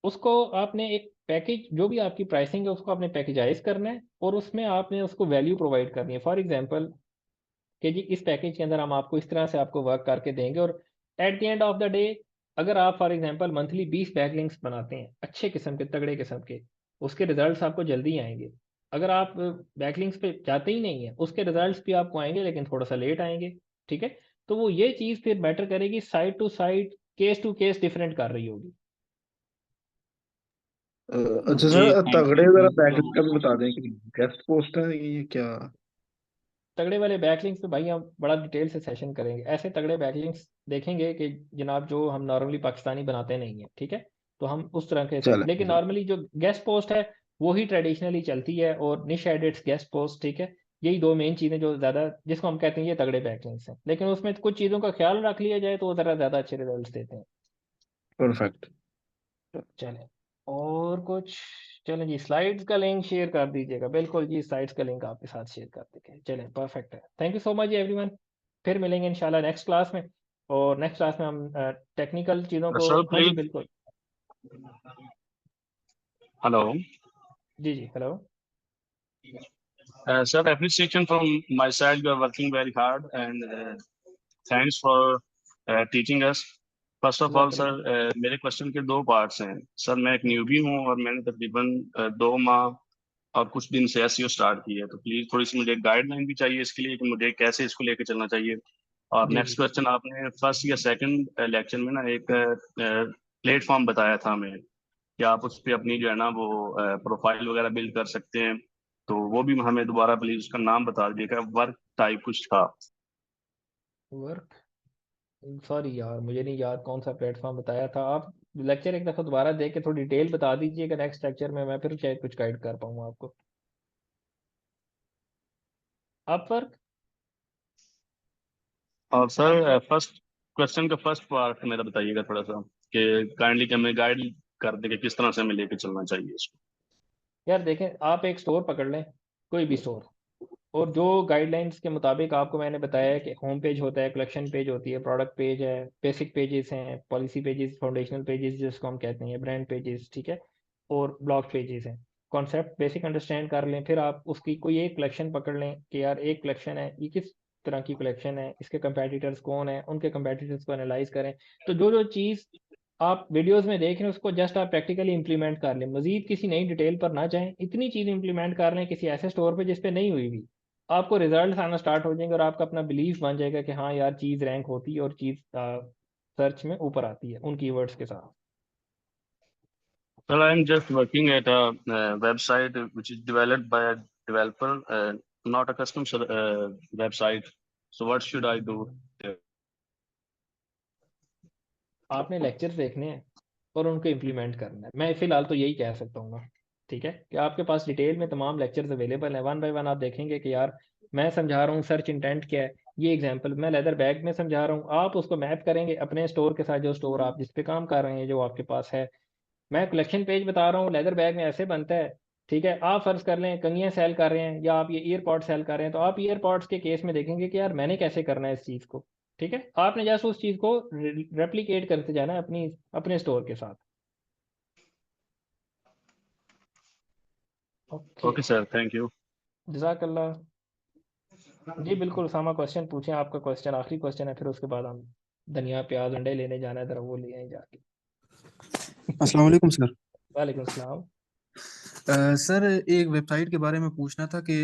उसको आपने एक पैकेज, जो भी आपकी प्राइसिंग है उसको आपने पैकेजाइज करना है और उसमें आपने उसको वैल्यू प्रोवाइड करनी है। फॉर एग्जांपल कि जी इस पैकेज के अंदर हम आपको इस तरह से आपको वर्क करके देंगे और eight the end of the day अगर आप फॉर एग्जांपल मंथली 20 बैकलिंक्स बनाते हैं अच्छे किस्म के, तगड़े किस्म के, उसके रिजल्ट्स आपको जल्दी आएंगे। अगर आप बैकलिंक्स पे जाते ही नहीं है, उसके रिजल्ट्स भी आपको आएंगे लेकिन थोड़ा सा लेट आएंगे, ठीक है। तो वो ये चीज़ फिर मैटर करेगी, side to side, case to case different कर रही होगी। अच्छा जी सर, थैंक तगड़े यू। जरा बैकलिंक का भी बता दें कि गेस्ट पोस्ट है ये क्या? तगड़े वाले बैकलिंक्स पे भाई हम बड़ा डिटेल से सेशन करेंगे। ऐसे तगड़े बैकलिंक्स देखेंगे कि जनाब जो हम नॉर्मली पाकिस्तानी बनाते नहीं है, ठीक है। तो हम उस तरह के चले लेकिन नॉर्मली जो गेस्ट पोस्ट है वो ही ट्रेडिशनली चलती है, और निश एडिट्स, गेस्ट पोस्ट, ठीक है। यही दो मेन चीज़ें जो ज़्यादा, जिसको हम कहते हैं ये तगड़े बैकलिंक्स हैं, लेकिन उसमें कुछ चीज़ों का ख्याल रख लिया जाए तो वो ज़रा ज़्यादा अच्छे रिजल्ट देते हैं। परफेक्ट। चलें, और कुछ? चलें जी, स्लाइड्स का लिंक शेयर कर दीजिएगा। बिल्कुल जी, स्लाइड्स का लिंक आपके साथ शेयर कर देंगे। चलें, परफेक्ट है। Thank you so much everyone. फिर मिलेंगे इंशाल्लाह नेक्स्ट क्लास में, और नेक्स्ट क्लास में हम टेक्निकल चीज़ों को, सर हाँ जी प्लीज। बिल्कुल। हेलो जी जी, hello. Sir, appreciation from my side, you are working very hard and thanks for teaching us. First of all जज़ाकल्लाह। सर, मेरे क्वेश्चन के दो पार्ट्स हैं। सर मैं एक न्यूबी हूँ और मैंने तकरीबन 2 माह और कुछ दिन से एसईओ स्टार्ट की है, तो प्लीज थोड़ी सी मुझे गाइडलाइन भी चाहिए इसके लिए कि मुझे कैसे इसको लेके चलना चाहिए। और जी नेक्स्ट जी। क्वेश्चन, आपने फर्स्ट या सेकंड लेक्चर में ना एक प्लेटफॉर्म बताया था हमें कि आप उस पर अपनी जो है ना वो प्रोफाइल वगैरह बिल्ड कर सकते हैं, तो वो भी हमें दोबारा प्लीज उसका नाम बता दीजिएगा। वर्क टाइप कुछ था। वर्क, सॉरी यार मुझे नहीं याद कौन सा प्लेटफॉर्म बताया था। आप लेक्चर एक दफ़ा दोबारा देख के थोड़ी डिटेल बता दीजिएगा नेक्स्ट लेक्चर में, मैं फिर शायद कुछ गाइड कर पाऊँ आपको। अपवर्क। और सर फर्स्ट क्वेश्चन का फर्स्ट पार्ट मेरा बताइएगा थोड़ा सा, कि काइंडली कि हमें गाइड कर दे कि किस तरह से हमें लेके चलना चाहिए इसको। यार देखें, आप एक स्टोर पकड़ लें, कोई भी स्टोर, और जो गाइडलाइंस के मुताबिक आपको मैंने बताया है कि होम पेज होता है, कलेक्शन पेज होती है, प्रोडक्ट पेज है, बेसिक पेजेस हैं, पॉलिसी पेजेस, फाउंडेशनल पेजेस जिसको हम कहते हैं, ब्रांड पेजेस, ठीक है, और ब्लॉग पेजेस हैं। कॉन्सेप्ट बेसिक अंडरस्टैंड कर लें, फिर आप उसकी कोई एक कलेक्शन पकड़ लें कि यार एक कलेक्शन है, ये किस तरह की कलेक्शन है, इसके कंपेटिटर्स कौन है, उनके कंपेटिटर्स को एनालाइज करें। तो जो जो चीज़ आप वीडियोस में देख रहे हैं उसको जस्ट आप प्रैक्टिकली इंप्लीमेंट कर लें, मजीद किसी नई डिटेल पर ना जाएं, इतनी चीज़ इंप्लीमेंट कर लें किसी ऐसे स्टोर पे जिस पे नहीं हुई भी, आपको रिजल्ट आना स्टार्ट हो जाएंगे और आपका अपना बिलीफ बन जाएगा कि हाँ यार चीज़ रैंक होती है और चीज़ सर्च में ऊपर आती है उन कीवर्ड्स के साथ। Well, I'm just working at a website which is developed by a developer, not a custom website. So what should I do there? आपने लेक्चर्स देखने हैं और उनको इम्प्लीमेंट करना है। मैं फिलहाल तो यही कह सकता हूँ ना, ठीक है, कि आपके पास डिटेल में तमाम लेक्चर्स अवेलेबल हैं। वन बाय वन आप देखेंगे कि यार मैं समझा रहा हूँ सर्च इंटेंट क्या है, ये एग्जांपल मैं लेदर बैग में समझा रहा हूँ, आप उसको मैप करेंगे अपने स्टोर के साथ, जो स्टोर आप जिस पे काम कर रहे हैं, जो आपके पास है। मैं कलेक्शन पेज बता रहा हूँ, लेदर बैग में ऐसे बनता है, ठीक है। आप फर्ज कर लें कंघियाँ सेल कर रहे हैं या आप ये ईयरपॉड सेल कर रहे हैं, तो आप ईयरपॉड्स के केस में देखेंगे कि यार मैंने कैसे करना है इस चीज़ को, ठीक है। आपने जैसे उस चीज़ को रेप्लिकेट करते जाना है अपनी अपने स्टोर के साथ। Okay, Okay, sir. Thank you. जज़ाकल्लाह। जी बिल्कुल, सामा क्वेश्चन पूछें, आपका क्वेश्चन आखिरी क्वेश्चन है, फिर उसके बाद हम धनिया प्याज अंडे लेने जाना है, जरा वो ले आए जाके। अस्सलाम वालेकुम सर। वालेकुम सलाम। सर एक वेबसाइट के बारे में पूछना था कि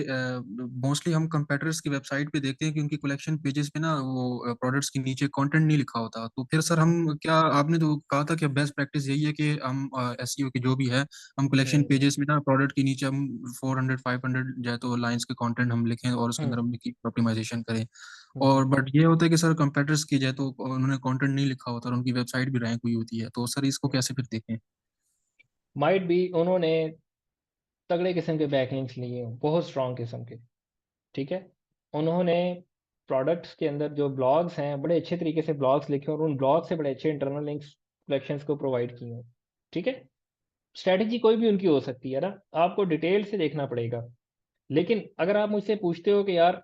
मोस्टली हम कंपेटिटर्स की वेबसाइट पे देखते हैं कि उनकी कलेक्शन पेजेस पे ना वो प्रोडक्ट्स के नीचे कंटेंट नहीं लिखा होता, तो फिर सर हम क्या, आपने तो कहा था कि बेस्ट प्रैक्टिस यही है कि हम एसईओ की जो भी है हम कलेक्शन हम्म पेजेस में ना प्रोडक्ट के नीचे हम 400-500 जाए तो लाइंस के कंटेंट हम लिखें और उसके अंदर हम्म हम ऑप्टिमाइजेशन करें। हम्म। और बट ये होता है कि सर कंपेटिटर्स की जाए तो उन्होंने कंटेंट नहीं लिखा होता और उनकी वेबसाइट भी रैंक हुई होती है, तो सर इसको कैसे फिर देखें? माइट भी उन्होंने तगड़े किस्म के बैकलिंक्स लिए हैं, बहुत स्ट्रॉन्ग किस्म के, ठीक है। उन्होंने प्रोडक्ट्स के अंदर जो ब्लॉग्स हैं बड़े अच्छे तरीके से ब्लॉग्स लिखे और उन ब्लॉग से बड़े अच्छे इंटरनल लिंक्स कलेक्शंस को प्रोवाइड किए हैं। ठीक है, स्ट्रैटेजी कोई भी उनकी हो सकती है ना, आपको डिटेल से देखना पड़ेगा। लेकिन अगर आप मुझसे पूछते हो कि यार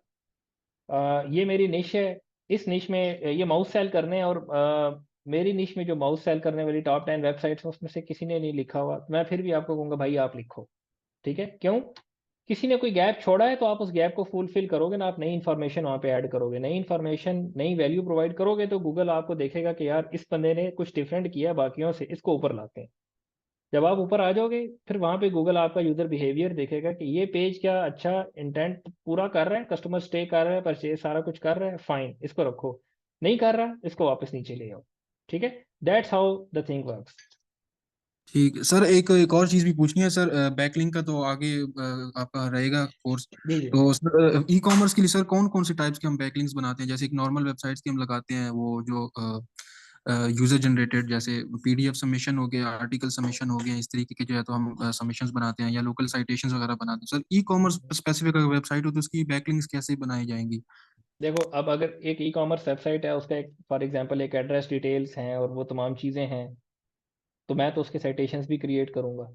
ये मेरी निश है, इस निश में ये माउस सेल करने हैं और मेरी निश में जो माउस सेल करने वाली टॉप 10 वेबसाइट्स हैं उसमें से किसी ने नहीं लिखा हुआ, तो मैं फिर भी आपको कहूँगा भाई आप लिखो। ठीक है, क्यों? किसी ने कोई गैप छोड़ा है तो आप उस गैप को फुलफिल करोगे ना, आप नई इन्फॉर्मेशन वहाँ पे ऐड करोगे, नई इन्फॉर्मेशन नई वैल्यू प्रोवाइड करोगे, तो गूगल आपको देखेगा कि यार इस बंदे ने कुछ डिफरेंट किया है बाकियों से, इसको ऊपर लाते हैं। जब आप ऊपर आ जाओगे फिर वहां पे गूगल आपका यूजर बिहेवियर देखेगा कि ये पेज क्या अच्छा इंटेंट पूरा कर रहा है, कस्टमर स्टे कर रहा है, परचेज सारा कुछ कर रहा है, फाइन, इसको रखो, नहीं कर रहा इसको वापस नीचे ले आओ। ठीक है, that's how the thing works. ठीक है सर, एक एक और चीज़ भी पूछनी है सर, बैकलिंक का तो आगे आपका रहेगा कोर्स। जी जी। तो सर ई कॉमर्स के लिए सर कौन कौन से टाइप्स के हम बैकलिंक्स बनाते हैं? जैसे एक नॉर्मल वेबसाइट्स की हम लगाते हैं वो जो यूजर जनरेटेड, जैसे पीडीएफ सबमिशन हो गया, आर्टिकल सबमिशन हो गया, इस तरीके के जो है तो हम सबमिशंस बनाते हैं, या लोकल साइटेशंस वगैरह बनाते हैं। सर ई कॉमर्स स्पेसिफिक अगर वेबसाइट हो तो उसकी बैकलिंक्स कैसे बनाई जाएंगी? देखो, अब अगर एक ई कॉमर्स वेबसाइट है, उसका एक फॉर एग्जांपल एक एड्रेस डिटेल्स हैं और वो तमाम चीज़ें हैं, तो मैं तो उसके साइटेशंस भी क्रिएट करूंगा।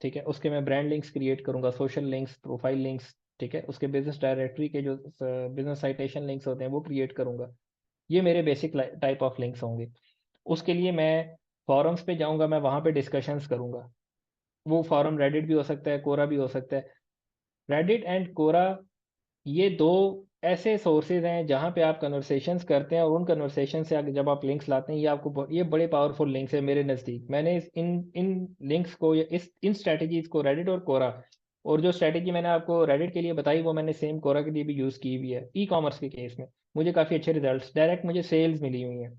ठीक है, उसके मैं ब्रांड लिंक्स क्रिएट करूंगा, सोशल लिंक्स, प्रोफाइल लिंक्स। ठीक है, उसके बिजनेस डायरेक्टरी के जो बिजनेस साइटेशन लिंक्स होते हैं वो क्रिएट करूंगा। ये मेरे बेसिक टाइप ऑफ लिंक्स होंगे। उसके लिए मैं फॉरम्स पे जाऊंगा, मैं वहाँ पे डिस्कशंस करूंगा। वो फॉरम रेडिट भी हो सकता है, कोरा भी हो सकता है। रेडिट एंड कोरा ये दो ऐसे सोर्सेज हैं जहाँ पे आप कन्वर्सेशंस करते हैं और उन कन्वर्सेशन से आगे जब आप लिंक्स लाते हैं, ये आपको ये बड़े पावरफुल लिंक्स है मेरे नज़दीक। मैंने इन लिंक्स को या इन स्ट्रैटेजीज को रेडिट और कोरा, और जो स्ट्रैटेजी मैंने आपको रेडिट के लिए बताई वो मैंने सेम कोरा के लिए भी यूज़ की हुई है। ई कॉमर्स के केस में मुझे काफ़ी अच्छे रिजल्ट, डायरेक्ट मुझे सेल्स मिली हुई हैं।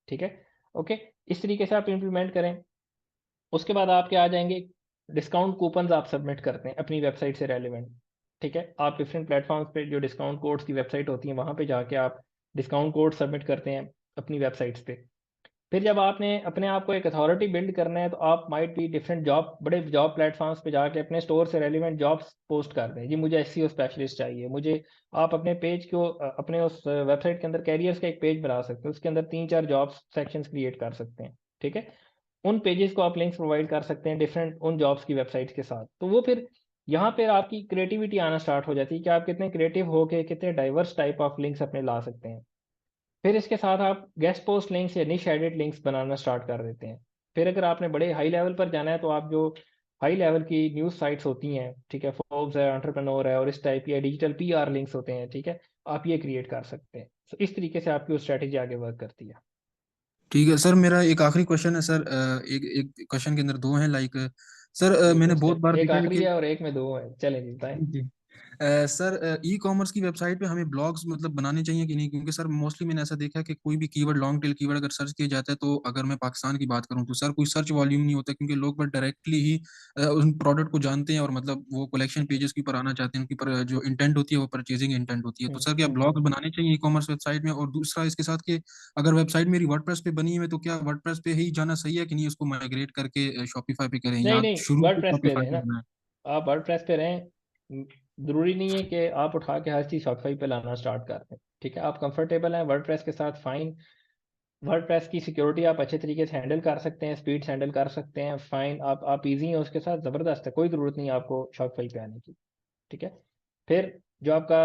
ठीक है, ओके, इस तरीके से आप इम्प्लीमेंट करें। उसके बाद आपके आ जाएंगे डिस्काउंट कूपन्स, आप सबमिट करते हैं अपनी वेबसाइट से रेलिवेंट। ठीक है, आप डिफरेंट प्लेटफॉर्म्स पे जो डिस्काउंट कोड्स की वेबसाइट होती है वहाँ पे जाके आप डिस्काउंट कोड सबमिट करते हैं अपनी वेबसाइट्स पे। फिर जब आपने अपने आप को एक अथॉरिटी बिल्ड करना है तो आप माइट भी डिफरेंट जॉब, बड़े जॉब प्लेटफॉर्म्स पे जाके अपने स्टोर से रेलिवेंट जॉब्स पोस्ट कर दें। जी मुझे एसईओ स्पेशलिस्ट चाहिए, मुझे, आप अपने पेज को अपने उस वेबसाइट के अंदर कैरियर्स का एक पेज बना सकते हैं, उसके अंदर 3-4 जॉब सेक्शंस क्रिएट कर सकते हैं। ठीक है, उन पेजेस को आप लिंक्स प्रोवाइड कर सकते हैं डिफरेंट उन जॉब्स की वेबसाइट्स के साथ। तो वो फिर यहाँ पे आपकी क्रिएटिविटी आना स्टार्ट हो जाती है कि आप कितने क्रिएटिव हो के कितने डाइवर्स टाइप ऑफ लिंक्स अपने ला सकते हैं। फिर इसके साथ आप गेस्ट पोस्ट लिंक्स या निश एडिट लिंक्स बनाना स्टार्ट कर देते हैं। फिर अगर आपने बड़े हाई लेवल पर जाना है तो आप जो हाई लेवल की न्यूज़ साइट्स होती हैं, ठीक है, फोर्ब्स है, एंटरप्रेन्योर है और इस टाइप की डिजिटल पीआर लिंक्स होते हैं, ठीक है, आप ये क्रिएट कर सकते हैं। तो इस तरीके से आपकी वो स्ट्रैटेजी आगे वर्क करती है। ठीक है सर, मेरा एक आखिरी क्वेश्चन है सर। एक एक क्वेश्चन के अंदर दो हैं, लाइक सर जी मैंने बहुत पूछे, बार एक देखा है आखिरी कि है और एक में दो है, चलें जी बताएं। जी सर ई कॉमर्स की वेबसाइट पे हमें ब्लॉग्स मतलब बनाने चाहिए कि नहीं? क्योंकि सर मोस्टली मैंने ऐसा देखा है कि कोई भी कीवर्ड, लॉन्ग टेल कीवर्ड अगर सर्च किया जाता है, तो अगर मैं पाकिस्तान की बात करूं तो सर कोई सर्च वॉल्यूम नहीं होता, क्योंकि लोग बस डायरेक्टली ही उन प्रोडक्ट को जानते हैं और मतलब वो कलेक्शन पेजेस के ऊपर आना चाहते हैं, उनकी पर जो इंटेंट होती है वो परचेजिंग इंटेंट होती है। तो सर क्या ब्लॉग्स हम्म। बनाने चाहिए ई कॉमर्स वेबसाइट में? और दूसरा इसके साथ कि अगर वेबसाइट मेरी वर्डप्रेस पे बनी हुई है तो क्या वर्डप्रेस पे ही जाना सही है कि नहीं, उसको माइग्रेट करके शॉपिफाई पे करें, नहीं या नहीं, शुरू से वर्डप्रेस पे शॉपिफाई रहें पे ना, करना है? आप वर्डप्रेस पे रहें। ज़रूरी नहीं है कि आप उठा के हर चीज़ शॉपिफाई पे लाना स्टार्ट कर दें। ठीक है, आप कंफर्टेबल हैं वर्डप्रेस के साथ, फाइन। वर्डप्रेस की सिक्योरिटी आप अच्छे तरीके से हैंडल कर सकते हैं, स्पीड हैंडल कर सकते हैं, फाइन। आप इजी हैं उसके साथ, ज़बरदस्त है, कोई ज़रूरत नहीं है आपको शॉपिफाई पे आने की। ठीक है, फिर जो आपका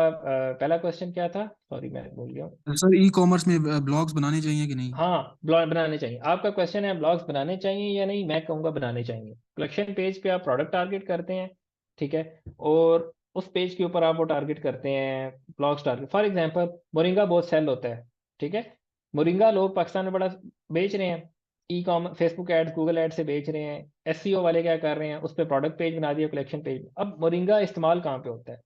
पहला क्वेश्चन क्या था, सॉरी मैं भूल गया हूँ। सर ई कॉमर्स में ब्लॉग्स बनाने चाहिए कि नहीं? हाँ, ब्लॉग बनाने चाहिए, आपका क्वेश्चन है ब्लॉग्स बनाने चाहिए या नहीं। मैं कहूँगा बनाने चाहिए। कलेक्शन पेज पे आप प्रोडक्ट टारगेट करते हैं, ठीक है, और उस पेज के ऊपर आप वो टारगेट करते हैं blogs target. For example moringa बहुत सेल होता है, ठीक है, मोरिंगा लोग पाकिस्तान में बड़ा बेच रहे हैं, e com, Facebook ads, Google ad से बेच रहे हैं। एसईओ वाले क्या कर रहे हैं, उस पर प्रोडक्ट पेज बना दिया, कलेक्शन पेज। अब मोरिंगा इस्तेमाल कहाँ पे होता है,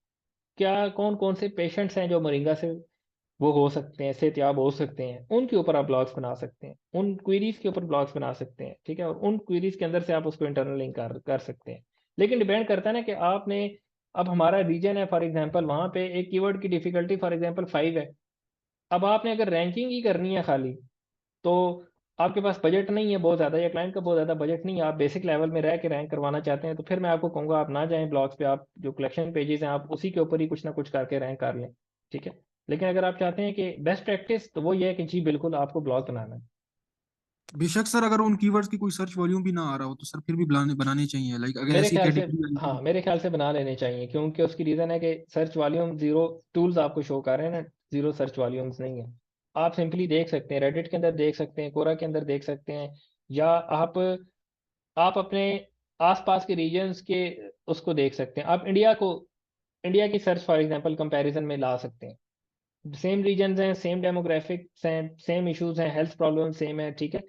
क्या कौन कौन से पेशेंट्स हैं जो मोरिंगा से वो हो सकते हैं, सेहतियाब हो सकते हैं, उनके ऊपर आप ब्लॉग्स बना सकते हैं, उन क्वेरीज के ऊपर ब्लॉग्स बना सकते हैं। ठीक है, और उन क्वेरीज के अंदर से आप उसको इंटरनल लिंक कर सकते हैं। लेकिन डिपेंड करता है ना कि आपने, अब हमारा रीजन है फॉर एग्जांपल, वहाँ पे एक कीवर्ड की डिफिकल्टी फॉर एग्जांपल 5 है। अब आपने अगर रैंकिंग ही करनी है खाली, तो आपके पास बजट नहीं है बहुत ज़्यादा, या क्लाइंट का बहुत ज़्यादा बजट नहीं है, आप बेसिक लेवल में रह के रैंक करवाना चाहते हैं, तो फिर मैं आपको कहूँगा आप ना जाएं ब्लॉग्स पे, आप जो कलेक्शन पेजेस हैं आप उसी के ऊपर ही कुछ ना कुछ करके रैंक कर लें। ठीक है, लेकिन अगर आप चाहते हैं कि बेस्ट प्रैक्टिस, तो वो ये है कि जी बिल्कुल आपको ब्लॉग बनाना है। बेशक सर, अगर उन कीवर्ड्स की कोई सर्च वॉल्यूम भी ना आ रहा हो तो सर फिर भी बनाने चाहिए, लाइक अगर मेरे ऐसी ख्याल से, कैटेगरी हाँ मेरे ख्याल से बना लेने चाहिए, क्योंकि उसकी रीज़न है कि सर्च वॉल्यूम जीरो, टूल्स आपको शो कर रहे हैं ना, जीरो सर्च वॉल्यूम्स नहीं है। आप सिंपली देख सकते हैं, रेडिट के अंदर देख सकते हैं, कोरा के अंदर देख सकते हैं, या आप अपने आसपास के रीजन्स के उसको देख सकते हैं। आप इंडिया की सर्च फॉर एग्जांपल कंपैरिजन में ला सकते हैं। सेम रीजन्स हैं, सेम डेमोग्राफिक्स हैं, सेम इश्यूज हैं, हेल्थ प्रॉब्लम सेम है, ठीक है।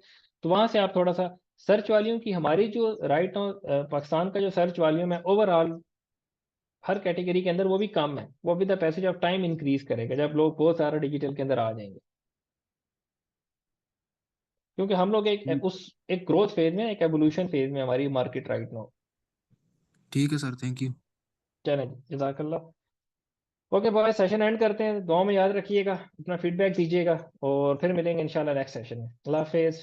तो वहां से आप थोड़ा सा सर्च वॉल्यूम की, हमारी जो राइट पाकिस्तान का जो सर्च वॉल्यूम है ओवरऑल हर कैटेगरी के अंदर, वो भी कम है। वो भी the passage of time increase करेगा जब लोग बहुत सारा डिजिटल के अंदर आ जाएंगे, क्योंकि हम लोग एक ग्रोथ फेज में, एक एवोल्यूशन फेज में हमारी मार्केट राइट नाउ। ठीक है सर, थैंक यू। चलें जी, जज़ाकल्लाह। ओके बॉय, सेशन एंड करते हैं। दुआ में याद रखिएगा, अपना फीडबैक दीजिएगा, और फिर मिलेंगे इंशाल्लाह नेक्स्ट सेशन में। अल्लाह हाफिज़।